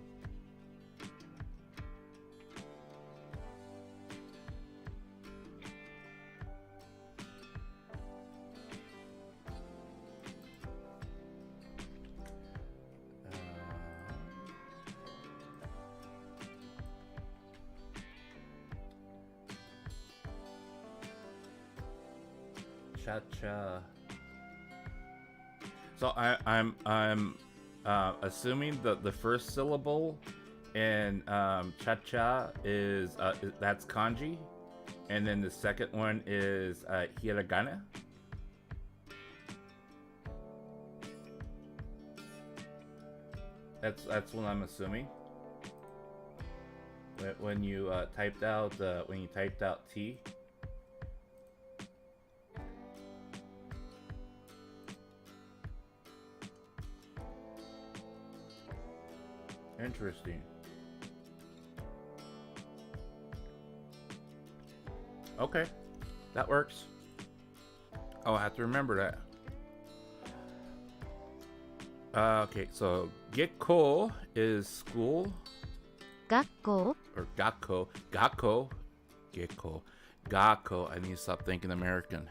Cha-cha. So I'm assuming that the first syllable in cha-cha is that's kanji, and then the second one is hiragana. That's what I'm assuming. When you typed out T. Interesting. Okay, that works. Oh, I have to remember that. Okay, so Gekko is school. 学校 Or Gakko. Gakko. Gekko. Gakko. I need to stop thinking American.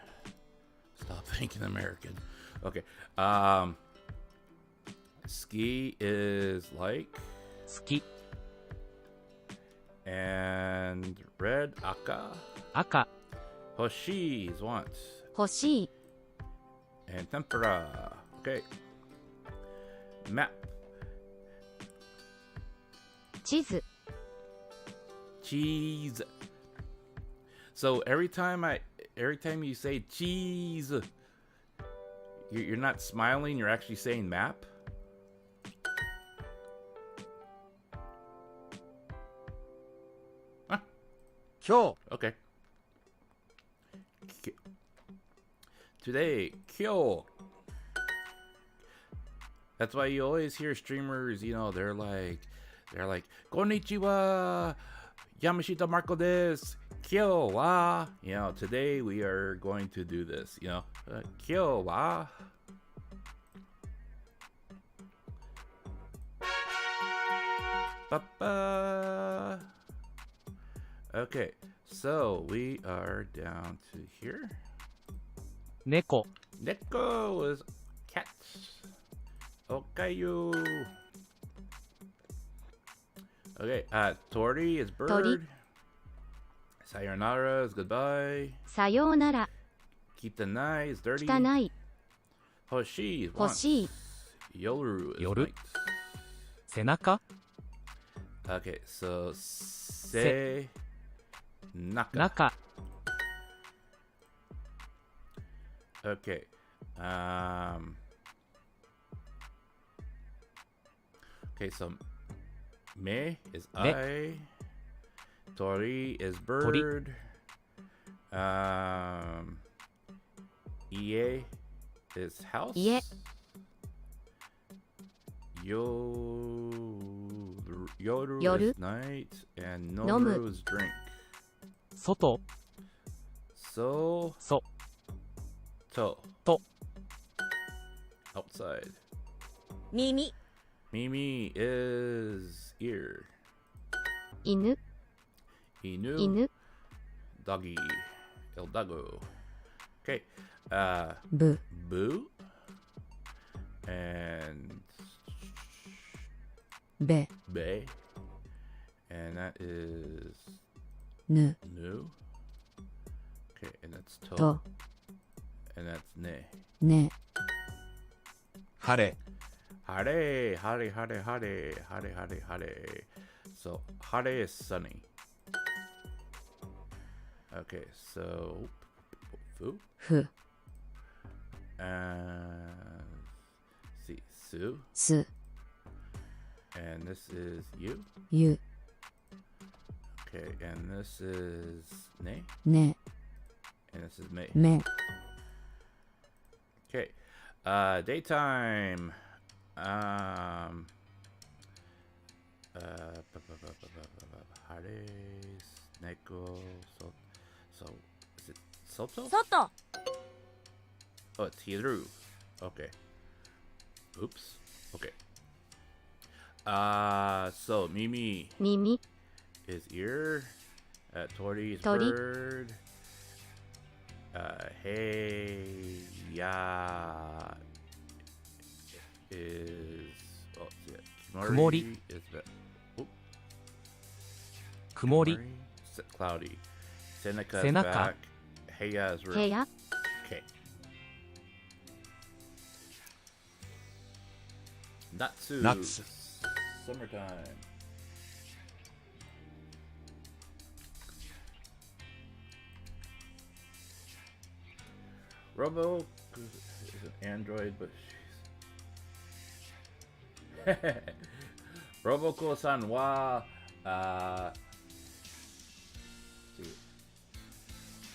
Stop thinking American. Okay. Ski is like. 好き And red, aka. 赤 Hoshi is want. 欲しい And tempura. Okay. Map. 地図 Cheese. So every time you say cheese, you're not smiling, you're actually saying map. Huh. 今日 Okay. Today, kyo. That's why you always hear streamers, you know, they're like, Konnichiwa, Yamashita Marko desu, kyo wa. You know, today we are going to do this, you know, kyo wa. Ba-ba. Okay, so we are down to here. 猫 Neko is cats. Okayu. Okay, Tori is bird. Tori. Sayonara is goodbye. さようなら Kitanai is dirty. 汚い Hoshi is 欲 want. しい Yoru is Yoru. night. 背中 Okay, so se naka. 中 Okay. Okay, so me is I. Tori is bird. Ie is house. Ie. Yoru Yoru. is night. And Nomu. Nomu is drink. 外 So そ to. To. Outside. 耳 Mimi is ear. 犬 Inu. 犬 Doggy. El Dago. Okay. ぶ Boo. And べ Bay. And that is ぬ new. Okay, and that's to. と And that's ne. ね晴れ Hare, hare, hare, hare, hare, hare, hare. So, hare is sunny. Okay, so. Fu. ふ And. See, Su. す And this is you. ゆ Okay, and this is ne. ね And this is me. め Okay. Daytime. Hares, Neko, so is it Soto? 外 Oh, it's Hiru. Okay. Oops. Okay. So Mimi 耳 is ear. Tori is Tori. bird. Hey, ya is Kumori. Is that, oh, 曇り cloudy. Seneca is Senaka. back. Heya is 部 roof. 屋 Okay. Natsu. Natsu. Summertime. Robo is an android, but she's Roboko-san wa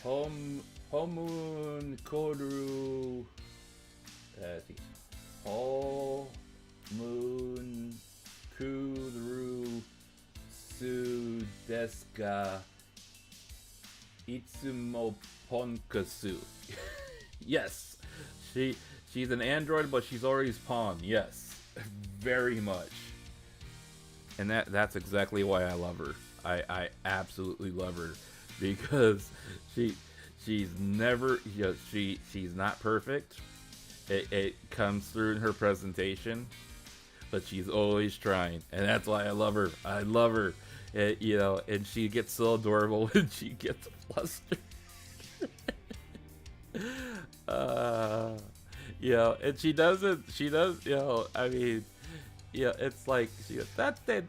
Homun Koru Homun Kuru Su Deska Itsumo Ponkasu. Yes, she's an android, but she's always pawn. Yes, very much. And that's exactly why I love her. I absolutely love her because she's never, you know, she's not perfect. It comes through in her presentation, but she's always trying, and that's why I love her. I love her. You know, and she gets so adorable when she gets flustered. You know, and she does, you know, I mean, yeah, it's like she goes, that day, and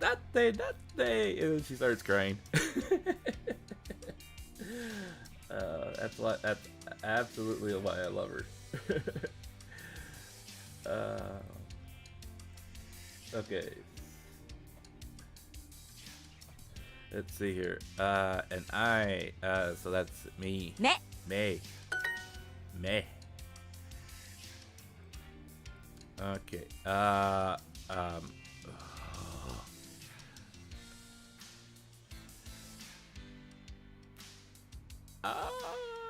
then she starts crying. That's absolutely why I love her. Okay. Let's see here. And I, so that's me. Me. Okay. I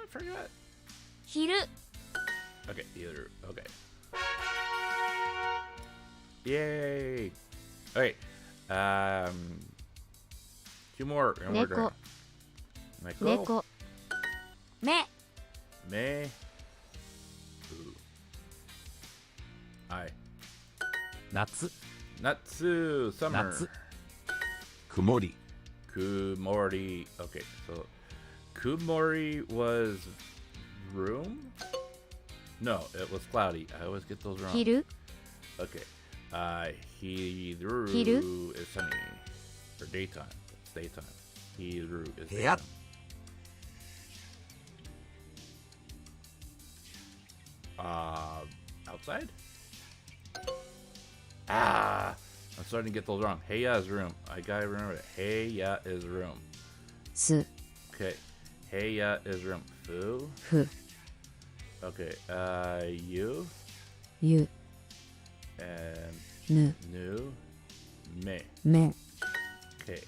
forgot. 昼 Okay, either. Okay. Yay! Okay. Two more, and we're done. 猫目 Me. Ooh. I. 夏 Natsu. Summer. 夏 Kumori. Kumori. Okay, so Kumori was room? No, it was cloudy. I always get those wrong. 昼 Okay. Hiru Hiru? is sunny. Or daytime. It's daytime. Hiru is Yep. daytime. Outside? I'm starting to get those wrong. Heya is room. I gotta remember that. Heya is room. す Okay. Heya is room. Fu. ふ Okay. You ゆ and ぬ new me. め Okay.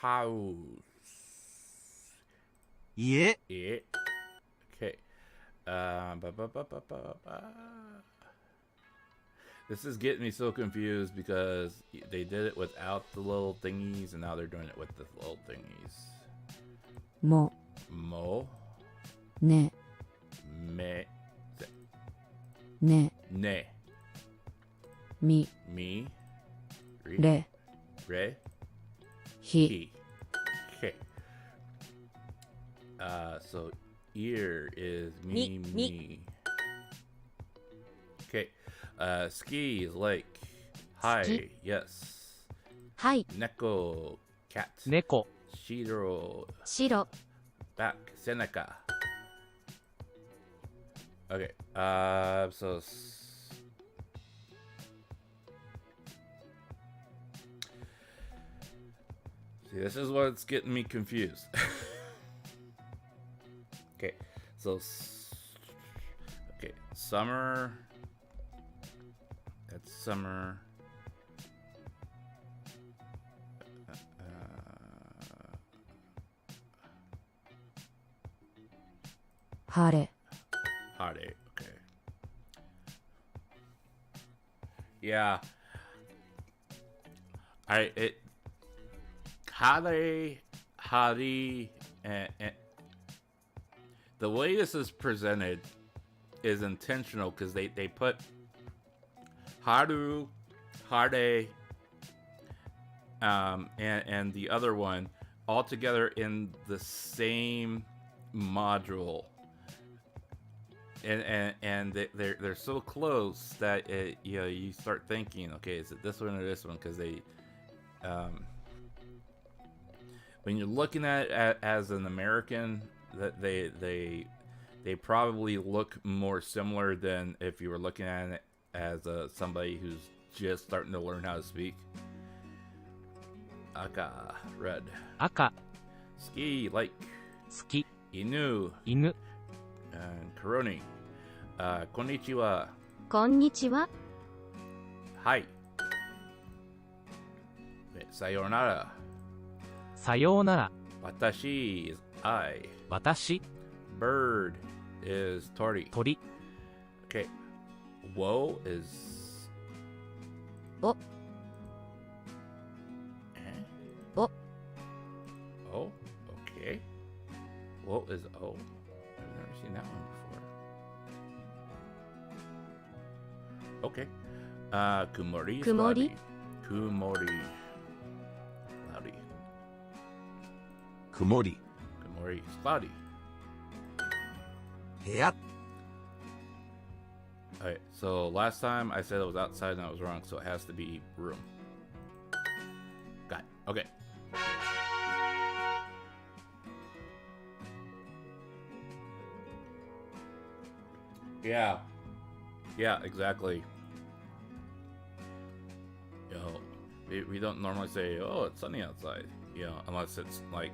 House. 家。 It. Okay. This is getting me so confused because they did it without the little thingies, and now they're doing it with the little thingies. も Mo. ね Me. ね Ne. み Me. Re. れ Re. ひ He. Okay. So ear is me, Me. me. Okay. Ski is like hi, Ski. yes. はい Neko, cat. 猫 Shiro, 白 back. Seneca. Okay. So. See, this is what's getting me confused. Okay, so okay, summer. That's summer. 晴れ Hare. Okay. Yeah. Hare, Hari, and the way this is presented is intentional because they put Haru, Hare, and the other one all together in the same module. and they're so close that you start thinking, okay, is it this one or this one? Because they when you're looking at it as an American, that they probably look more similar than if you were looking at it as somebody who's just starting to learn how to speak. Aka, red. 赤 Ski, like. 好き Inu, 犬 and Koroni. Konnichiwa. こんにちは Hi. Sayonara. さようなら Watashi is I. 私 Bird is Tori. 鳥 Okay. Woe is. Oh. Oh. Oh. Okay. Woe is O. I've never seen that one before. Okay. Kumori is Kumori? cloudy. Kumori. Cloudy. Kumori. Kumori is cloudy. 部屋 Alright, so last time I said it was outside and I was wrong, so it has to be room. Got it. Okay. Yeah. Yeah, exactly. We don't normally say, oh, it's sunny outside, unless it's like,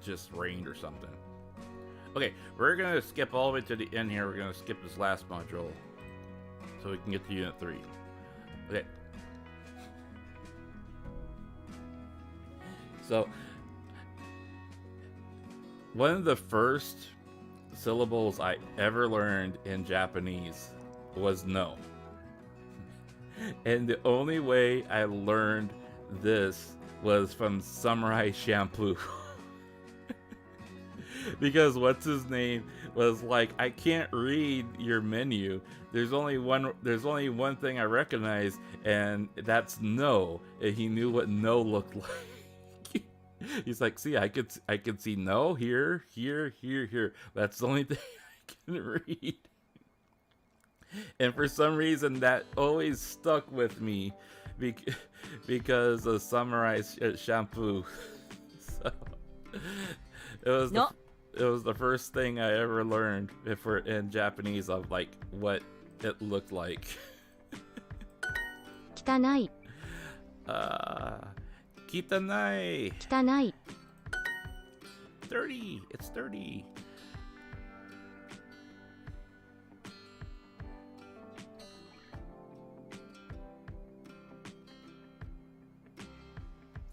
just rained or something. Okay, we're gonna skip all the way to the end here. We're gonna skip this last module so we can get to Unit 3. Okay. So, one of the first syllables I ever learned in Japanese was no. And the only way I learned this was from Samurai Shampoo. Because what's his name was like, I can't read your menu. There's only one thing I recognize, and that's no. And he knew what no looked like. He's like, see, I could see no here, here, here, here. That's the only thing I can read. And for some reason, that always stuck with me because of Samurai Shampoo. So it was the first thing I ever learned in Japanese of like what it looked like. 汚い Kitanai. 汚い Dirty. It's dirty.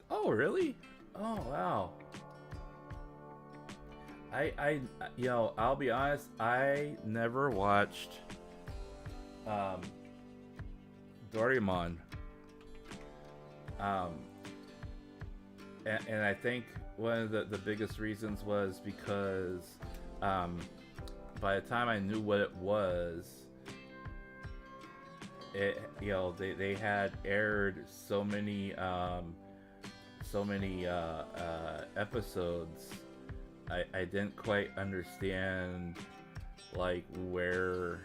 Oh, really? Oh, wow. I'll be honest, I never watched Doraemon. And I think one of the biggest reasons was because by the time I knew what it was, they had aired so many episodes. I didn't quite understand like where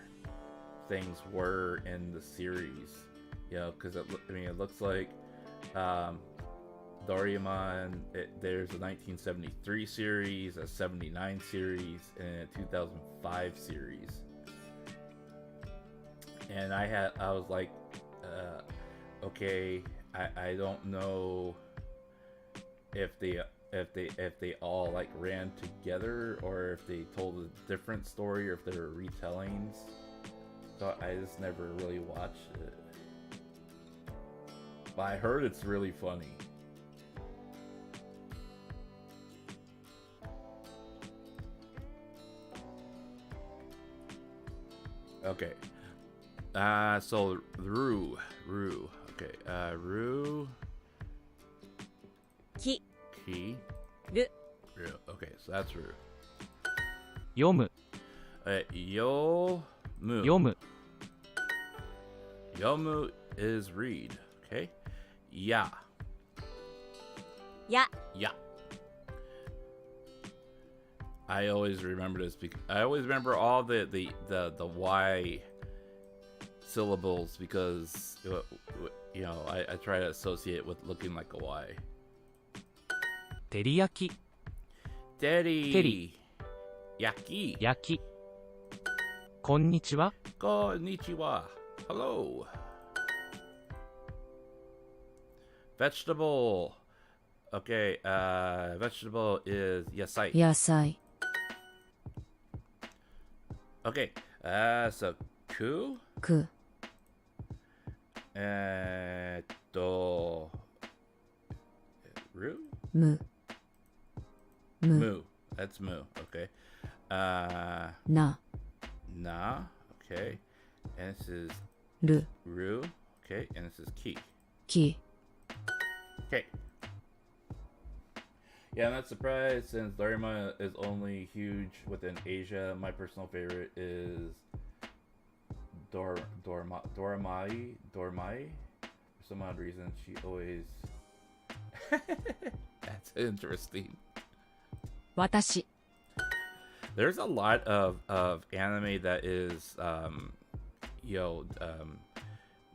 things were in the series, because it looks like Doraemon, there's a 1973 series, a 79 series, and a 2005 series. And I was like, okay, I don't know if they all like ran together or if they told a different story or if they were retellings. So I just never really watched it. But I heard it's really funny. Okay. So Rue. Okay. Rue. き Key. る Rue. Okay, so that's Rue. 読む Yomu. 読む Yomu is read. Okay. Ya. や Ya. I always remember this because I always remember all the Y syllables because you know I try to associate with looking like a Y. 照り焼き Teddy. Teddy. Yaki. 焼きこんにちは Konnichiwa. Hello. Vegetable. Okay, vegetable is yasai. 野菜 Okay, so ku. く Ru? む Moo. That's moo. Okay. な Na. Okay. And this is る ru. Okay. And this is ki. き Okay. Yeah, I'm not surprised since Dorima is only huge within Asia. My personal favorite is Dormai. For some odd reason, she always. That's interesting. 私 There's a lot of anime that is,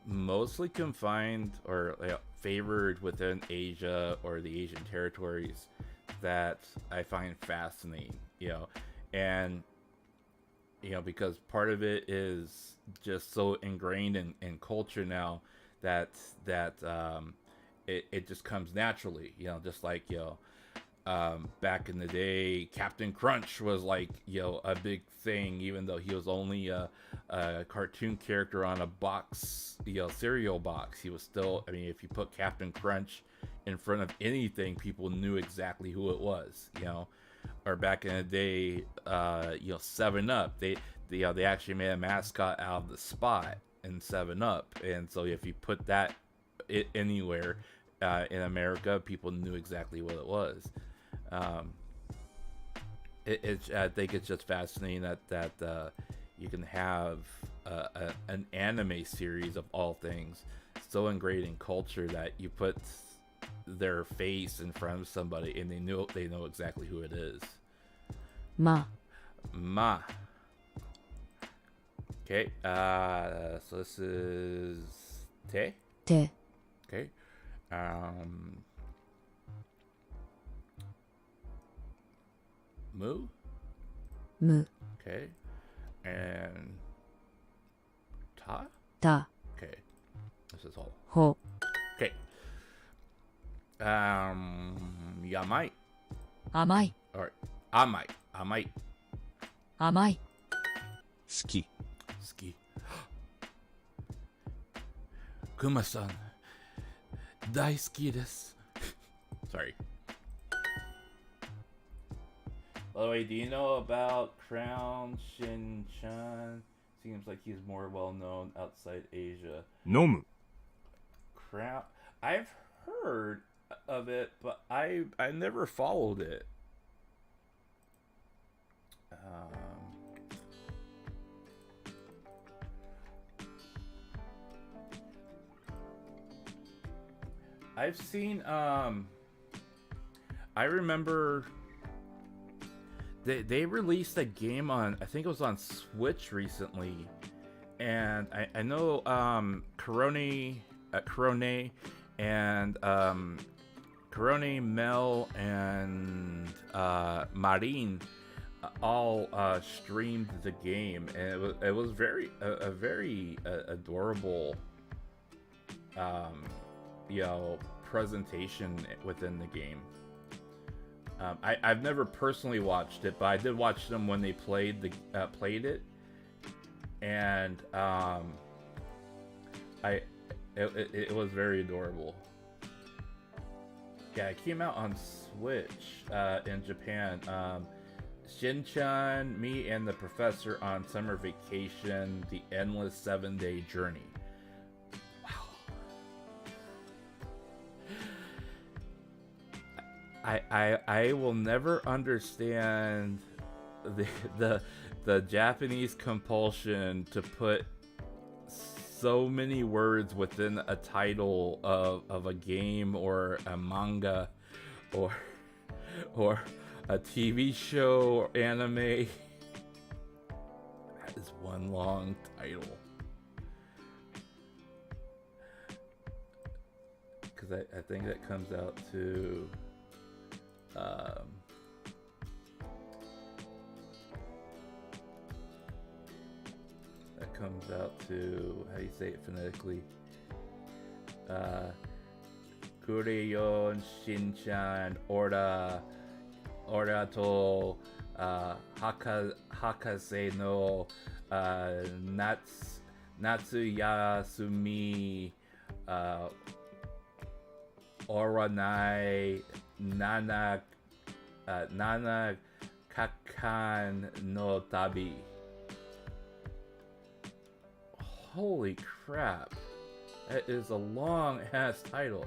mostly confined or favored within Asia or the Asian territories that I find fascinating, and because part of it is just so ingrained in culture now that it just comes naturally, just like back in the day, Captain Crunch was like a big thing, even though he was only a cartoon character on a box, cereal box. He was still, I mean, if you put Captain Crunch in front of anything, people knew exactly who it was, or back in the day, 7-Up, they actually made a mascot out of the Spot in 7-Up, and so if you put that anywhere in America, people knew exactly what it was. I think it's just fascinating that you can have an anime series of all things so ingrained in culture that you put their face in front of somebody and they know exactly who it is. ま Ma. Okay, so this is te. て Okay. Mu. む Okay. And ta. た Okay. This is all. ほ Okay. Yamai. 甘い Or amai. Amai. 甘い好き Ski. Kuma-san. Daisuki desu. Sorry. By the way, do you know about Crown Shin-chan? Seems like he's more well known outside Asia. 飲む Crown. I've heard of it, but I never followed it. I've seen I remember they released a game on, I think it was on Switch recently, and I know Corone and Corone, Mel, and Marin all streamed the game, and it was very adorable presentation within the game. I've never personally watched it, but I did watch them when they played it, and it was very adorable. Yeah, it came out on Switch in Japan. Shin-chan, Me and the Professor on Summer Vacation, The Endless 7-Day Journey. I will never understand the Japanese compulsion to put so many words within a title of a game or a manga or a TV show or anime. That is one long title. Because I think that comes out to how do you say it phonetically? Kureyon Shinchan Ora to Hakase no Natsuyasumi Oranai Nana Kakan no Tabi. Holy crap. That is a long ass title.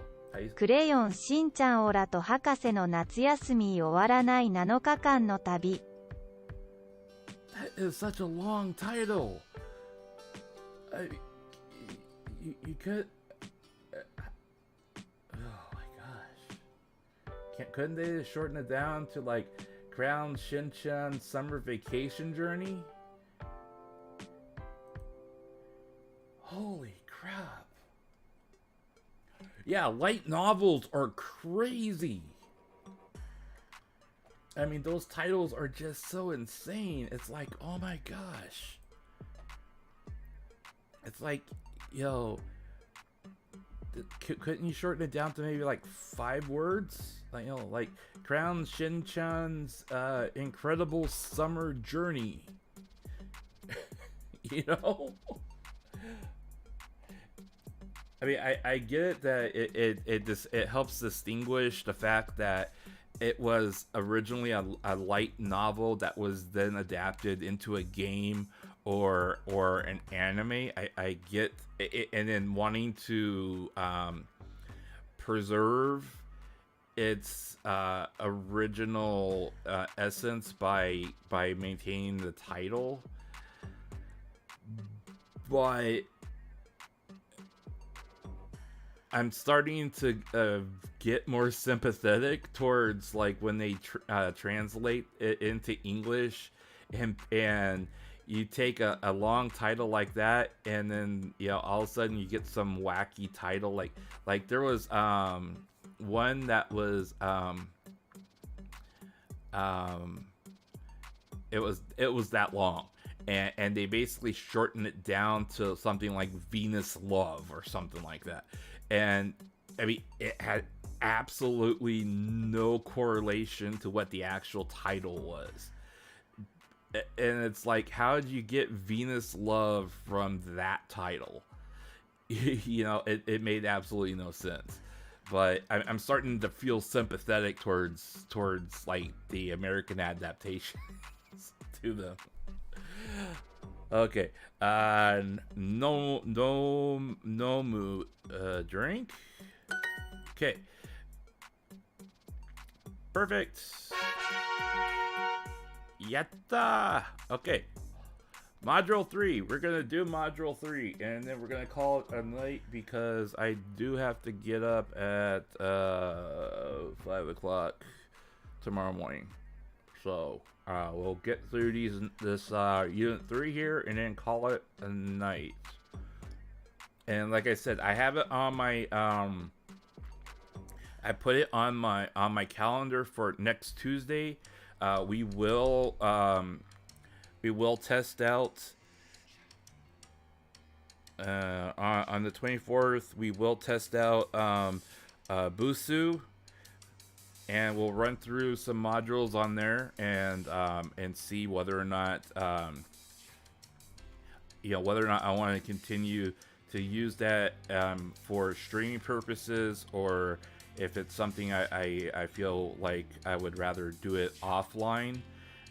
クレヨンしんちゃんオラと博士の夏休み終わらない7日間の旅。 That is such a long title. You could. Oh my gosh. Couldn't they shorten it down to like Crown Shinchan Summer Vacation Journey? Holy crap. Yeah, light novels are crazy. I mean, those titles are just so insane. It's like, oh my gosh. It's like, yo, couldn't you shorten it down to maybe like 5 words? Like, you know, like Crown Shinchan's Incredible Summer Journey. You know? I mean, I get it that it helps distinguish the fact that it was originally a light novel that was then adapted into a game or an anime. I get it, and then wanting to preserve its original essence by maintaining the title, but I'm starting to get more sympathetic towards like when they translate it into English, and you take a long title like that, and then, you know, all of a sudden you get some wacky title like there was one that was it was that long, and they basically shortened it down to something like Venus Love or something like that. And I mean, it had absolutely no correlation to what the actual title was. And it's like, how did you get Venus Love from that title? You know, it made absolutely no sense. But I'm starting to feel sympathetic towards like the American adaptations to them. Okay, no mood, drink. Okay, perfect. Yatta. Okay, module 3. We're gonna do module 3, and then we're gonna call it a night because I do have to get up at 5 o'clock tomorrow morning. So we'll get through this unit 3 here and then call it a night. And like I said, I have it on my I put it on my calendar for next Tuesday. We will test out on the 24th. We will test out Busu. And we'll run through some modules on there and see whether or not whether or not I want to continue to use that for streaming purposes, or if it's something I feel like I would rather do it offline.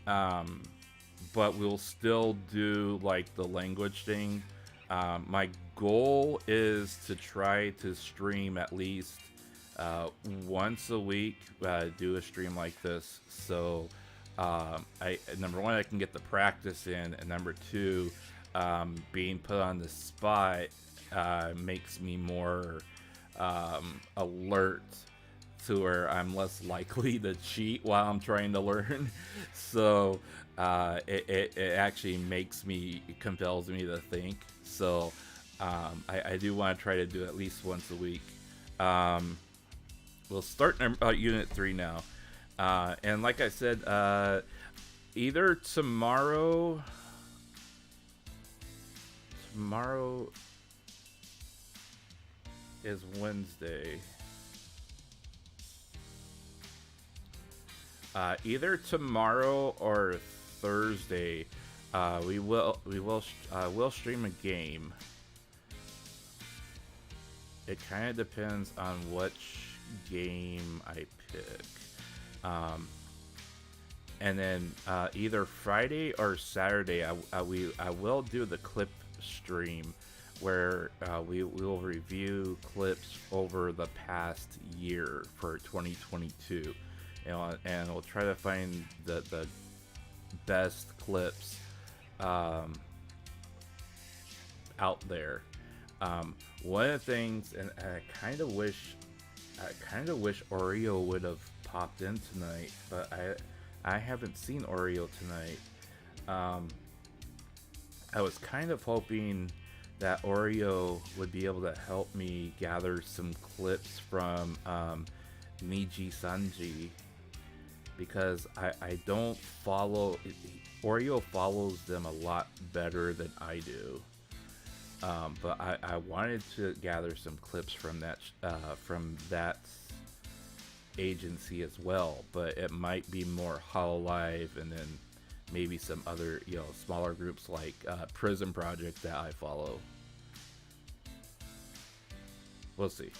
But we'll still do like the language thing. My goal is to try to stream at least once a week, do a stream like this, so number one, I can get the practice in, and number two, being put on the spot makes me more alert to where I'm less likely to cheat while I'm trying to learn. So it actually compels me to think. So I do want to try to do at least once a week. We'll start Unit 3 now. And like I said, either tomorrow is Wednesday. Either tomorrow or Thursday, we'll stream a game. It kind of depends on which game I pick. And then either Friday or Saturday, I will do the clip stream where we will review clips over the past year for 2022, and we'll try to find the best clips out there. One of the things, and I kind of wish Oreo would have popped in tonight, but I haven't seen Oreo tonight. I was kind of hoping that Oreo would be able to help me gather some clips from Niji Sanji, because I don't follow Oreo follows them a lot better than I do. But I wanted to gather some clips from that agency as well, but it might be more Hololive and then maybe some other smaller groups like Prism Project that I follow. We'll see.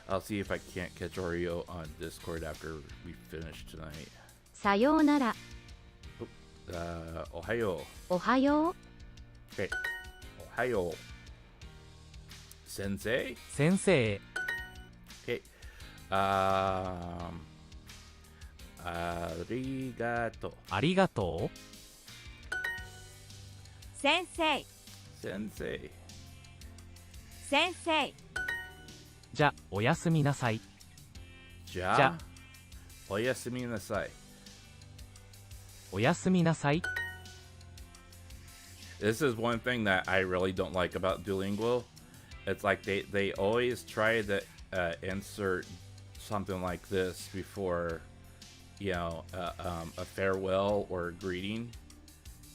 I'll see if I can't catch Oreo on Discord after we finish tonight. さようなら。Ohayo. おはよう。 Okay. Ohayo. Sensei? 先生 Okay. Arigato. ありがとう先生 Sensei. 先生じゃおやすみなさい Ja. Oyasumi nasai. おやすみなさい This is one thing that I really don't like about Duolingo. It's like they always try to insert something like this before, a farewell or a greeting,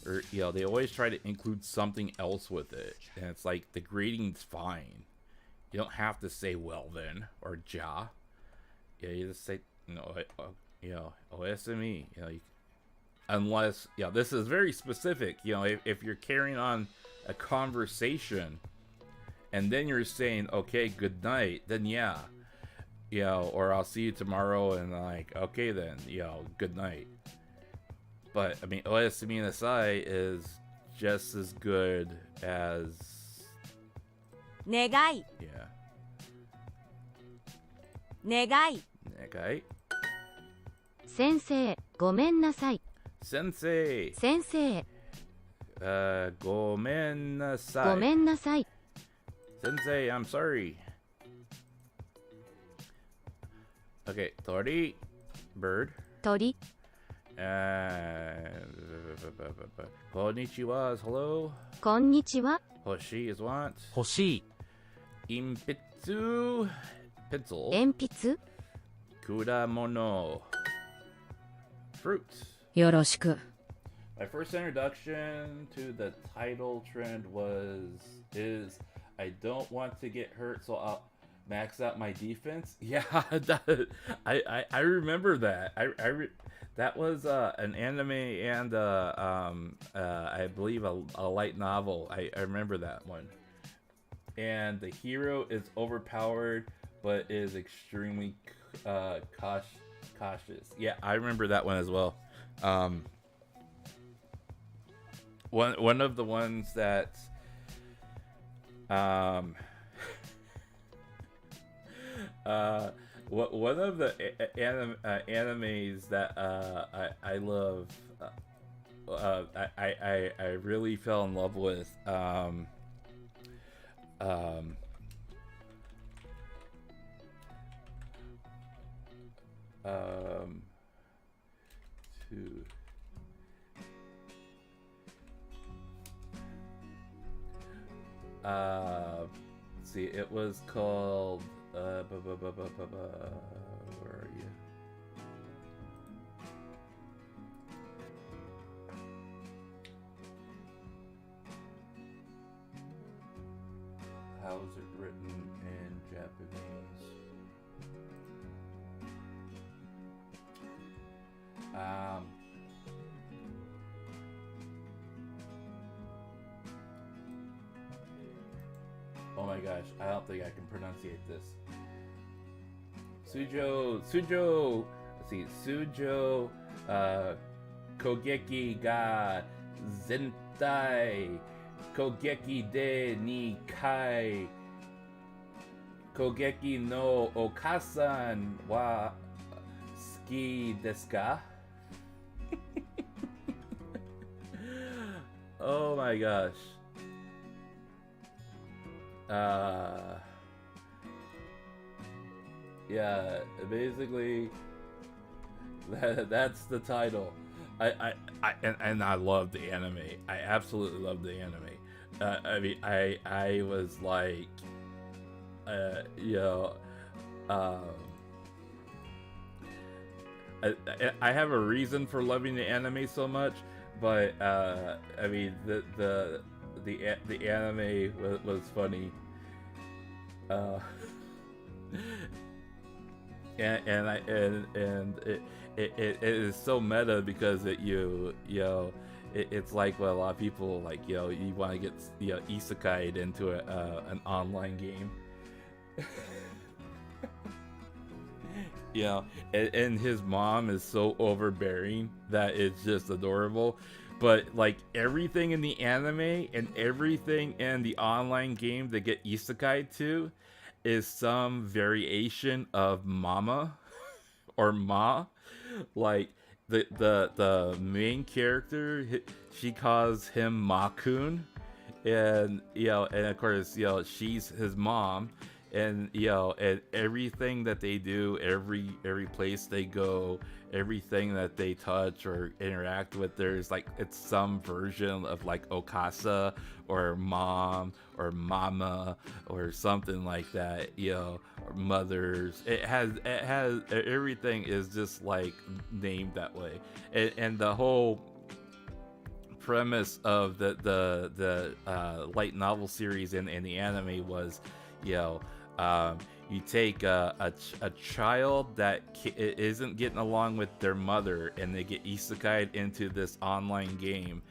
or they always try to include something else with it, and it's like the greeting's fine. You don't have to say well then or ja. You just say OSME. Unless this is very specific. If you're carrying on a conversation and then you're saying okay, good night, then or I'll see you tomorrow, and like, okay then, good night. But I mean, OSME and SI is just as good as 願い yeah. 願い Okay. 先生、ごめんなさい。 Sensei. 先生、 Gomen ごめ nasai. んなさい。 Sensei, I'm sorry. Okay, Tori, bird. 鳥、 Konnichiwa is hello. こんにちは。 Hoshi is want. 欲しい Impitsu, pencil. 鉛筆、 Kudamono, fruit. よろしく。 My first introduction to the title trend is I don't want to get hurt, so I'll max out my defense. Yeah, I remember that. That was an anime and I believe a light novel. I remember that one. And the hero is overpowered, but is extremely cautious. Yeah, I remember that one as well. One of the ones that one of the animes that I love, I really fell in love with. Two. See, it was called, where are you? How is it written in Japanese? Oh my gosh, I don't think I can pronunciate this. Sujo, let's see, Sujo, Kogeki ga Zentai, Kogeki de ni kai, Kogeki no Okasan wa ski desu ka? Oh my gosh. Yeah, basically that's the title. And I love the anime. I absolutely love the anime. I mean, I was like, you know, I have a reason for loving the anime so much, but I mean the anime was funny. And it is so meta because it's like what a lot of people like, you want to get isekai'd into an online game. And his mom is so overbearing that it's just adorable. But like everything in the anime and everything in the online game they get isekai to is some variation of mama or ma. Like the main character, she calls him Ma-kun, and and of course she's his mom, and and everything that they do, every place they go, everything that they touch or interact with, there's like, it's some version of like Okasa or mom or mama or something like that, or mothers. It has everything is just like named that way, and the whole premise of the light novel series and the anime was, you take a child that isn't getting along with their mother, and they get isekai'd into this online game,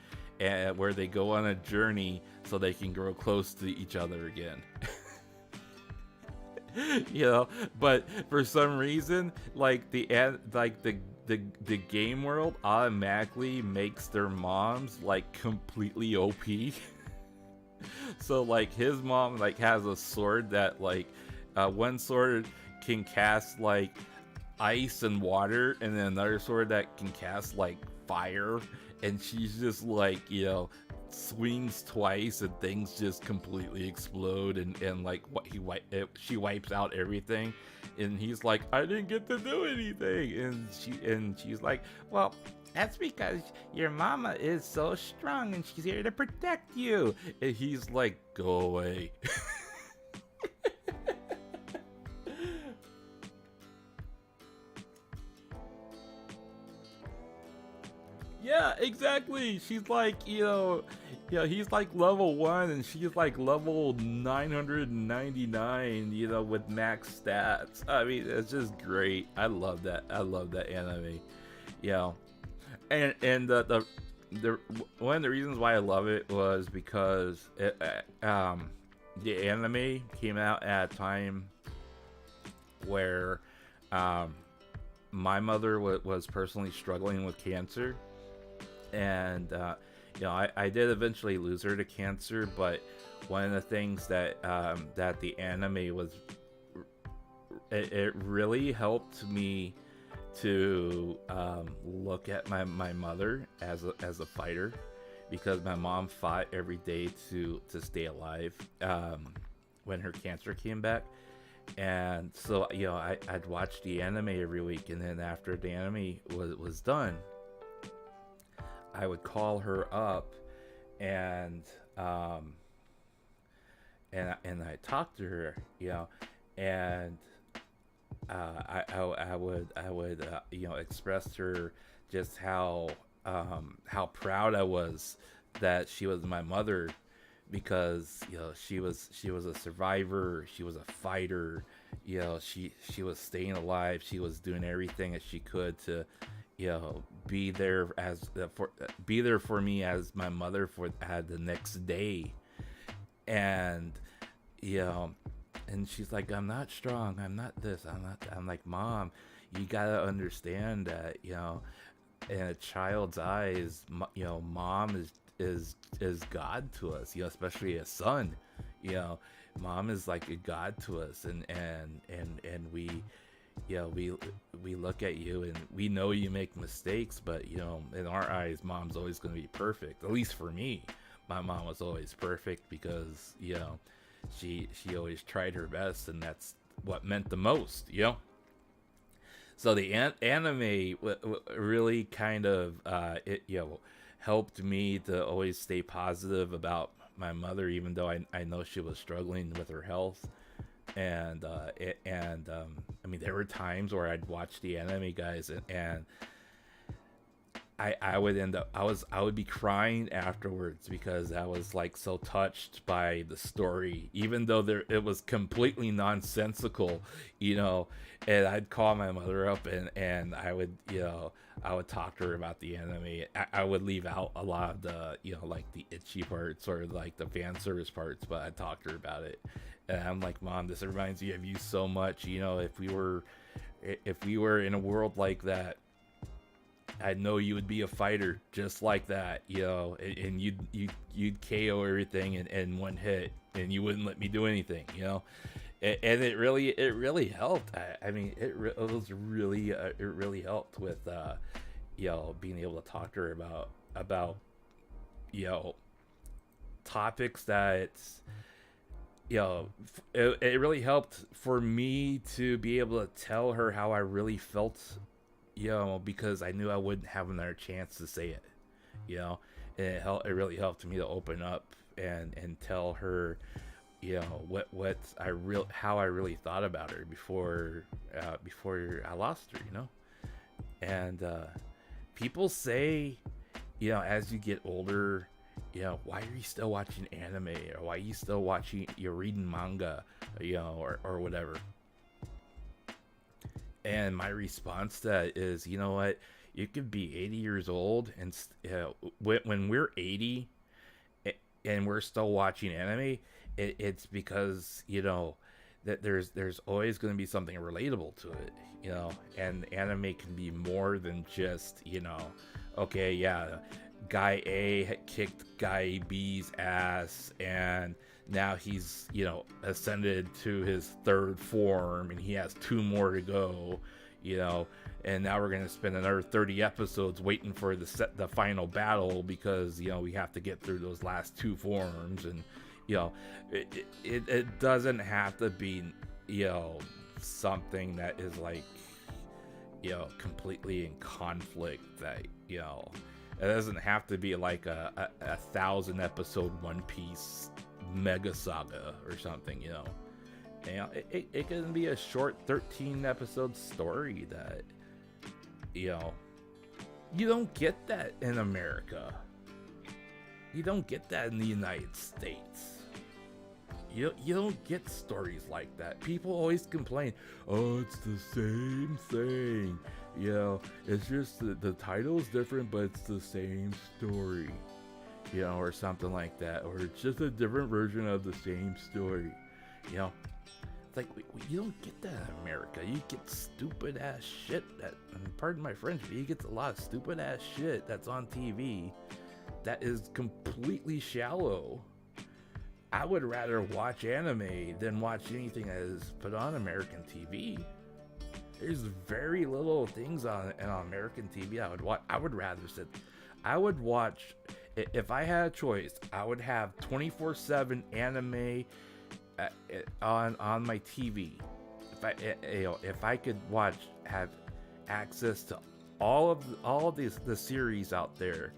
where they go on a journey so they can grow close to each other again. But for some reason, like the game world automatically makes their moms like completely OP. So like his mom like has a sword that like one sword can cast like ice and water, and then another sword that can cast like fire, and she's just like swings twice and things just completely explode, and like she wipes out everything, and he's like, I didn't get to do anything, and she's like, well, that's because your mama is so strong and she's here to protect you. And he's like, go away. Yeah, exactly. She's like, he's like level 1 and she's like level 999, with max stats. I mean, it's just great. I love that. I love that anime. And the one of the reasons why I love it was because the anime came out at a time where my mother was personally struggling with cancer, and I did eventually lose her to cancer. But one of the things that the anime was, it really helped me to look at my mother as a fighter, because my mom fought every day to stay alive when her cancer came back. And so, I'd watch the anime every week, and then after the anime was done, I would call her up, and I talked to her, and I would express to her just how proud I was that she was my mother, because she was a survivor, she was a fighter, she was staying alive, she was doing everything that she could to be there for me as my mother for the next day. And and she's like, I'm not strong, I'm not this, I'm like, Mom, you gotta understand that in a child's eyes, mom is God to us, especially a son. Mom is like a God to us, and we look at you and we know you make mistakes, but in our eyes, Mom's always going to be perfect. At least for me, my mom was always perfect, because she always tried her best, and that's what meant the most. So the anime really kind of helped me to always stay positive about my mother, even though I know she was struggling with her health. And I mean, there were times where I'd watch the anime, guys, and I would be crying afterwards, because I was like so touched by the story, even though it was completely nonsensical, and I'd call my mother up, and I would talk to her about the anime. I would leave out a lot of the like the itchy parts or like the fan service parts, but I'd talk to her about it. And I'm like, Mom, this reminds me of you so much. If we were in a world like that, I know you would be a fighter just like that, and you'd KO everything in one hit, and you wouldn't let me do anything, and it really helped. I mean, it really helped with being able to talk to her about topics that it really helped for me to be able to tell her how I really felt, because I knew I wouldn't have another chance to say it, and it really helped me to open up and tell her, how I really thought about her before I lost her, and people say, as you get older, why are you still watching anime, or why are you still you're reading manga, or whatever. And my response to that is, you know what? You could be 80 years old, and when we're 80 and we're still watching anime, it's because, that there's always going to be something relatable to it, and anime can be more than just, okay, yeah, guy A kicked guy B's ass, and now he's ascended to his third form, and he has 2 more to go, and now we're gonna spend another 30 episodes waiting for the final battle, because we have to get through those last 2 forms. And it doesn't have to be something that is like completely in conflict, that it doesn't have to be like a 1,000 episode One Piece mega saga or something. It can be a short 13 episode story that you don't get that in America. You don't get that in the United States. You don't get stories like that. People always complain, oh, it's the same thing. It's just the title's different, but it's the same story. Or something like that. Or it's just a different version of the same story. It's like, you don't get that in America. You get stupid ass shit pardon my French, but you get a lot of stupid ass shit that's on TV that is completely shallow. I would rather watch anime than watch anything that is put on American TV. There's very little things on American TV I would rather sit. I would watch, if I had a choice, I would have 24/7 anime on my TV, if I could have access to all of the series out there,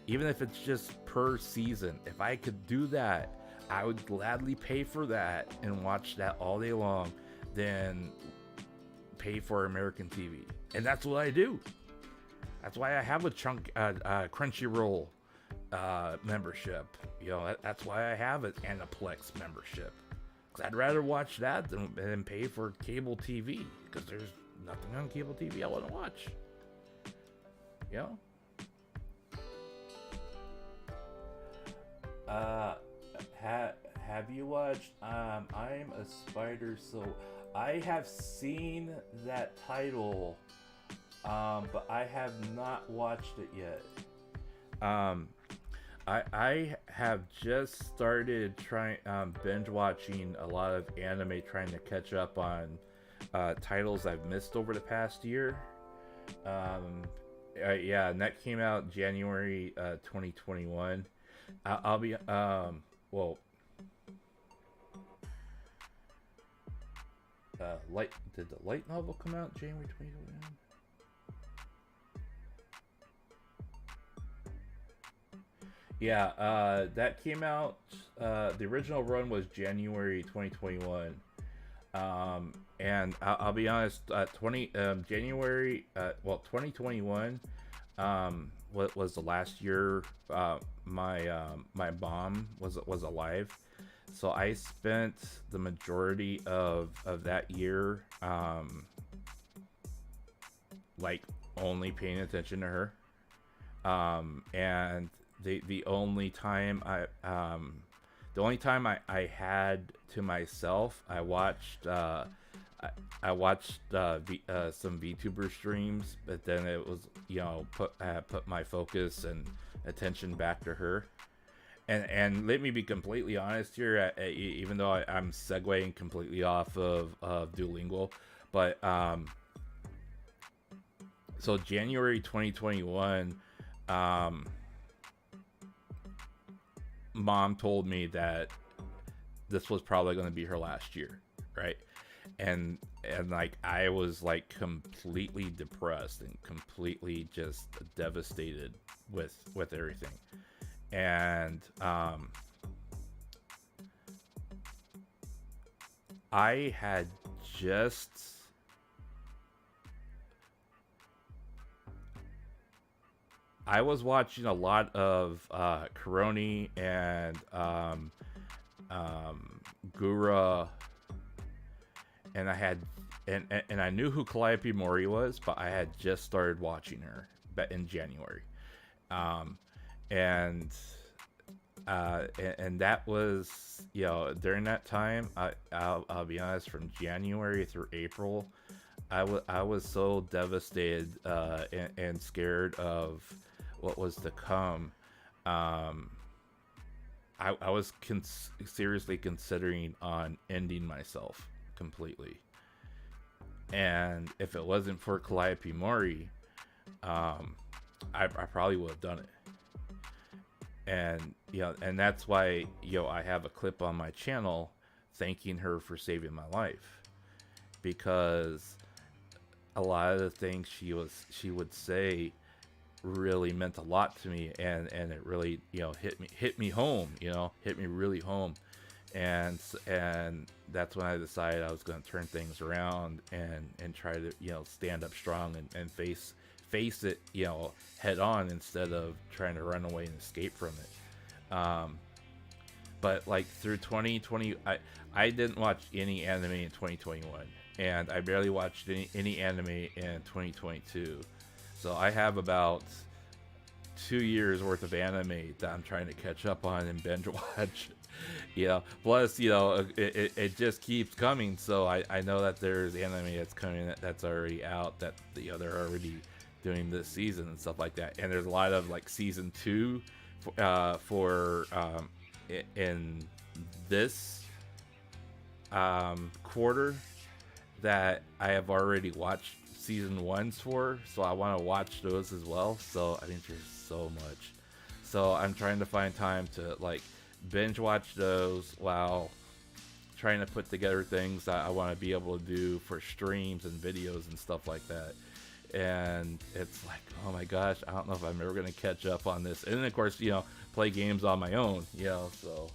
even if it's just per season, if I could do that, I would gladly pay for that and watch that all day long, than pay for American TV. And that's what I do. That's why I have a Crunchyroll membership. That's why I have an Aniplex membership. Because I'd rather watch that than pay for cable TV. Because there's nothing on cable TV I want to watch. Have you watched I'm a Spider? So I have seen that title, but I have not watched it yet. I have just started trying binge watching a lot of anime, trying to catch up on titles I've missed over the past year. Yeah, and that came out January 2021. I'll be did the light novel come out January 2021? Yeah, that came out, the original run was January 2021. And I'll be honest, January 2021 was the last year my mom was alive. So I spent the majority of that year like only paying attention to her. And the only time I had to myself, I watched some VTuber streams, but then it was, I put my focus and attention back to her. And let me be completely honest here, even though I'm segueing completely off of Duolingo, but so January 2021, Mom told me that this was probably going to be her last year, right? And like I was like completely depressed and completely just devastated with everything. And I had just I was watching a lot of Karoni and Gura, and I had and I knew who Calliope Mori was, but I had just started watching her in January. And that was, during that time, I'll be honest, from January through April, I was so devastated and scared of what was to come. I was seriously considering on ending myself completely. And if it wasn't for Calliope Mori, I probably would have done it. And and that's why I have a clip on my channel thanking her for saving my life, because a lot of the things she would say really meant a lot to me, and it really hit me home, hit me really home. And that's when I decided I was going to turn things around and try to stand up strong and face it head on, instead of trying to run away and escape from it. But like through 2020, I didn't watch any anime in 2021, and I barely watched any anime in 2022. So I have about 2 years worth of anime that I'm trying to catch up on and binge watch. Plus it just keeps coming, so I know that there's anime that's coming that's already out, that they're already doing this season and stuff like that. And there's a lot of like season 2 for in this quarter that I have already watched season 1s for, so I want to watch those as well. So I think there's so much, so I'm trying to find time to like binge watch those while trying to put together things that I want to be able to do for streams and videos and stuff like that. And it's like, oh my gosh, I don't know if I'm ever going to catch up on this. And then, of course, you know, play games on my own, you know, so.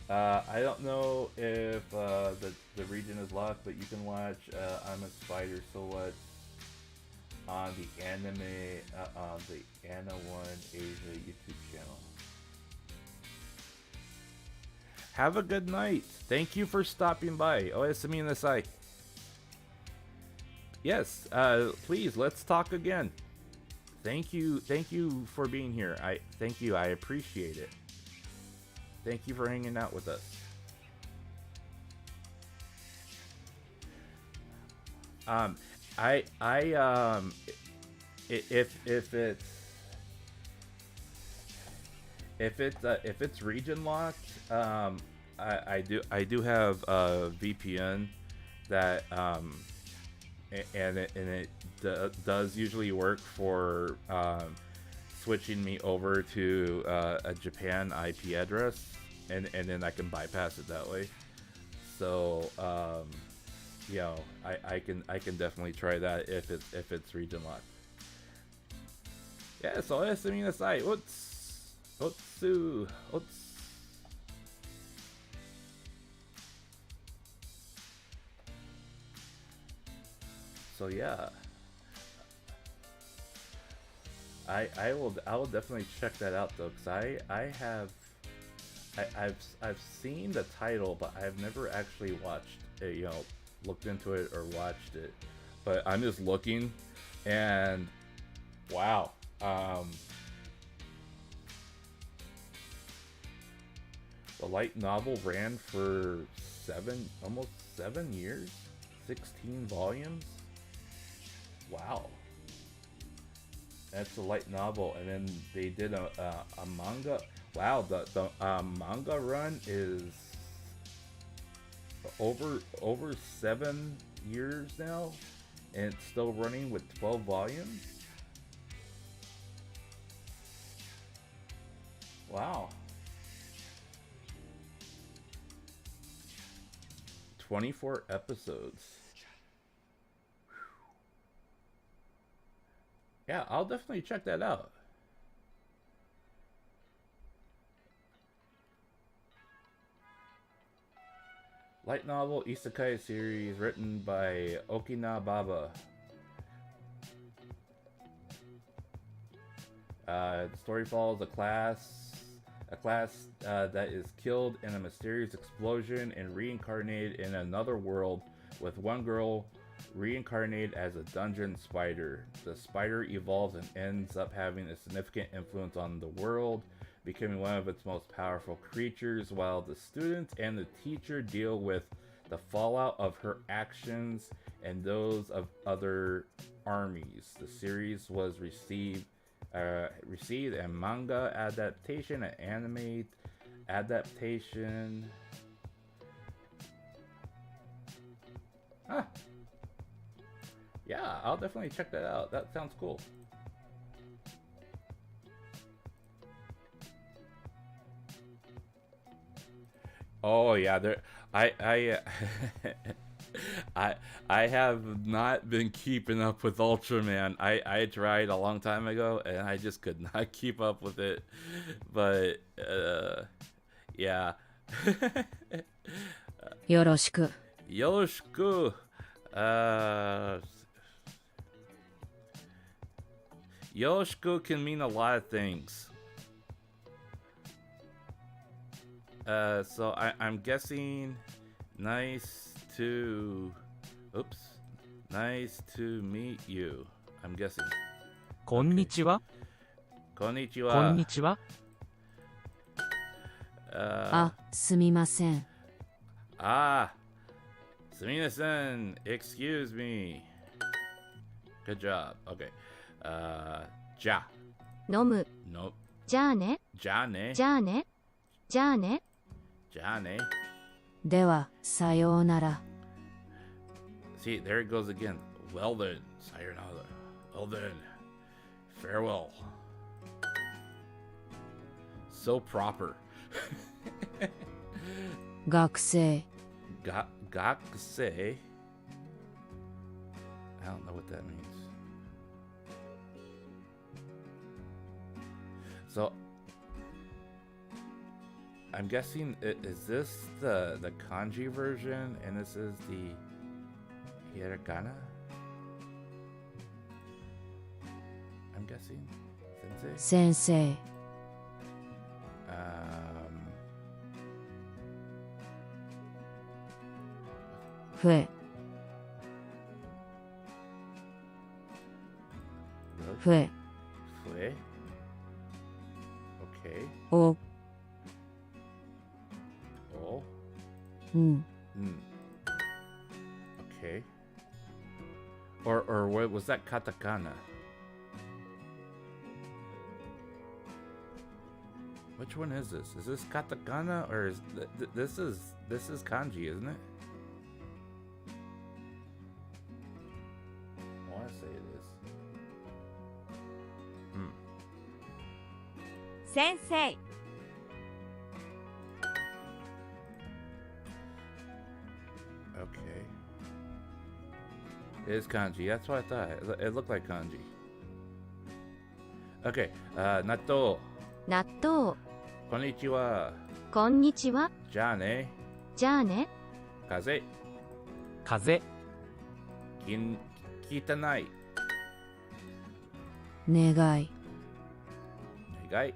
I don't know if the region is locked, but you can watch I'm a Spider Silhouette on the Anna One Asia YouTube channel. Have a good night. Thank you for stopping by. Oyasumi nasai. Yes, please, let's talk again. Thank you for being here. Thank you, I appreciate it. Thank you for hanging out with us. If it's region locked, I do have a VPN that and it does usually work for switching me over to a Japan IP address, and then I can bypass it that way. So you know, I can definitely try that if it's region locked. Yeah, so oyasumi nasai. Otsu. So yeah, I will definitely check that out though, because I've seen the title, but I've never actually watched it, you know, looked into it or watched it. But I'm just looking, and wow, the light novel ran for almost 7 years, 16 volumes. Wow, that's a light novel, and then they did a manga. Wow, the manga run is over 7 years now, and it's still running with 12 volumes. Wow. 24 episodes. Yeah, I'll definitely check that out. Light novel isekai series written by Okina Baba. The story follows a class that is killed in a mysterious explosion and reincarnated in another world, with one girl reincarnated as a dungeon spider. The spider evolves and ends up having a significant influence on the world, becoming one of its most powerful creatures, while the students and the teacher deal with the fallout of her actions and those of other armies. The series was received a manga adaptation, an anime adaptation. Yeah, I'll definitely check that out. That sounds cool. Oh yeah, I have not been keeping up with Ultraman. I tried a long time ago, and I just could not keep up with it. But yeah. Yoroshiku. Yoroshiku. Yoroshiku can mean a lot of things. So I'm guessing nice to meet you. I'm guessing. こんにちは。こんにちは。こんにちは。すみません。すみません. Excuse me. Good job. Okay. じゃ。飲む。No. じゃあね。じゃあね。じゃあね。じゃあね。じゃあね。では、さようなら。See, there it goes again. Well then, sayonara. Well then, farewell. so proper. 学生 Gakusei. I don't know what that means. So I'm guessing is this the kanji version and this is the hiragana? I'm guessing. Sensei? 先生 ふえ ふえ Fue? Okay. お Oh. うん Okay. Or what was that katakana? Which one is this? Is this katakana or is this is kanji, isn't it? I want to say it is. 先生 Okay. It is kanji. That's what I thought. It looked like kanji. Okay. Natto. 納豆 Konnichiwa. こんにちは Jane. じゃあね Kaze. 風 Kitanai. 願い Negai.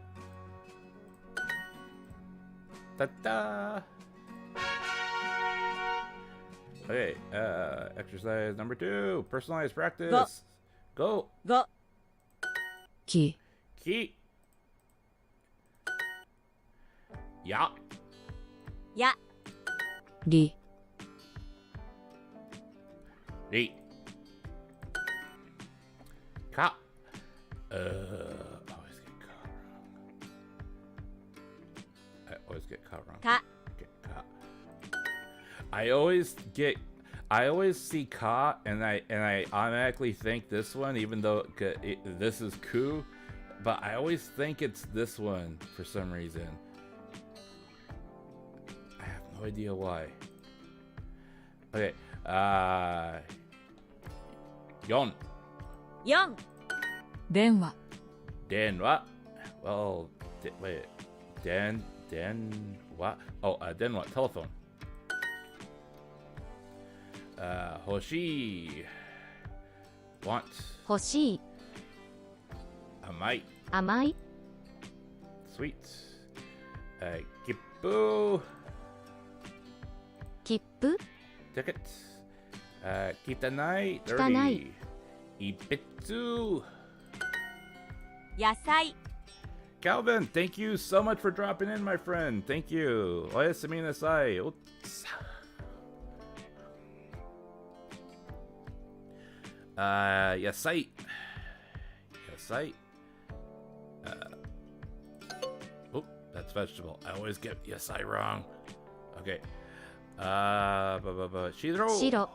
Ta-da! Okay, exercise number 2. Personalized practice. Go. ごき Ki. Ya. や り Ri. Ka. Always get ka wrong. I always get ka wrong. か Get ka. I always see ka and I automatically think this one, even though this is ku, but I always think it's this one for some reason. I have no idea why. Okay, 4. 4電話 Denwa. Well, wait. Denwa. Oh, Denwa. Telephone. Hoshi. Want. 欲しい Amai. 甘い Sweet. Kippu. 切符 Ticket. Kitanai. 汚い Dirty. Ipitsu. 野菜 Calvin, thank you so much for dropping in, my friend. Thank you. Oyasumi nasai. Oops. Yasai. Yasai. Oh, that's vegetable. I always get yasai wrong. Okay. Shiro. 白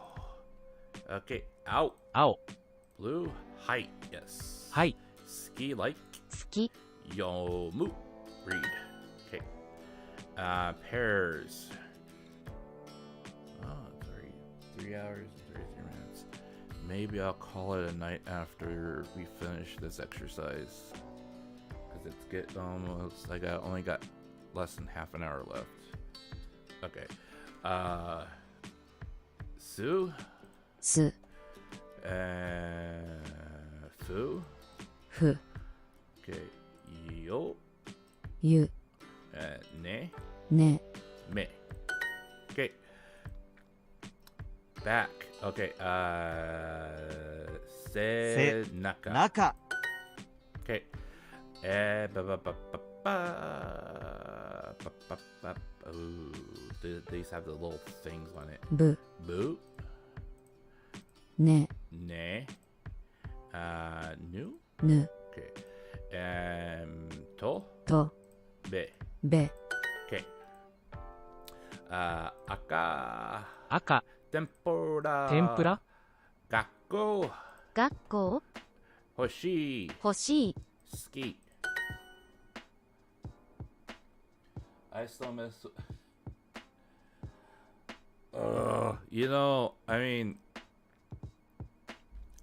Okay. Out. 青 Blue. Height. Yes. はい Ski like. 好き Yomu. Read. Okay. Pairs. Oh, 3 hours and 33 minutes. Maybe I'll call it a night after we finish this exercise. Because it's getting almost like I only got less than half an hour left. Okay. Sue. す Fu. ふ Okay. Yo. ゆ Ne. ね Me. Okay. Back. Okay. Se. Naka. 中 Okay. Ooh, these have the little things on it. ぶ Boo. ね Ne. New. ぬ Okay. To. と Be. べ Okay. Aka. 赤 Tempura. 天ぷら Gakko. 学校 Hoshi. 欲しい Ski. I still miss. You know, I mean,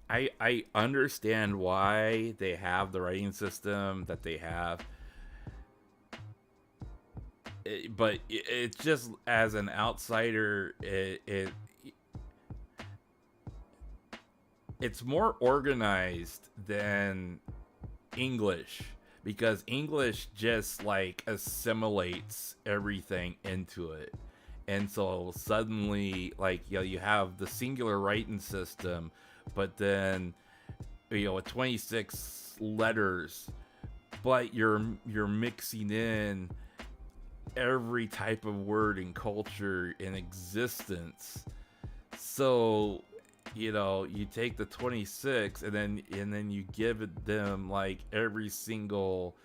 I understand why they have the writing system that they have, but it's just as an outsider, it's more organized than English, because English just like assimilates everything into it. And so suddenly, like, you know, you have the singular writing system, but then, you know, 26 letters, but you're mixing in every type of word and culture in existence. So, you know, you take the 26 and then you give them like every single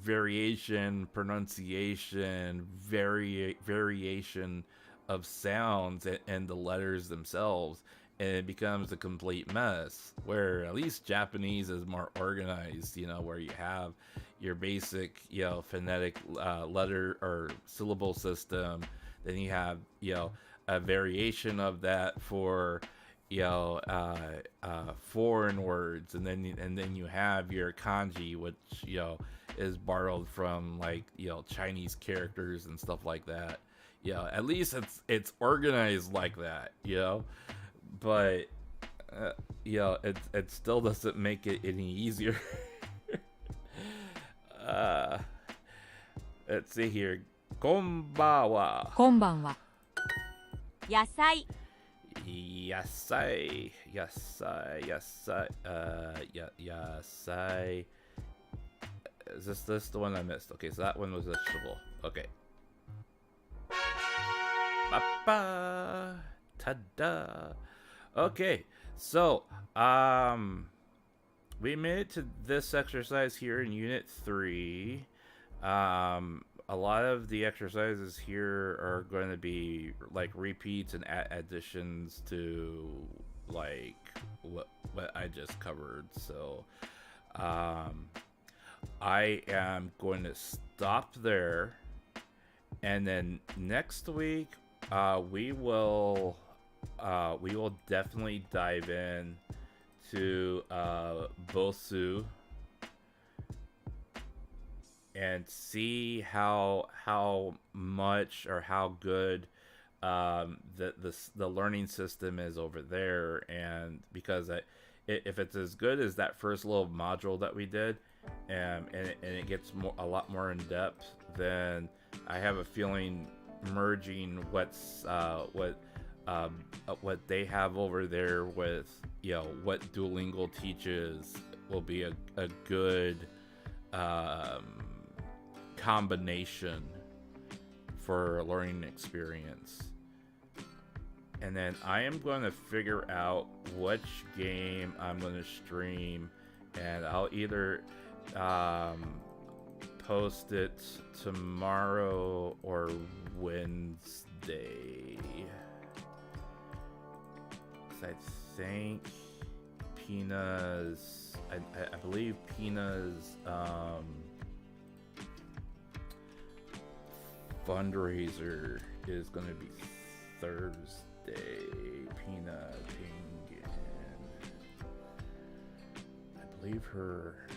variation, pronunciation, variation of sounds and the letters themselves, and it becomes a complete mess. Where at least Japanese is more organized, you know, where you have your basic, you know, phonetic letter or syllable system, then you have, you know, a variation of that for, you know, foreign words, and then you have your kanji, which, you know, is borrowed from, like, you know, Chinese characters and stuff like that. You know, at least it's organized like that, you know. But you know, it still doesn't make it any easier. Let's see here. Konbawa. こんばんは。野菜 Yasai. Yasai. Is this the one I missed? Okay, so that one was vegetable. Okay. Papa. Ta-da. Okay, so we made it to this exercise here in Unit 3. A lot of the exercises here are going to be like repeats and additions to like what I just covered. So I am going to stop there, and then next week we will definitely dive in to Bosu and see how much or how good the learning system is over there. And because if it's as good as that first little module that we did, and it gets a lot more in depth, then I have a feeling merging what they have over there with, you know, what Duolingo teaches will be a good combination for a learning experience. And then I am going to figure out which game I'm going to stream, and I'll either post it tomorrow or Wednesday. I think Pina's, I believe Pina's fundraiser is going to be Thursday. Pina Pingen, I believe her.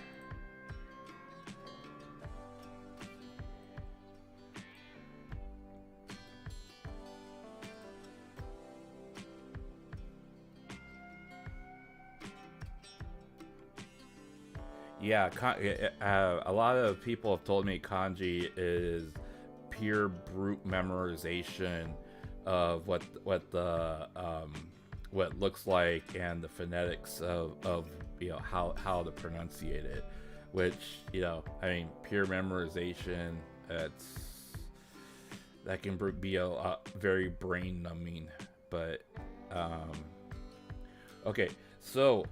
Yeah, a lot of people have told me kanji is pure brute memorization of what looks like and the phonetics of you know how to pronunciate it, which, you know, I mean, pure memorization, that can be a very brain numbing. But okay. So,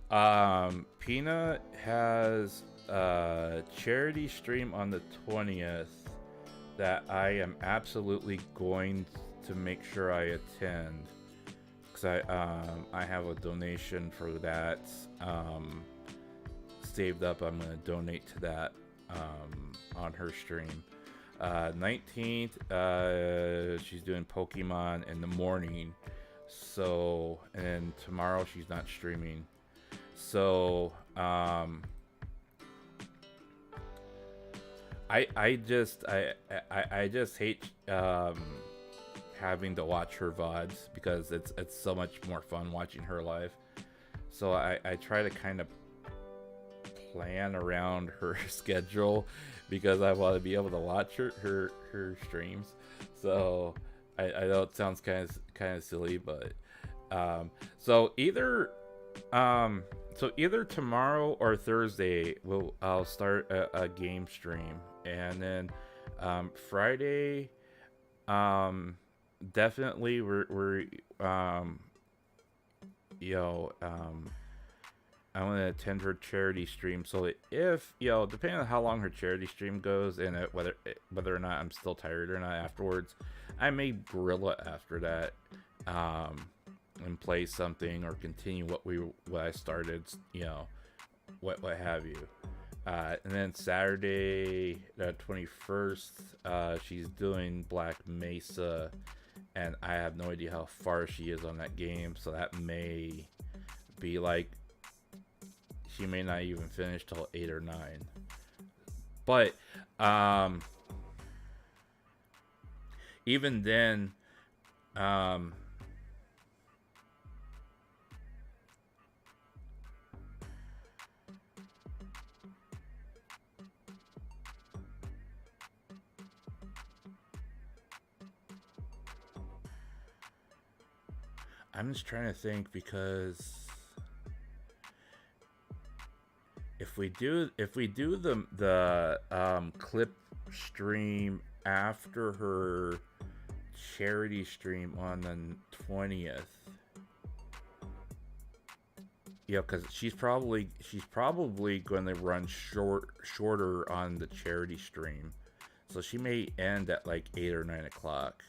Pina has a charity stream on the 20th that I am absolutely going to make sure I attend, because I have a donation for that saved up. I'm going to donate to that on her stream. 19th, she's doing Pokemon in the morning. So, and tomorrow she's not streaming. So, I just hate having to watch her VODs because it's so much more fun watching her live. So I try to kind of plan around her schedule because I want to be able to watch her streams. So I know it sounds kind of silly, but so either tomorrow or Thursday I'll start a game stream, and then Friday definitely we're I want to attend her charity stream. So if depending on how long her charity stream goes and whether or not I'm still tired or not afterwards, I may grill it after that, and play something or continue what I started, what have you. And then Saturday, the 21st, she's doing Black Mesa, and I have no idea how far she is on that game, so that may be like she may not even finish till 8 or 9. But even then, I'm just trying to think, because if we do the clip stream after her charity stream on the 20th, because she's probably going to run shorter on the charity stream, so she may end at like 8 or 9 o'clock.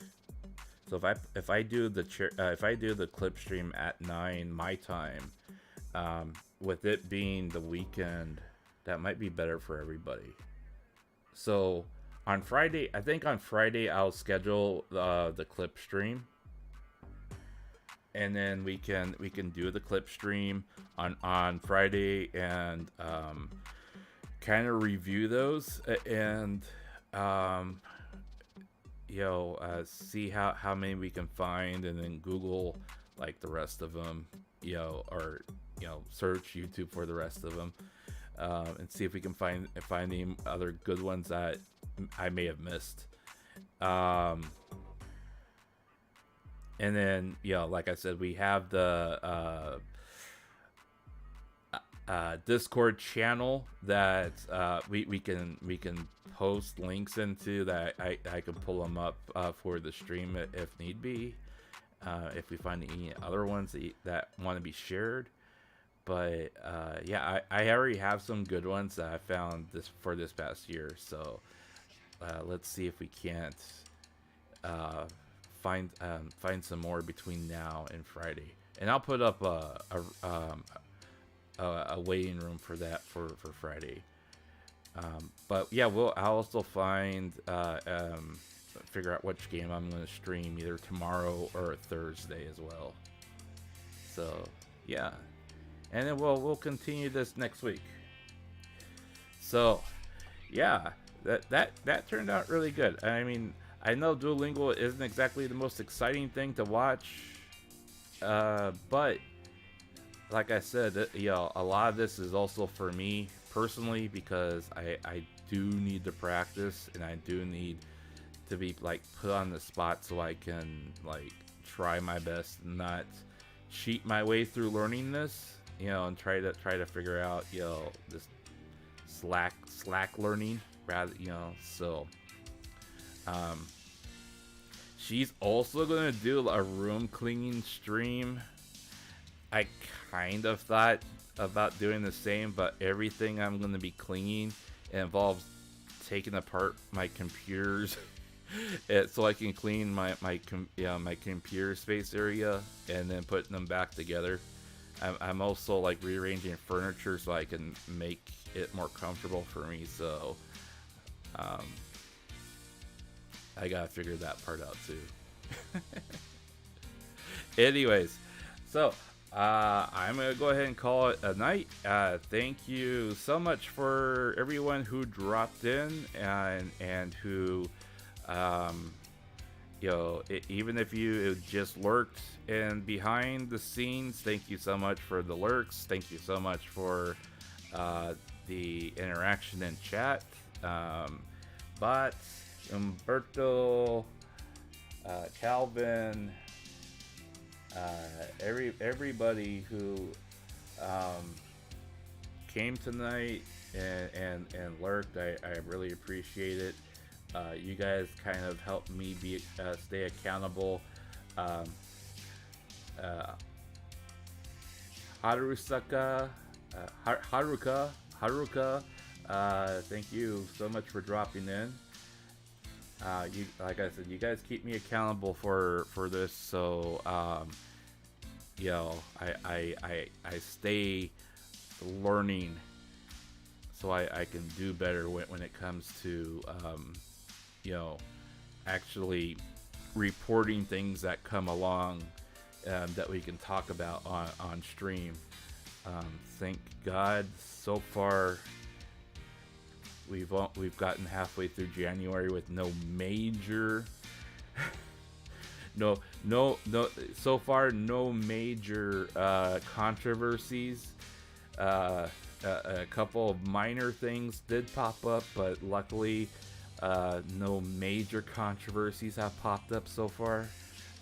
So if I do the clip stream at 9 my time, with it being the weekend, that might be better for everybody. So on Friday, I think on Friday I'll schedule the clip stream, and then we can do the clip stream on Friday and kind of review those and see how many we can find, and then Google like the rest of them, or search YouTube for the rest of them, and see if we can find any other good ones that I may have missed. And then like I said, we have the Discord channel that we can post links into, that I can pull them up for the stream if need be, if we find any other ones that want to be shared. But I already have some good ones that I found for this past year, so let's see if we can't find some more between now and Friday, and I'll put up a waiting room for that for Friday. But yeah, I'll also figure out which game I'm going to stream either tomorrow or Thursday as well. So yeah, and then we'll continue this next week. So yeah, that turned out really good. I mean, I know Duolingo isn't exactly the most exciting thing to watch, but like I said, a lot of this is also for me personally, because I do need to practice, and I do need to be like put on the spot so I can like try my best and not cheat my way through learning this, and try to figure out this slack learning rather, so she's also gonna do a room cleaning stream. I kind of thought about doing the same, but everything I'm going to be cleaning involves taking apart my computers so I can clean my computer space area and then putting them back together. I'm also like rearranging furniture so I can make it more comfortable for me. So I gotta figure that part out too. Anyways, so I'm gonna go ahead and call it a night. Thank you so much for everyone who dropped in and who, you know, even if you just lurked and behind the scenes, thank you so much for the lurks. Thank you so much for the interaction in chat. But Umberto, Calvin, everybody who came tonight and lurked, I really appreciate it. You guys kind of helped me stay accountable. Haruka, thank you so much for dropping in. Like I said, you guys keep me accountable for this, so you know, I stay learning so I can do better when it comes to you know, actually reporting things that come along that we can talk about on stream. Thank God so far we've gotten halfway through January with no major no so far no major controversies. A couple of minor things did pop up, but luckily no major controversies have popped up so far.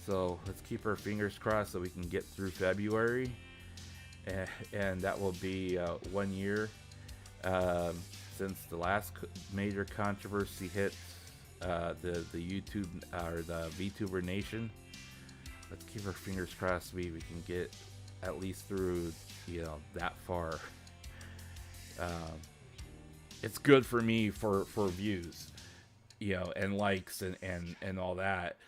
So let's keep our fingers crossed so we can get through February, and that will be 1 year since the last major controversy hit the YouTube or the VTuber Nation. Let's keep our fingers crossed we can get at least through, you know, that far. It's good for me for views, you know, and likes and all that,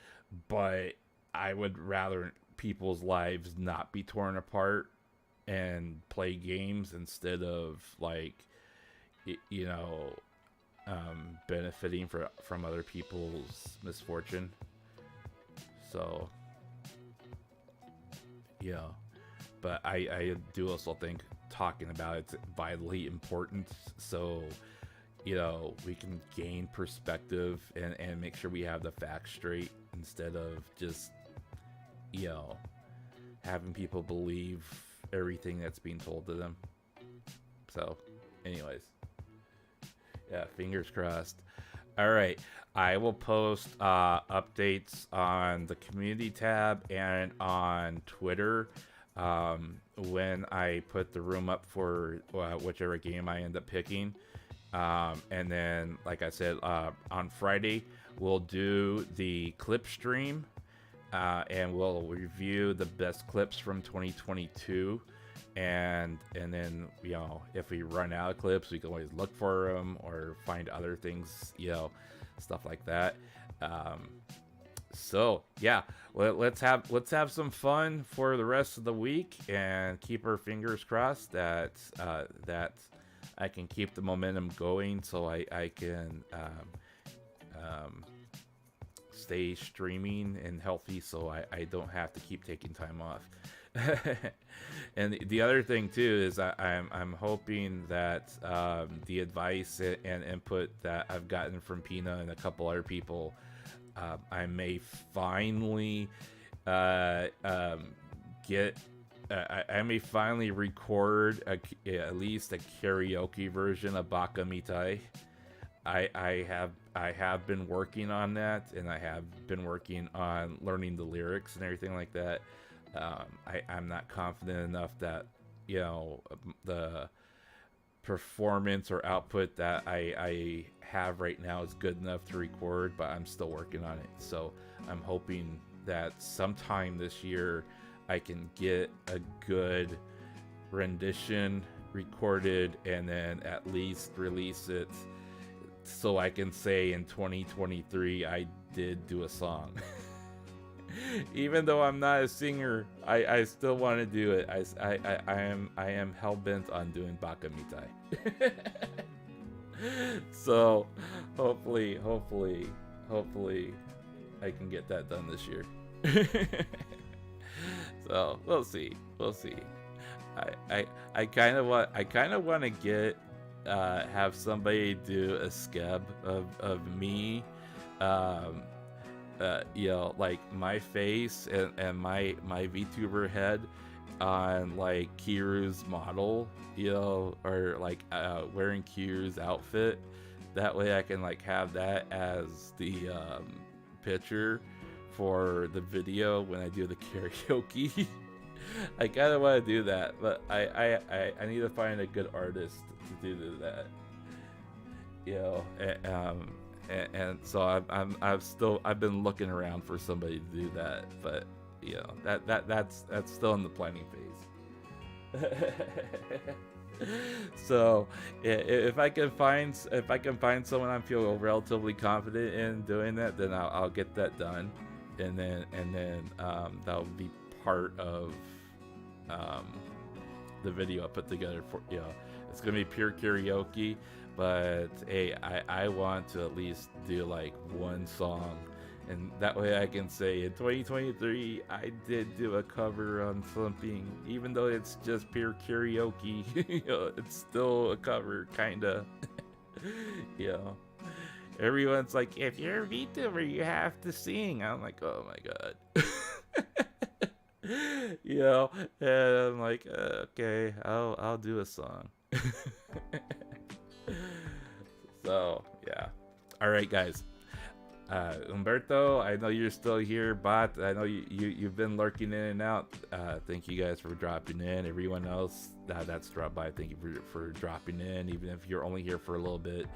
but I would rather people's lives not be torn apart and play games instead of, like, you know, benefiting from other people's misfortune. So, yeah, but I do also think talking about it's vitally important, so, you know, we can gain perspective and make sure we have the facts straight instead of just, you know, having people believe everything that's being told to them. So, anyways, yeah, fingers crossed. All right, I will post updates on the community tab and on Twitter when I put the room up for whichever game I end up picking. And then, like I said, on Friday we'll do the clip stream, and we'll review the best clips from 2022. And then, you know, if we run out of clips, we can always look for them or find other things, you know, stuff like that. So yeah, let's have some fun for the rest of the week and keep our fingers crossed that that I can keep the momentum going, so I can stay streaming and healthy, so I don't have to keep taking time off. And the other thing too is I'm hoping that the advice and input that I've gotten from Pina and a couple other people, I may finally get. I may finally record at least a karaoke version of Baka Mitai. I have been working on that, and I have been working on learning the lyrics and everything like that. I'm not confident enough that, you know, the performance or output that I have right now is good enough to record, but I'm still working on it. So I'm hoping that sometime this year I can get a good rendition recorded and then at least release it so I can say in 2023 I did do a song. Even though I'm not a singer, I still want to do it. I am hell-bent on doing Baka Mitai. So hopefully hopefully I can get that done this year. So we'll see. I kind of want to get have somebody do a scab of me, you know, like my face and my VTuber head on like Kiru's model, you know, or like wearing Kiru's outfit. That way I can like have that as the picture for the video when I do the karaoke. I kind of want to do that, but I need to find a good artist to do that, you know. And so I've been looking around for somebody to do that, but you know, that's still in the planning phase. So if I can find someone I feel relatively confident in doing that, then I'll get that done, and then that'll be part of the video I put together for, you know, it's gonna be pure karaoke, but hey, I want to at least do like one song, and that way I can say in 2023 I did do a cover on something, even though it's just pure karaoke. You know, it's still a cover, kinda. You know, everyone's like, if you're a VTuber, you have to sing. I'm like, oh my god. You know, and I'm like, okay, I'll do a song. So yeah, all right, guys. Umberto, I know you're still here. Bot, I know you've been lurking in and out. Thank you guys for dropping in. Everyone else that's dropped by, thank you for dropping in, even if you're only here for a little bit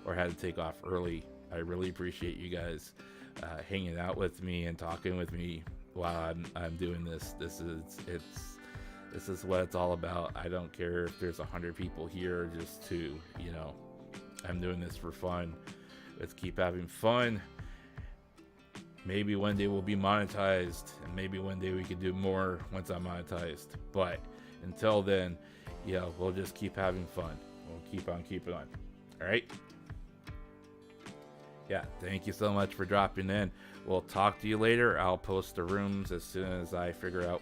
or had to take off early. I really appreciate you guys hanging out with me and talking with me while I'm doing this. This is what it's all about. I don't care if there's 100 people here or just 2. You know, I'm doing this for fun. Let's keep having fun. Maybe one day we'll be monetized, and maybe one day we can do more once I'm monetized. But until then, yeah, we'll just keep having fun. We'll keep on keeping on. All right. Yeah, thank you so much for dropping in. We'll talk to you later. I'll post the rooms as soon as I figure out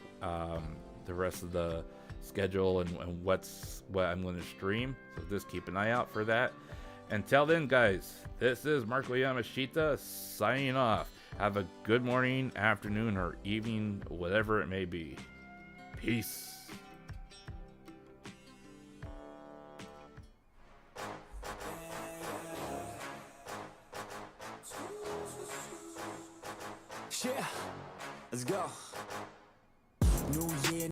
the rest of the schedule and what I'm going to stream. So just keep an eye out for that. Until then, guys, this is Marko Yamashita signing off. Have a good morning, afternoon, or evening, whatever it may be. Peace. Yeah, let's go. New